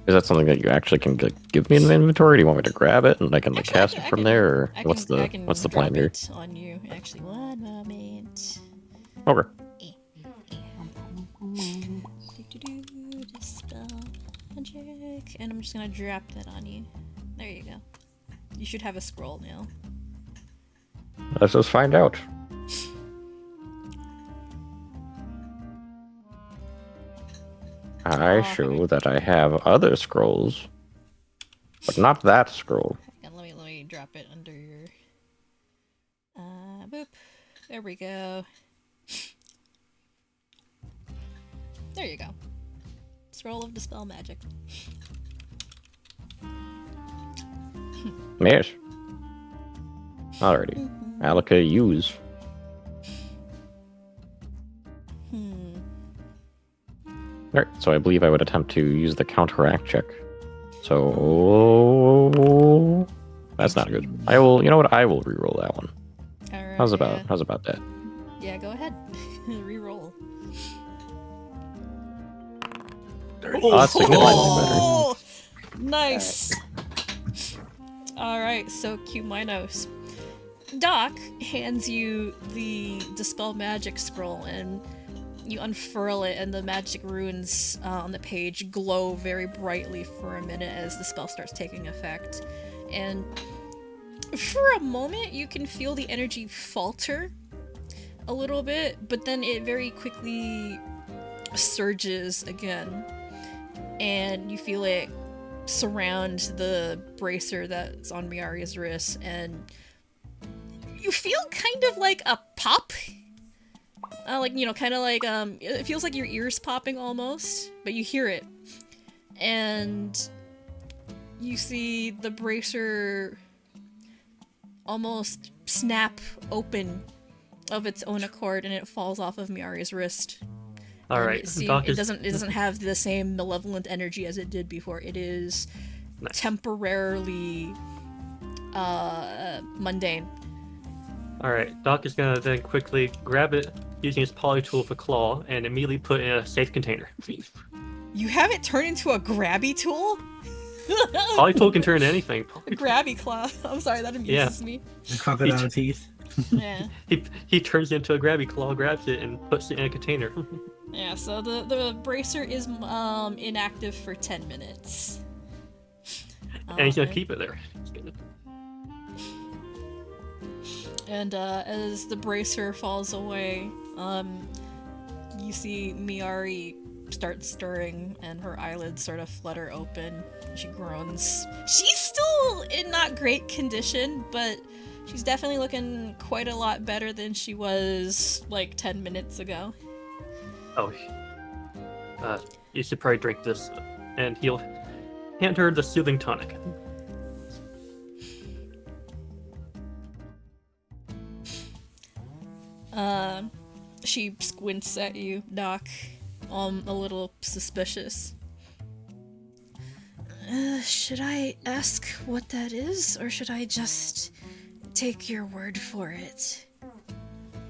is that something that you actually can give me in the inventory? Do you want me to grab it and I can cast it from there, or what's the plan here? On you, actually, one moment. Okay. Dispel magic, and I'm just gonna drop that on you. There you go. You should have a scroll now. Let's just find out. I show that I have other scrolls, but not that scroll. And let me drop it under your. Boop. There we go. There you go. Scroll of dispel magic. Yes. Alrighty. Alaka, use. Alright, so I believe I would attempt to use the counteract check. So that's not good. I will, you know what? I will reroll that one. Alright. How's about that? Yeah, go ahead. Reroll. Oh, that's significantly better. Nice. Alright, so Cumaenos. Doc hands you the dispel magic scroll, and you unfurl it, and the magic runes on the page glow very brightly for a minute as the spell starts taking effect. And for a moment, you can feel the energy falter a little bit, but then it very quickly surges again, and you feel it surround the bracer that's on Myiari's wrist, and you feel kind of like a pop. It feels like your ears popping almost, but you hear it. And you see the bracer almost snap open of its own accord, and it falls off of Myiari's wrist. Alright, it doesn't have the same malevolent energy as it did before. It is temporarily mundane. Alright, Doc is gonna then quickly grab it using his poly tool with a claw and immediately put it in a safe container. You have it turn into a grabby tool? Poly tool can turn into anything. A grabby claw. I'm sorry, that amuses me. The crocodile teeth. Yeah. He turns it into a grabby claw, grabs it, and puts it in a container. Yeah, so the bracer is inactive for 10 minutes. And he's gonna keep it there. And as the bracer falls away, you see Myiari start stirring and her eyelids sort of flutter open. She groans. She's still in not great condition, but she's definitely looking quite a lot better than she was like 10 minutes ago. Oh, you should probably drink this, and he'll hand her the soothing tonic. She squints at you, Doc, a little suspicious. Should I ask what that is, or should I just take your word for it?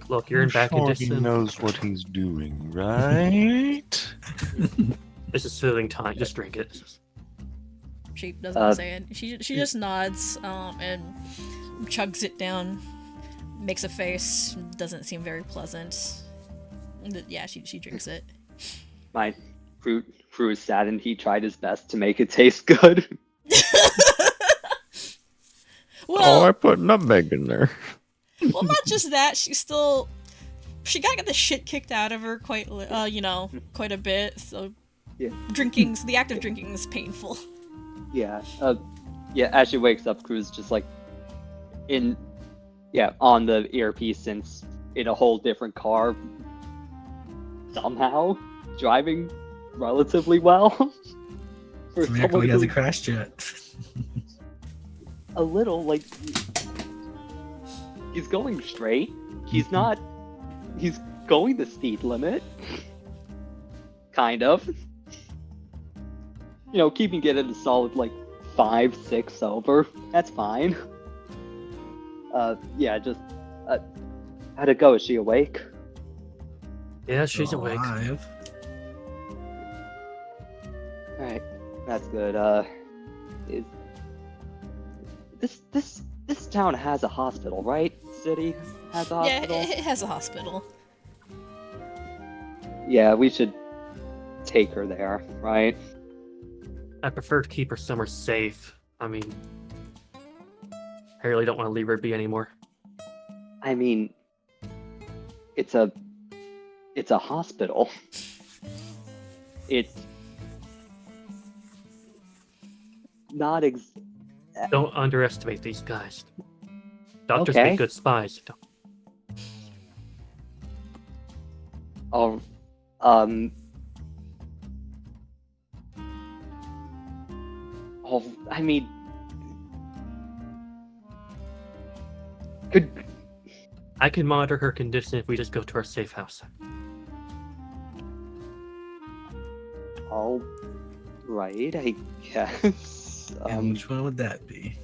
Look, you're in bad He condition. knows what he's doing, right? This is soothing tonic. Just drink it. She doesn't say it. She just nods and chugs it down, makes a face, doesn't seem very pleasant. Yeah, she drinks it. My Fruit is saddened. He tried his best to make it taste good. Well, Oh, I put nutmeg in there. well, not just that. She got the shit kicked out of her quite a bit. So Yeah. the act of drinking is painful. Yeah. As she wakes up, Crew's just like on the earpiece, since in a whole different car, somehow driving relatively well. For It's a miracle someone he who- hasn't crashed yet. a little like he's going straight. He's going the speed limit. Kind of. Keeping it at a solid like 5-6 over. That's fine. How'd it go? Is she awake? Yeah, she's awake. Alive. Alright, that's good. This town has a hospital, right? City has a hospital? Yeah, it has a hospital. Yeah, we should take her there, right? I prefer to keep her somewhere safe. I mean, I really don't want to leave her be anymore. I mean, it's a hospital. It's not Don't underestimate these guys. Doctors Okay. make good spies. Oh, I mean, I can monitor her condition if we just go to our safe house. all right, I guess. And which one would that be?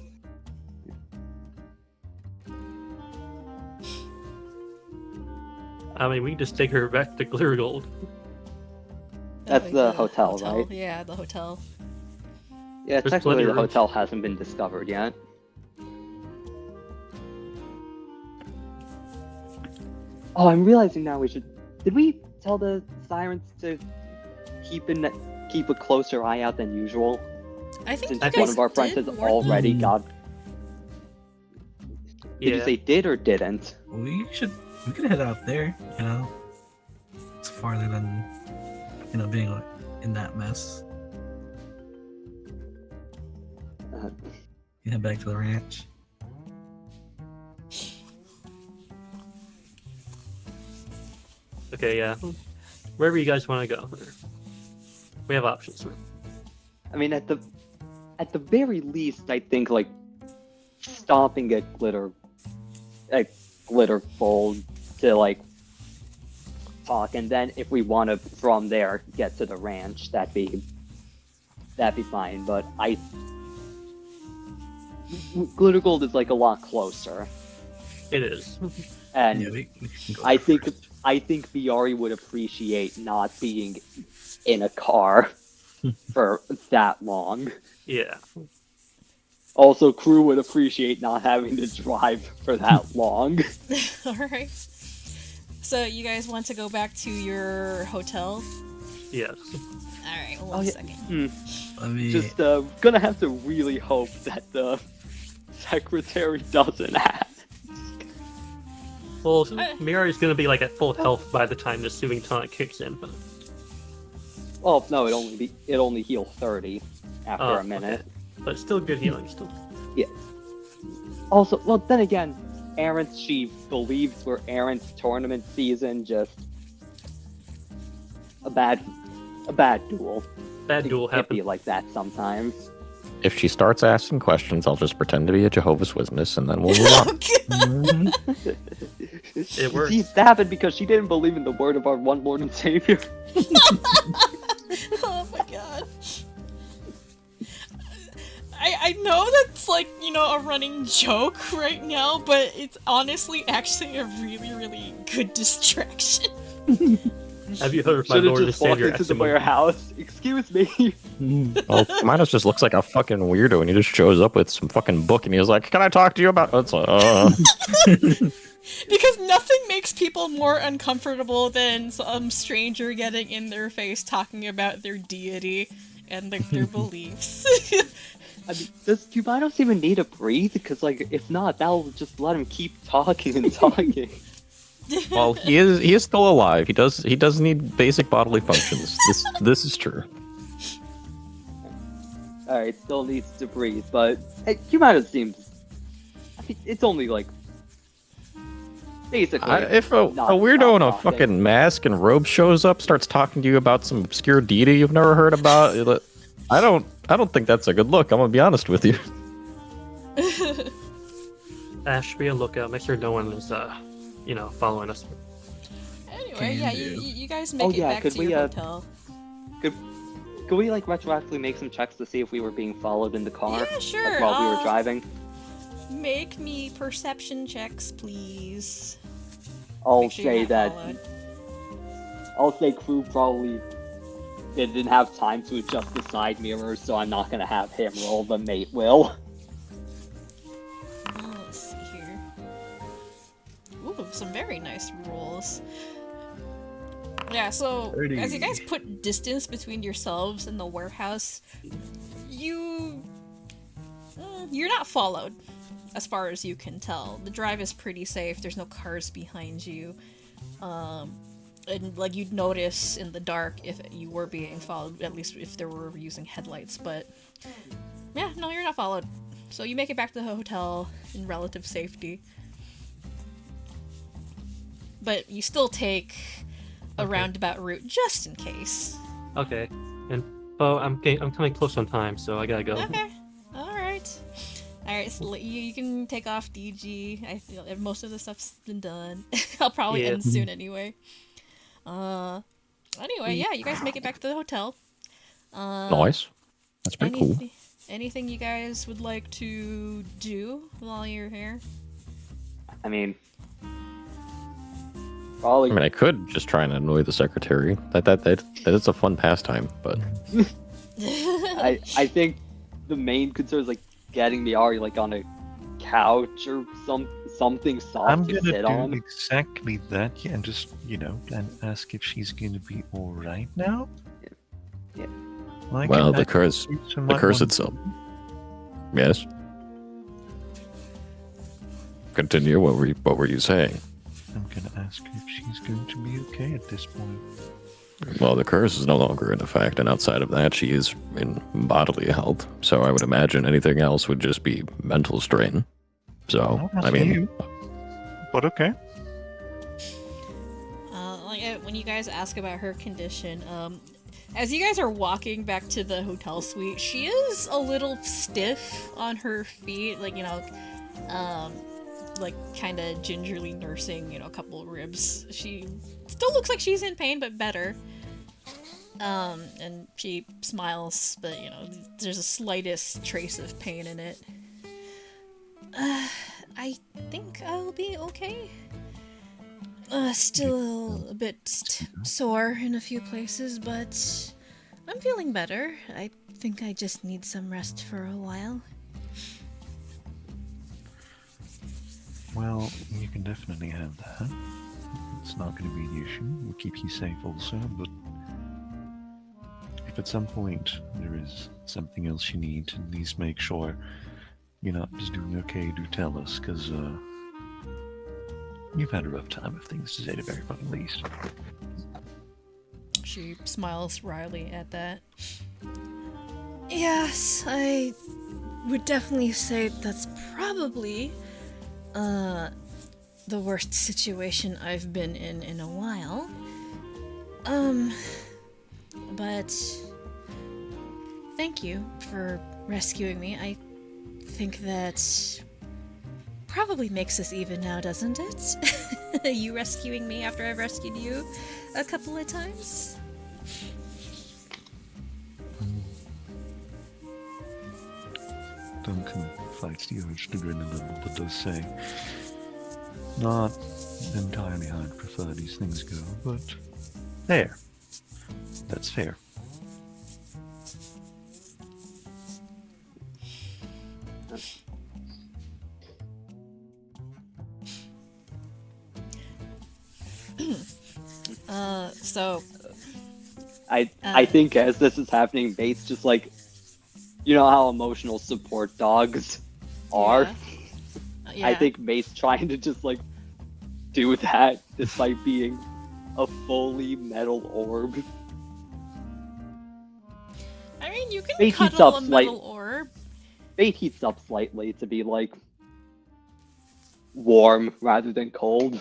I mean, we can just take her back to Glirigold. That's Like the hotel, right? Yeah, the hotel. Yeah, There's technically plenty the of rooms. hotel hasn't been discovered yet. Oh, I'm realizing now did we tell the sirens to keep a closer eye out than usual? I think Since you I guys one of our friends did has warn already them. got. Did you Yeah. say did or didn't? We could head out there, It's farther than, being in that mess. Uh, You head back to the ranch. Okay, yeah. Wherever you guys want to go. We have options. I mean, at the very least, I think like stopping at Glitterfold to like talk, and then if we want to from there get to the ranch, that'd be fine. But Glittergold is like a lot closer. It is. And Yeah, we can go I there think first. Myiari would appreciate not being in a car for that long. Yeah. Also, crew would appreciate not having to drive for that long. Alright. So you guys want to go back to your hotel? Yes. Alright, Oh, one yeah. second. Let me. Just gonna have to really hope that the secretary doesn't ask. Well, Myiari's gonna be like at full health by the time the soothing tonic kicks in. But... Well, no, it only heal 30 after Oh, a minute. okay. But it's still good healing, still. Yeah. Also, well, then again, she believes we're Aaron's tournament season, just a bad duel. Bad duel It can be happened. like that sometimes. If she starts asking questions, I'll just pretend to be a Jehovah's Witness, and then we'll move on. Mhm. It worked. That happened because she didn't believe in the word of our one Lord and Savior. Oh my god. I know that's like, you know, a running joke right now, but it's honestly actually a really, really good distraction. Have you heard of my Should have Lord and just walked Savior into the Assimilate? warehouse. Excuse me. Well, Cumaenos just looks like a fucking weirdo, and he just shows up with some fucking book, and he's like, "Can I talk to you about?" It's like, Because nothing makes people more uncomfortable than some stranger getting in their face talking about their deity and like their beliefs. I mean, does Cumaenos even need to breathe? Because, like, if not, that'll just let him keep talking and talking. well, he is still alive. He does need basic bodily functions. This is true. Alright, still needs to breathe, but hey, Cumaenos seems. I mean, it's only like. Basically. If a not weirdo in a talking. fucking mask and robe shows up, starts talking to you about some obscure deity you've never heard about, I don't think that's a good look. I'm gonna be honest with you. Ash, be a lookout. Make sure no one is, following us. Anyway, yeah, you guys make Oh, it yeah, back could to we, your hotel. Could we, like, retroactively make some checks to see if we were being followed in the car? Yeah, sure. Like, while we were driving? Make me perception checks, please. I'll Make sure you're say not that. followed. I'll say crew probably didn't have time to adjust the side mirrors, so I'm not gonna have him roll. The mate will. Let's see here. Ooh, some very nice rolls. Yeah, so as you guys put distance between yourselves and the warehouse, you're not followed, as far as you can tell. The drive is pretty safe. There's no cars behind you. And like you'd notice in the dark if you were being followed, at least if they were using headlights. But yeah, no, you're not followed. So you make it back to the hotel in relative safety. But you still take a roundabout route just in case. Okay. And Phoe, I'm coming close on time, so I gotta go. Okay. Alright. Alright, so you can take off DG. I feel most of the stuff's been done. I'll probably Yeah. end soon anyway. Anyway, yeah, you guys make it back to the hotel. Nice. That's pretty cool. Anything you guys would like to do while you're here? I mean, probably. I mean, I could just try and annoy the secretary. That is a fun pastime, but I think the main concern is like getting Myiari like on a couch or something soft I'm to gonna sit do on. exactly that, yeah, and just, and ask if she's gonna be alright now. Yeah. Like, well, I the curse think she might want- itself. Yes. Continue. What were you saying? I'm gonna ask her if she's going to be okay at this point. Well, the curse is no longer in effect, and outside of that, she is in bodily health. So I would imagine anything else would just be mental strain. So, Well, that's I mean, you. But okay. When you guys ask about her condition, as you guys are walking back to the hotel suite, she is a little stiff on her feet, like, like kind of gingerly nursing, a couple of ribs. She still looks like she's in pain, but better. And she smiles, but, there's a slightest trace of pain in it. I think I'll be okay. Still a bit sore in a few places, but I'm feeling better. I think I just need some rest for a while. Well, you can definitely have that. It's not going to be an issue. We'll keep you safe also, but if at some point there is something else you need, at least make sure you're not just doing okay, do tell us, because you've had a rough time of things, to say the very fucking least. She smiles wryly at that. Yes, I would definitely say that's probably the worst situation I've been in a while. But thank you for rescuing me. I think that probably makes us even now, doesn't it? You rescuing me after I've rescued you a couple of times. Duncan fights the urge to grin a little, but does say, not entirely how I'd prefer these things go, but fair. That's fair. So I think as this is happening, Bates just like, you know how emotional support dogs are. Yeah. I think Bates trying to just like do that despite being a fully metal orb. I mean, you can Fate heats cuddle up a metal orb. Fate heats up slightly to be like warm rather than cold.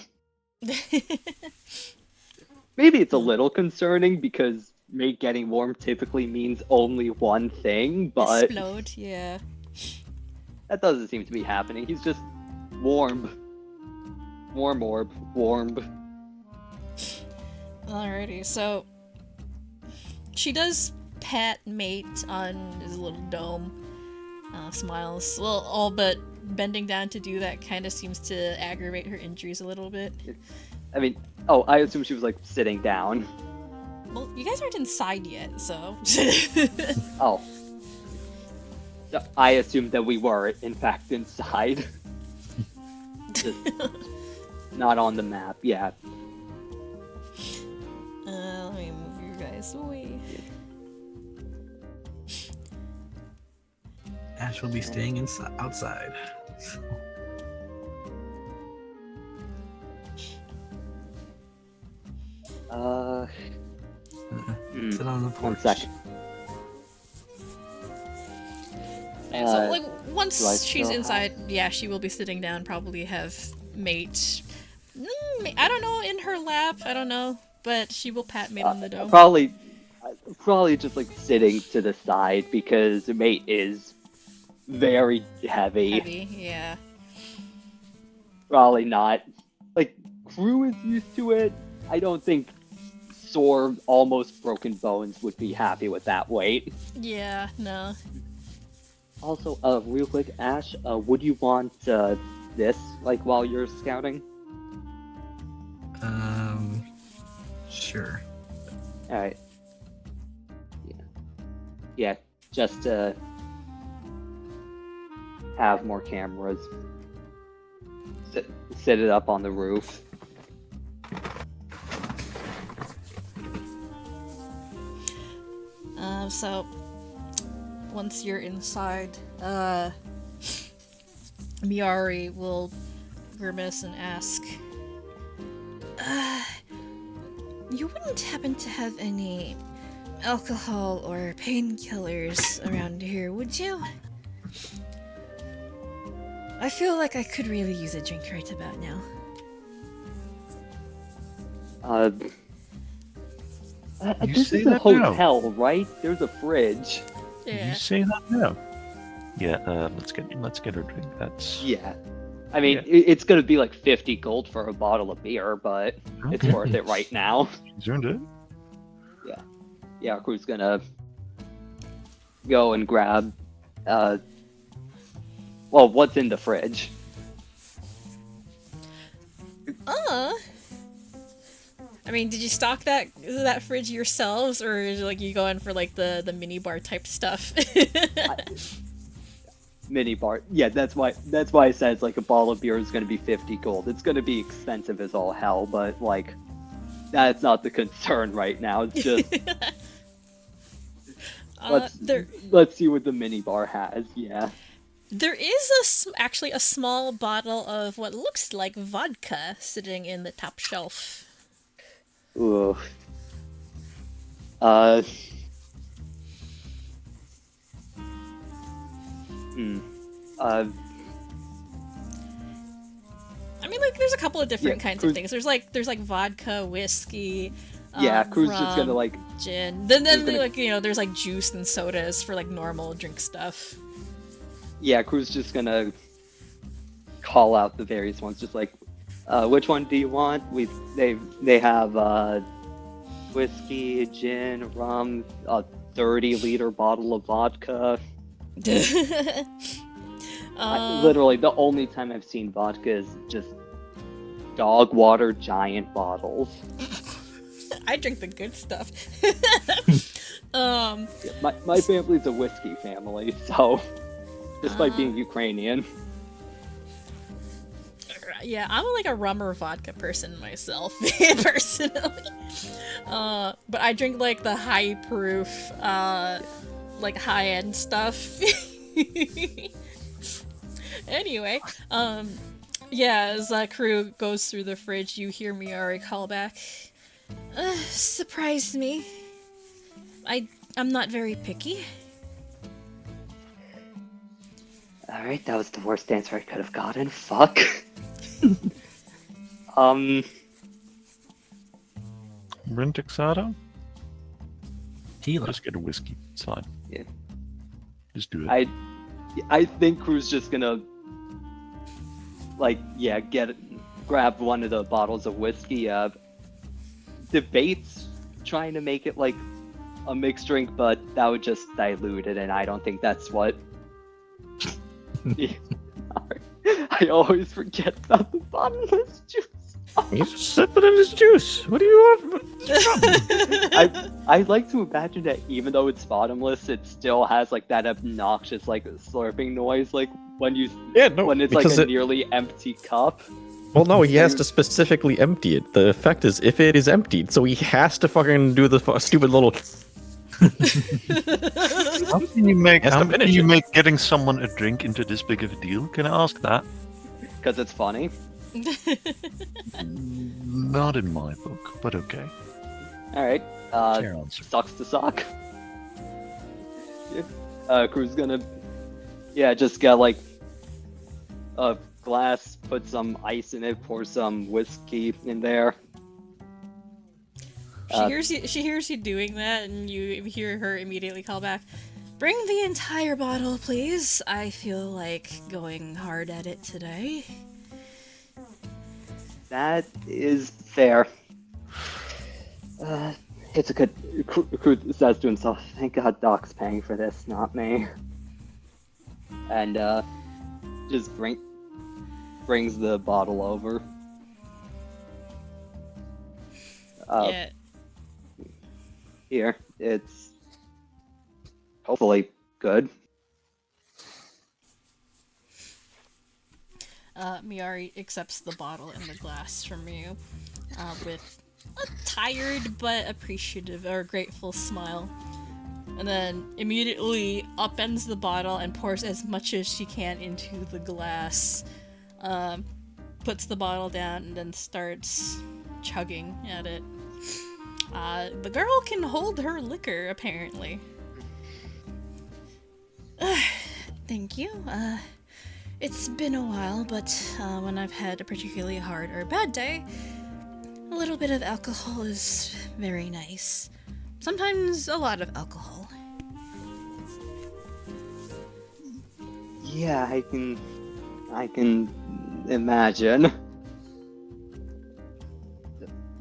Maybe it's a little concerning because mate getting warm typically means only one thing, but Explode, yeah. that doesn't seem to be happening. He's just warm. Warm orb. Warm. Alrighty, so she does pat mate on his little dome. Smiles. Well, all but bending down to do that kind of seems to aggravate her injuries a little bit. I mean, oh, I assume she was like sitting down. Well, you guys aren't inside yet, so. Oh. So I assumed that we were, in fact, inside. Just not on the map, yeah. Let me move you guys away. Ash will be staying outside. Sit on the porch. 1 second. So, like, do I once she's still inside, yeah, she will be sitting down, probably have mate. I don't know, in her lap, I don't know, but she will pat mate on the dome. Probably just like sitting to the side because mate is very heavy. Heavy, yeah. Probably not. Like, crew is used to it. I don't think sore, almost broken bones would be happy with that weight. Yeah, no. Also, real quick, Ash, would you want this, like, while you're scouting? Sure. Alright. Yeah, just to have more cameras. Set it up on the roof. So once you're inside, Myiari will grimace and ask, you wouldn't happen to have any alcohol or painkillers around here, would you? I feel like I could really use a drink right about now. This say is a that now. hotel, right? There's a fridge. Yeah. You say that now. Yeah, let's get her a drink. That's Yeah. I mean, Yeah. it's gonna be like 50 gold for a bottle of beer, but it's Okay. worth it right now. She's earned it. Yeah, crew's gonna go and grab, well, what's in the fridge? I mean, did you stock that fridge yourselves, or is it like you go in for like the mini bar type stuff? Mini bar. Yeah, that's why I said it's like a bottle of beer is going to be 50 gold. It's going to be expensive as all hell, but like that's not the concern right now. It's just let's see what the mini bar has. Yeah. There is actually a small bottle of what looks like vodka sitting in the top shelf. Ooh. I mean, like, there's a couple of different kinds of things. There's like vodka, whiskey. Crew's rum, just gonna like gin. Then like, you know, there's like juice and sodas for like normal drink stuff. Yeah, Crew's just gonna call out the various ones, just like, which one do you want? They have whiskey, gin, rum, a 30-liter bottle of vodka. Literally, the only time I've seen vodka is just dog water giant bottles. I drink the good stuff. My family's a whiskey family, so despite being Ukrainian. Yeah, I'm like a rum or vodka person myself, personally. But I drink like the high proof, like high end stuff. Anyway, yeah, as Crew goes through the fridge, you hear Myiari call back. Surprised me. I'm not very picky. Alright, that was the worst answer I could have gotten. Fuck. Rentixado? Tequila. Just get a whiskey. It's fine. Yeah. Just do it. I think Crew's just gonna, like, yeah, grab one of the bottles of whiskey. Debates trying to make it like a mixed drink, but that would just dilute it, and I don't think that's what. I always forget about the bottomless juice. You just sip it in his juice. What do you want? I like to imagine that even though it's bottomless, it still has like that obnoxious like slurping noise, like when it's like a nearly empty cup. Well, no, he has to specifically empty it. The effect is if it is emptied, so he has to fucking do the stupid little. How can you make getting someone a drink into this big of a deal? Can I ask that? Because it's funny. Not in my book, but okay. Alright, Fair answer. sucks to suck. Crew's gonna, just get like a glass, put some ice in it, pour some whiskey in there. She hears you doing that, and you hear her immediately call back. Bring the entire bottle, please. I feel like going hard at it today. That is fair. It's a good. Crew says to himself, "Thank God Doc's paying for this, not me." And just brings the bottle over. Yeah. Here, it's hopefully good. Myiari accepts the bottle and the glass from you with a tired but appreciative or grateful smile. And then immediately upends the bottle and pours as much as she can into the glass. Puts the bottle down and then starts chugging at it. The girl can hold her liquor, apparently. Thank you. It's been a while, but when I've had a particularly hard or bad day, a little bit of alcohol is very nice. Sometimes a lot of alcohol. Yeah, I can imagine.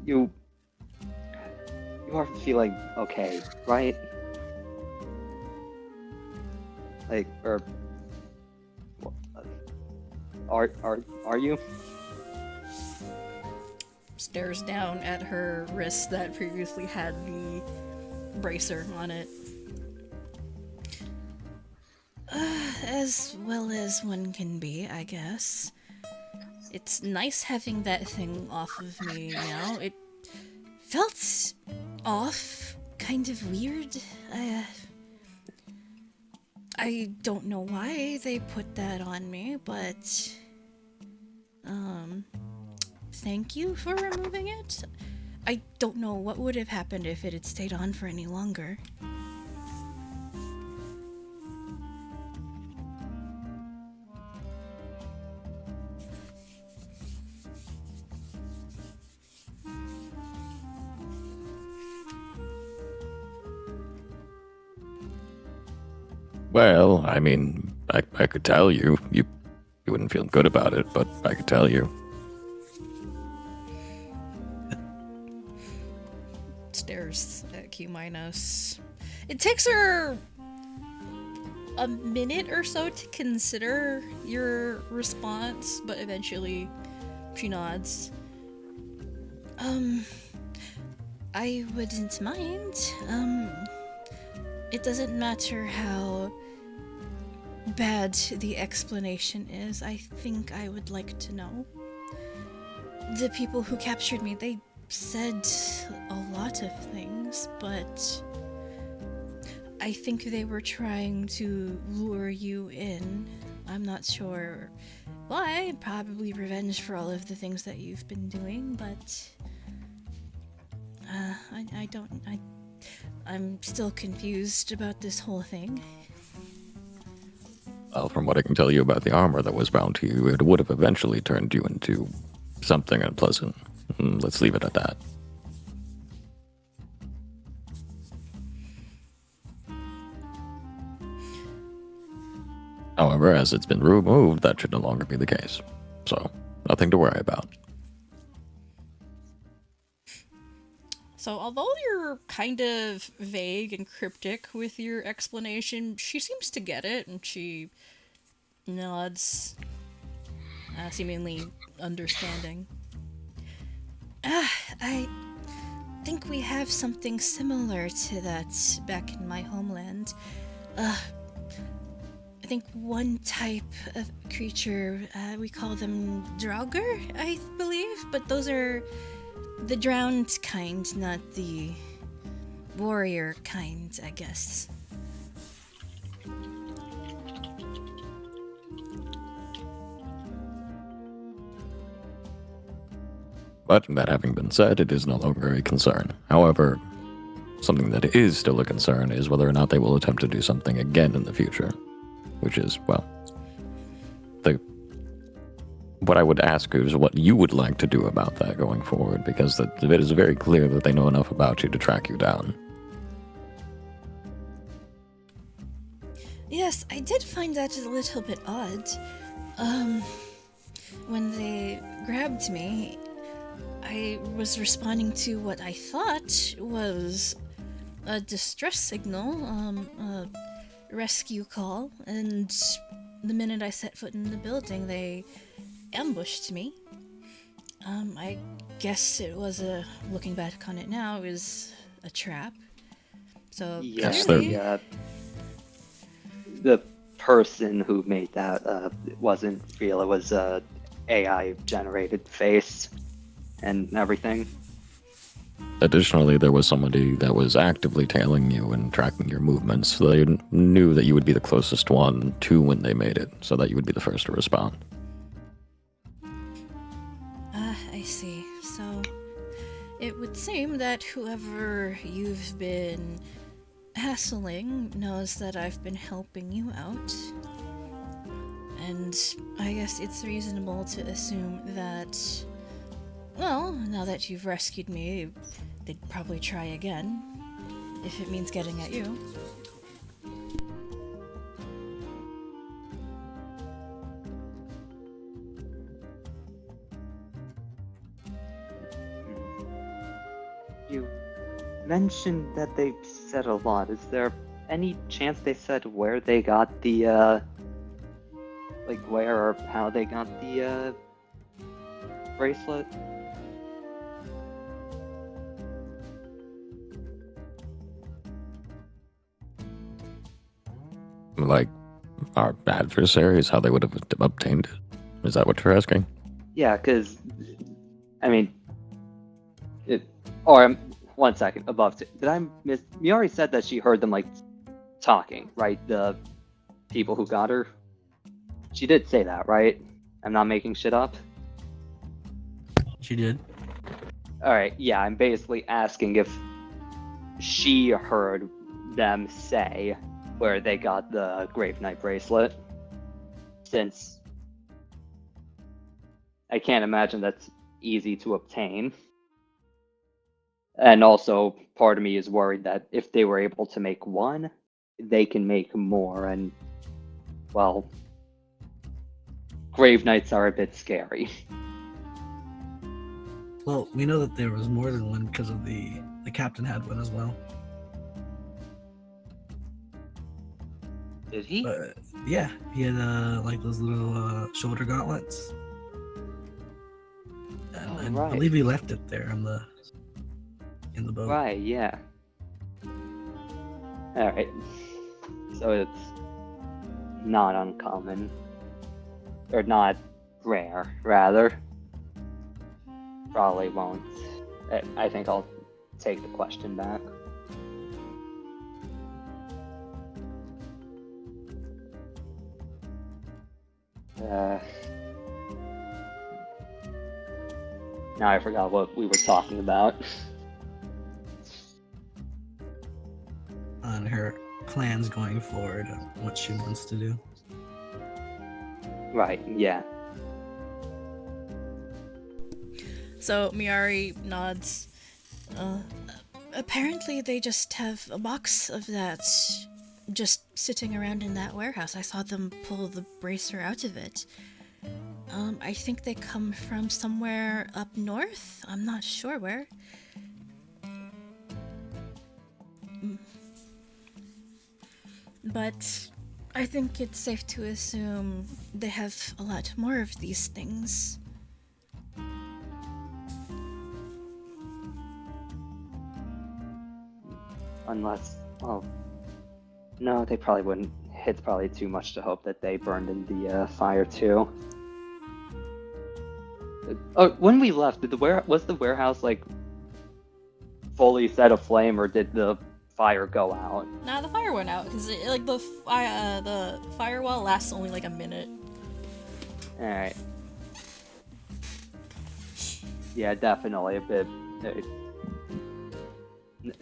You are feeling okay, right? Like, or are you? stares down at her wrist that previously had the bracer on it. As well as one can be, I guess. It's nice having that thing off of me now. It felt off, kind of weird. I don't know why they put that on me, but thank you for removing it. I don't know what would have happened if it had stayed on for any longer. Well, I mean, I could tell you. You wouldn't feel good about it, but I could tell you. Stares at Cumaenos. It takes her a minute or so to consider your response, but eventually she nods. I wouldn't mind. It doesn't matter how bad the explanation is. I think I would like to know. The people who captured me, they said a lot of things, but I think they were trying to lure you in. I'm not sure why. Probably revenge for all of the things that you've been doing, but I'm still confused about this whole thing. Well, from what I can tell you about the armor that was bound to you, it would have eventually turned you into something unpleasant. Let's leave it at that. However, as it's been removed, that should no longer be the case. So, nothing to worry about. So, although you're kind of vague and cryptic with your explanation, she seems to get it, and she nods, seemingly understanding. I think we have something similar to that back in my homeland. I think one type of creature, we call them Draugr, I believe, but those are the drowned kind, not the warrior kind, I guess. But that having been said, it is no longer a concern. However, something that is still a concern is whether or not they will attempt to do something again in the future. Which is, well, what I would ask is what you would like to do about that going forward, because it is very clear that they know enough about you to track you down. Yes, I did find that a little bit odd. When they grabbed me, I was responding to what I thought was a distress signal, a rescue call, and the minute I set foot in the building, they ambushed me. I guess it was looking back on it now, it was a trap. So Yes, clearly... the person who made that wasn't real. It was a AI-generated face and everything. Additionally, there was somebody that was actively tailing you and tracking your movements, so they knew that you would be the closest one to when they made it, so that you would be the first to respond. I see. So, it would seem that whoever you've been hassling knows that I've been helping you out. And I guess it's reasonable to assume that, well, now that you've rescued me, they'd probably try again, if it means getting at you. You mentioned that they said a lot. Is there any chance they said where they got the, where or how they got the, bracelet? Like our adversaries, how they would have obtained it? Is that what you're asking? Yeah, because, I mean, or, 1 second, above, did I miss, Myiari said that she heard them, like, talking, right? The people who got her? She did say that, right? I'm not making shit up? She did. Alright, yeah, I'm basically asking if she heard them say where they got the Graveknight bracelet, since I can't imagine that's easy to obtain. And also, part of me is worried that if they were able to make one, they can make more, and, well, Graveknights are a bit scary. Well, we know that there was more than one because of the captain had one as well. Did he? But yeah, he had like those little shoulder gauntlets. And I right. believe he left it there in the boat. Right, yeah. Alright. So it's not uncommon. Or not rare, rather. Probably won't. I think I'll take the question back. Now I forgot what we were talking about. On her plans going forward, and what she wants to do. Right, yeah. So Myiari nods. Apparently they just have a box of that just sitting around in that warehouse. I saw them pull the bracer out of it. I think they come from somewhere up north. I'm not sure where. But I think it's safe to assume they have a lot more of these things. Unless, oh, no, they probably wouldn't. It's probably too much to hope that they burned in the fire too. When we left, was the warehouse like fully set aflame, or did the fire go out? Nah, the fire went out because the firewall lasts only like a minute. All right. Yeah, definitely a bit.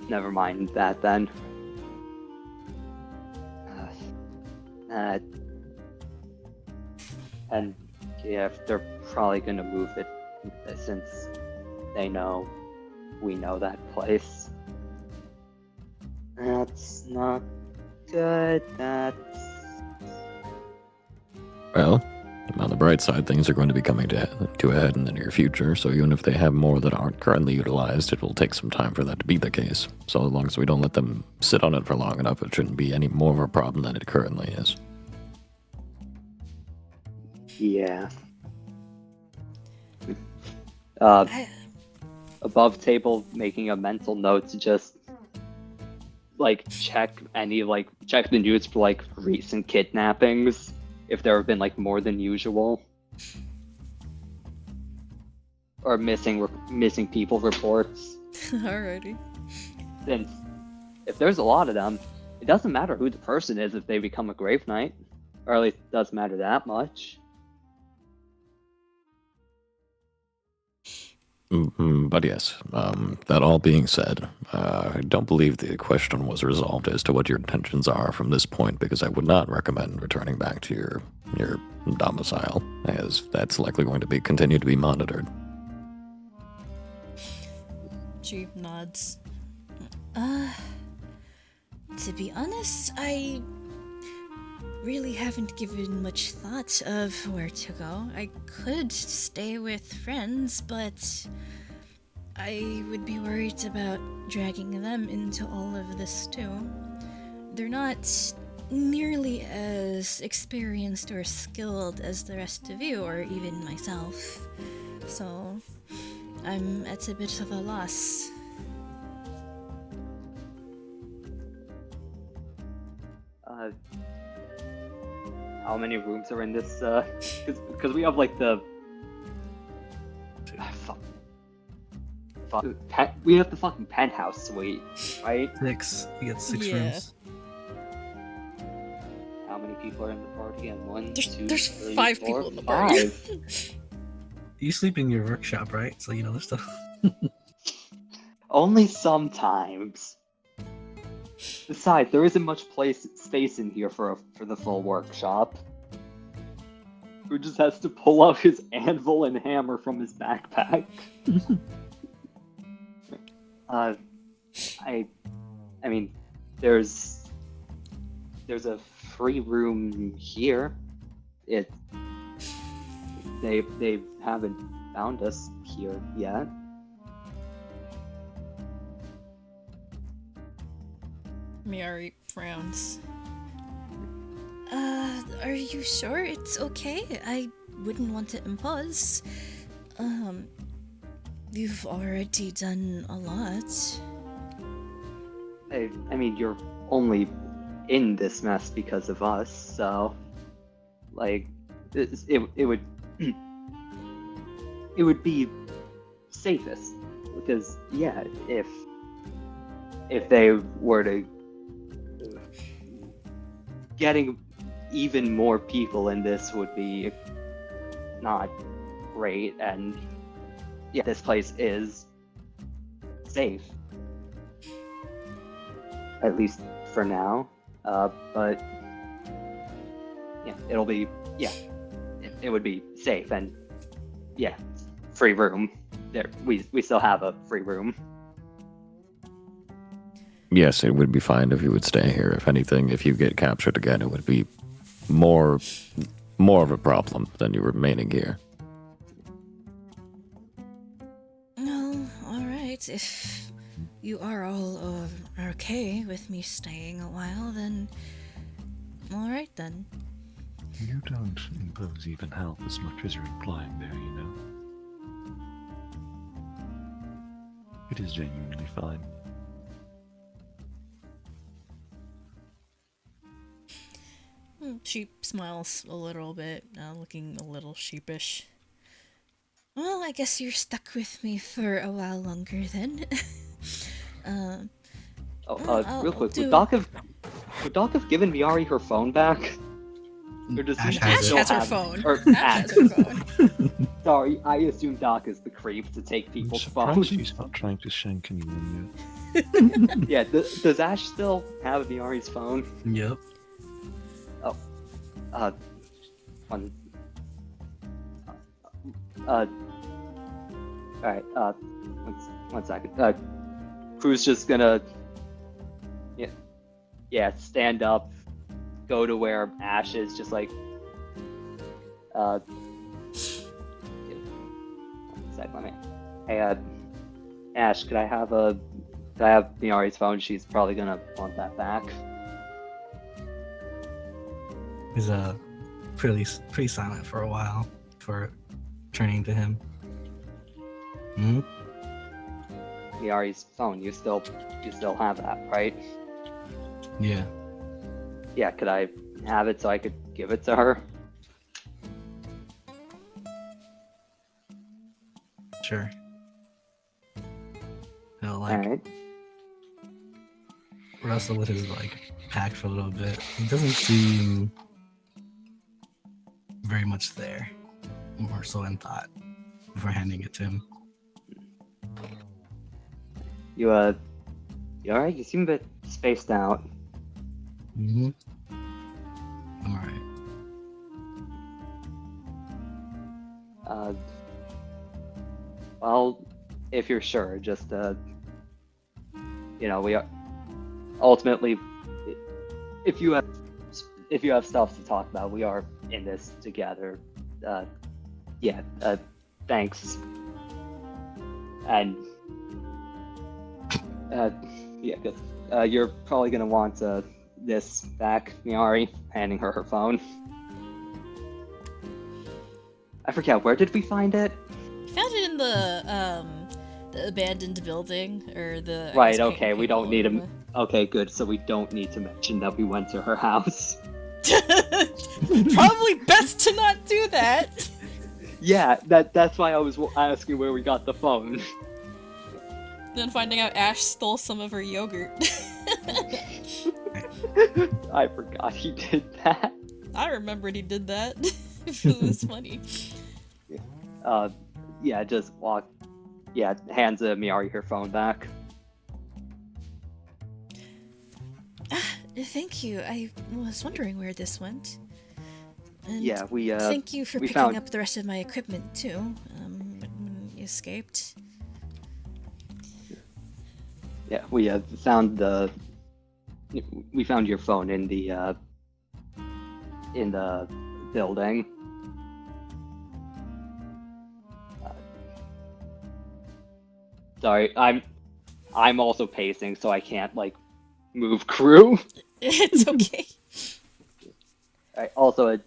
Never mind that then. And yeah, they're probably gonna move it since they know we know that place. That's not good. Well, on the bright side, things are going to be coming to a head in the near future, so even if they have more that aren't currently utilized, it will take some time for that to be the case. So as long as we don't let them sit on it for long enough, it shouldn't be any more of a problem than it currently is. Yeah. Above table, making a mental note to just check the news for recent kidnappings, if there have been more than usual, or missing people reports. Alrighty. Since if there's a lot of them, it doesn't matter who the person is if they become a Graveknight, or at least it doesn't matter that much. But yes, that all being said, I don't believe the question was resolved as to what your intentions are from this point, because I would not recommend returning back to your domicile, as that's likely going to continue to be monitored. She nods. To be honest, I really haven't given much thought of where to go. I could stay with friends, but I would be worried about dragging them into all of this too. They're not nearly as experienced or skilled as the rest of you, or even myself. So I'm at a bit of a loss. how many rooms are in this? Because we have like the. We have the fucking penthouse suite, right? 6. You get 6 Yeah. rooms. How many people are in the party? And one, two, There's three, 5 four, people in the party. 5. You sleep in your workshop, right? So you know there's stuff. Only sometimes. Besides, there isn't much space in here for the full workshop. Who just has to pull out his anvil and hammer from his backpack. I mean, there's a free room here. They haven't found us here yet. Myiari frowns. Are you sure it's okay? I wouldn't want to impose. You've already done a lot. I mean, you're only in this mess because of us, so like it would it would be safest because yeah, if they were to getting even more people in this would be not great, and yeah, this place is safe. At least for now. But yeah, it'll be, yeah, it would be safe, and yeah, free room. There, we still have a free room. Yes, it would be fine if you would stay here. If anything, if you get captured again, it would be more of a problem than you remaining here. No, alright. If you are all okay with me staying a while, then alright then. You don't impose even help as much as you're implying there, you know. It is genuinely fine. She smiles a little bit, looking a little sheepish. Well, I guess you're stuck with me for a while longer then. Real quick, would Doc have given Myiari her phone back? Or does Ash he has still has her have- phone. Or Ash has her phone. Sorry, I assume Doc is the creep to take I'm people's surprised phones. she's not trying to shank anyone Yeah, does Ash still have Myiari's phone? Yep. Alright, one second. Crew's just gonna, stand up, go to where Ash is, just like, one sec, let me, hey, Ash, could I have Myiari's phone? She's probably gonna want that back. He's pretty silent for a while before turning to him. Hmm? Myiari's phone, you still have that, right? Yeah. Yeah, could I have it so I could give it to her? Sure. He'll like Alright. wrestle with his pack for a little bit. He doesn't seem very much there, more so in thought, before handing it to him. You alright? You seem a bit spaced out. Mm-hmm. I'm alright. Well, if you're sure, just, we are ultimately, if you have stuff to talk about, we are in this together. Thanks. And, because you're probably gonna want this back, Myiari, handing her her phone. I forget, where did we find it? Found it in the abandoned building, or the... I Right, guess, okay, we don't need people- Okay, good, so we don't need to mention that we went to her house. Probably best to not do that. Yeah, that's why I was asking where we got the phone. Then finding out Ash stole some of her yogurt. I forgot he did that. I remembered he did that. It was funny. Yeah, just walk. Yeah, hands Myiari her phone back. Thank you. I was wondering where this went. And Yeah, we thank you for we picking found- up the rest of my equipment too. When you escaped. Yeah, we found the. We found your phone in the building. Sorry, I'm also pacing, so I can't like move crew. It's okay. Alright, also,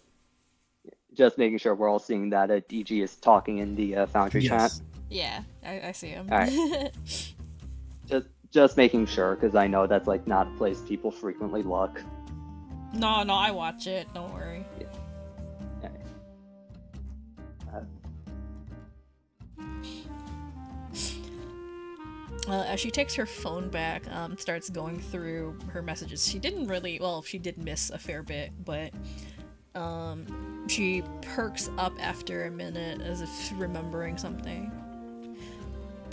just making sure we're all seeing that DG is talking in the Foundry chat. Yeah, I see him. Alright. Just making sure, because I know that's like not a place people frequently look. No, I watch it. Don't worry. As she takes her phone back, starts going through her messages. She didn't really, well, she did miss a fair bit, but she perks up after a minute as if remembering something.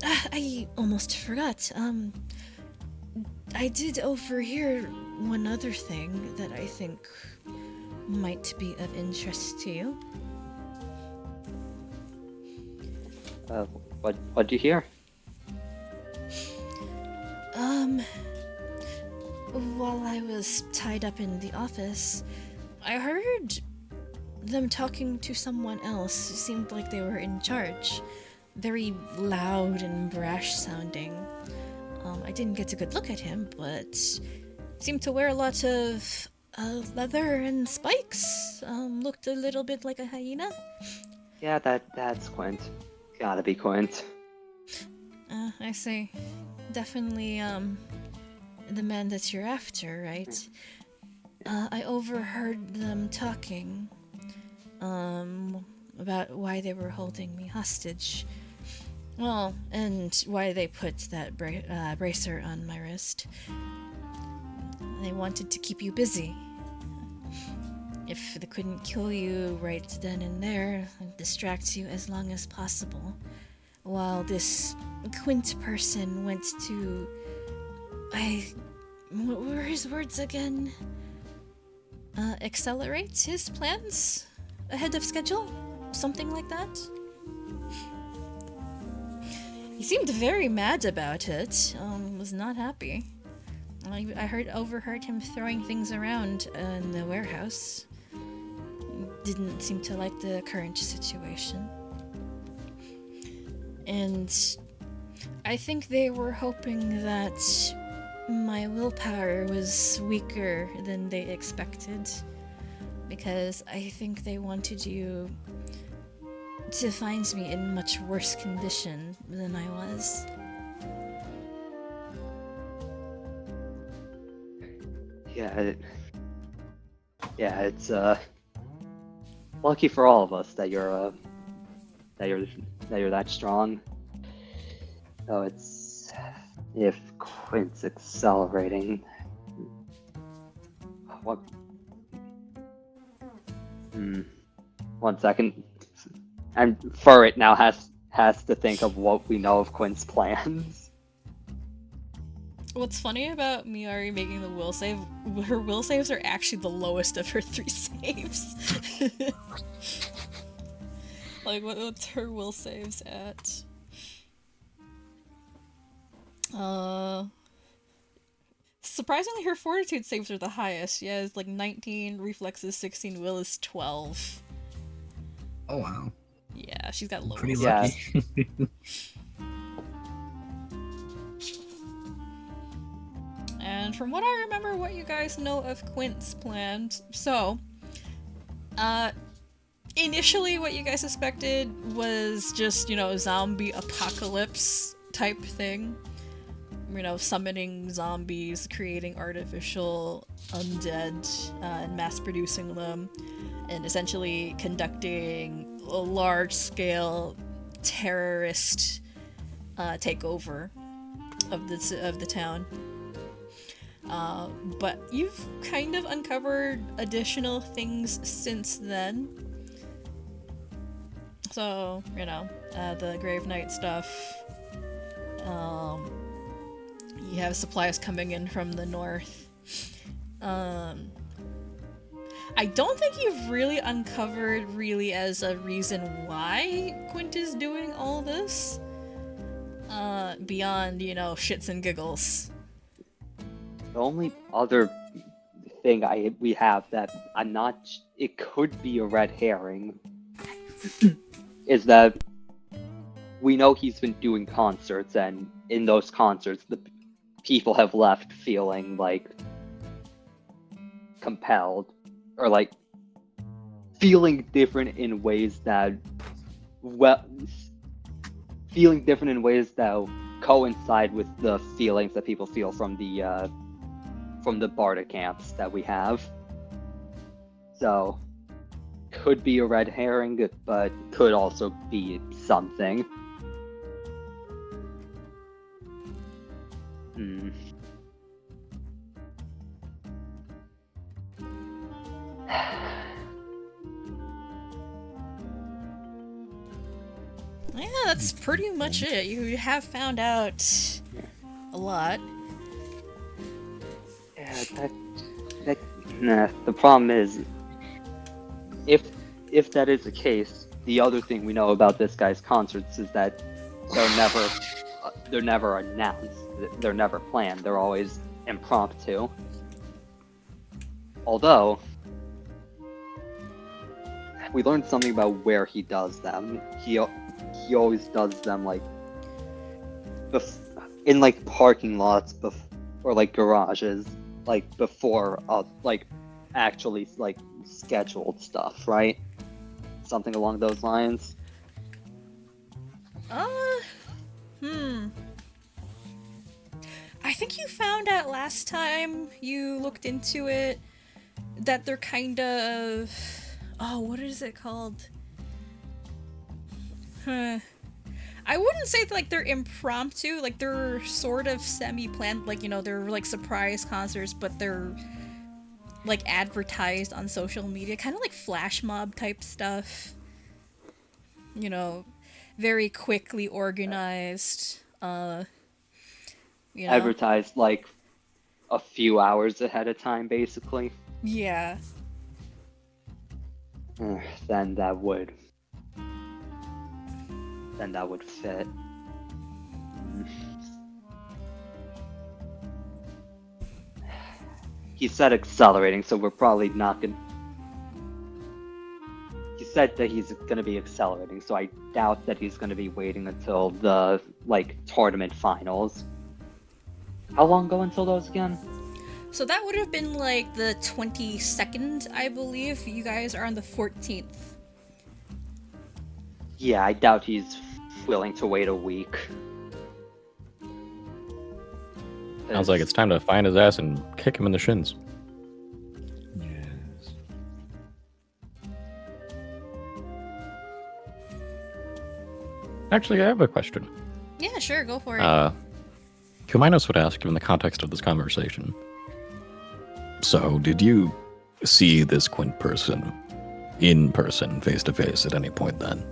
I almost forgot. I did overhear one other thing that I think might be of interest to you. What'd you hear? While I was tied up in the office, I heard them talking to someone else. It seemed like they were in charge. Very loud and brash sounding. I didn't get a good look at him, but seemed to wear a lot of leather and spikes. Looked a little bit like a hyena. Yeah, that's Quint. Gotta be Quint. I see. Definitely, the man that you're after, right? I overheard them talking, about why they were holding me hostage. Well, and why they put that bracer on my wrist. They wanted to keep you busy. If they couldn't kill you right then and there, distract you as long as possible. While this Quint person went to... what were his words again? Accelerate his plans? Ahead of schedule? Something like that? He seemed very mad about it. Was not happy. I overheard him throwing things around in the warehouse. Didn't seem to like the current situation. And I think they were hoping that my willpower was weaker than they expected. Because I think they wanted you to find me in much worse condition than I was. Yeah, it's lucky for all of us that you're that strong. Oh, it's if Quint's accelerating. What? 1 second. And Furret now has to think of what we know of Quint's plans. What's funny about Myiari making the will save, her will saves are actually the lowest of her 3 saves. Like, what's her will saves at? Surprisingly, her fortitude saves are the highest. She has like 19, reflexes 16, will is 12. Oh wow. Yeah, she's got low Pretty will lucky. And from what I remember, what you guys know of Quint's plans, so, initially what you guys suspected was just, zombie apocalypse type thing. summoning zombies, creating artificial undead, and mass producing them, and essentially conducting a large-scale terrorist takeover of the town. But you've kind of uncovered additional things since then. So, the Graveknight stuff. You have supplies coming in from the north. I don't think you've really uncovered as a reason why Quint is doing all this. Beyond, shits and giggles. The only other thing we have that it could be a red herring, is that we know he's been doing concerts, and in those concerts, the people have left feeling, compelled, or, feeling different in ways that, coincide with the feelings that people feel from the barter camps that we have. So, could be a red herring, but could also be something. Yeah, that's pretty much it. You have found out a lot. Yeah, the problem is, if that is the case, the other thing we know about this guy's concerts is that they're never announced. They're never planned. They're always impromptu. Although, we learned something about where he does them. He always does them in parking lots or garages, before actually scheduled stuff, right? Something along those lines. I think you found out last time you looked into it that they're kind of... Oh, what is it called? I wouldn't say they're impromptu, they're sort of semi-planned, they're surprise concerts, but they're advertised on social media, kind of flash mob type stuff. Very quickly organized. Advertised a few hours ahead of time, basically. Yeah. Then that would fit. He said accelerating, so we're probably not gonna... He said that he's gonna be accelerating, so I doubt that he's gonna be waiting until the, tournament finals. How long ago until those again? So that would have been, the 22nd, I believe. You guys are on the 14th. Yeah, I doubt he's willing to wait a week. Sounds like it's time to find his ass and kick him in the shins. Yes. Actually, I have a question. Yeah, sure, go for it. Cumaenos would ask, in the context of this conversation. So, did you see this Quint person in person, face to face, at any point then?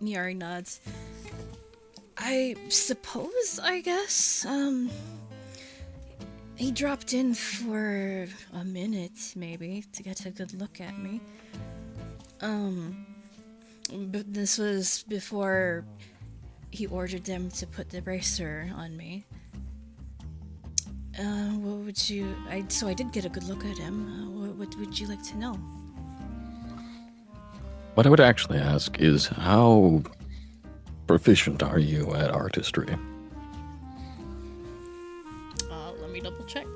Myiari nods. I suppose, I guess, he dropped in for a minute, maybe, to get a good look at me. But this was before he ordered them to put the bracer on me. What would you... So I did get a good look at him. What would you like to know? What I would actually ask is, how proficient are you at artistry? Let me double check.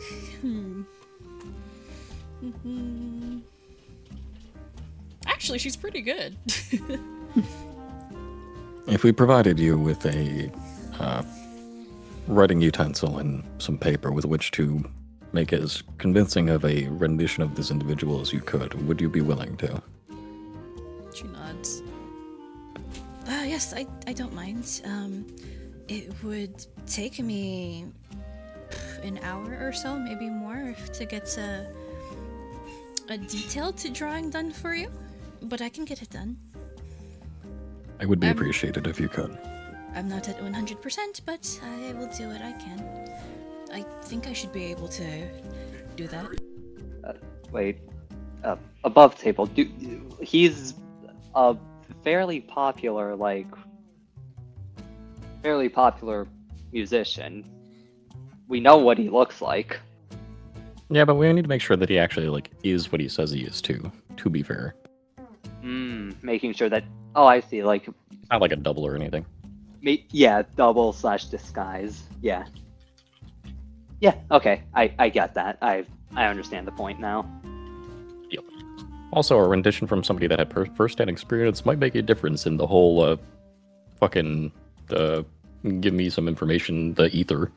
Actually, Actually, she's pretty good. If we provided you with a writing utensil and some paper with which to make as convincing of a rendition of this individual as you could, would you be willing to? She nods. Yes, I don't mind. It would take me an hour or so, maybe more, to get a detailed drawing done for you. But I can get it done. I would be appreciated if you could. I'm not at 100%, but I will do what I can. I think I should be able to do that. Wait, above table. He's a fairly popular musician. We know what he looks like. Yeah, but we need to make sure that he actually is what he says he is too. To be fair, Making sure that. Oh, I see. not like a double or anything. Yeah, double/disguise. Yeah. Yeah. Okay, I get that. I understand the point now. Yep. Also, a rendition from somebody that had first-hand experience might make a difference in the whole fucking give me some information, the ether.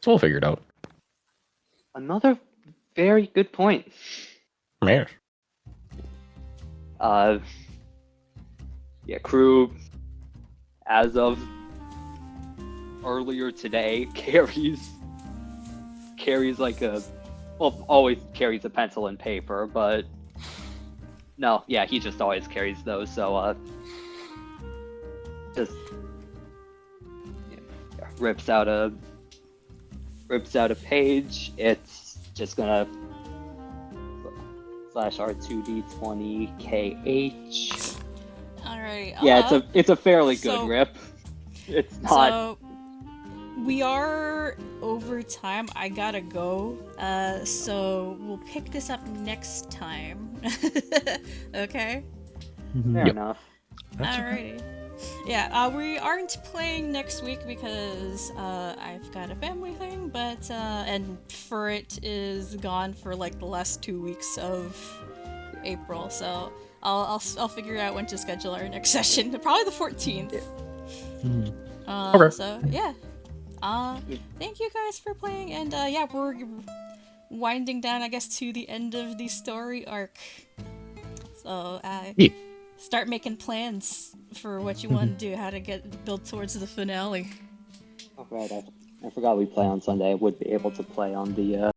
So we'll figure it out. Another very good point. Man. Yeah, crew, as of earlier today, carries always carries a pencil and paper, but no, yeah, he just always carries those, so, just rips out a page. It's just gonna /R2D20KH. Alright. Yeah, it's a fairly good rip. It's not. So we are over time. I gotta go. So we'll pick this up next time. Okay. Fair enough. Alrighty. Yeah, we aren't playing next week because I've got a family thing, but and Furret is gone for the last 2 weeks of April, so I'll figure out when to schedule our next session. Probably the 14th. Okay. So yeah. Thank you guys for playing, and yeah, we're winding down, I guess, to the end of the story arc. So start making plans for what you want to do, how to build towards the finale. Oh, right, I forgot we play on Sunday. I would be able to play on the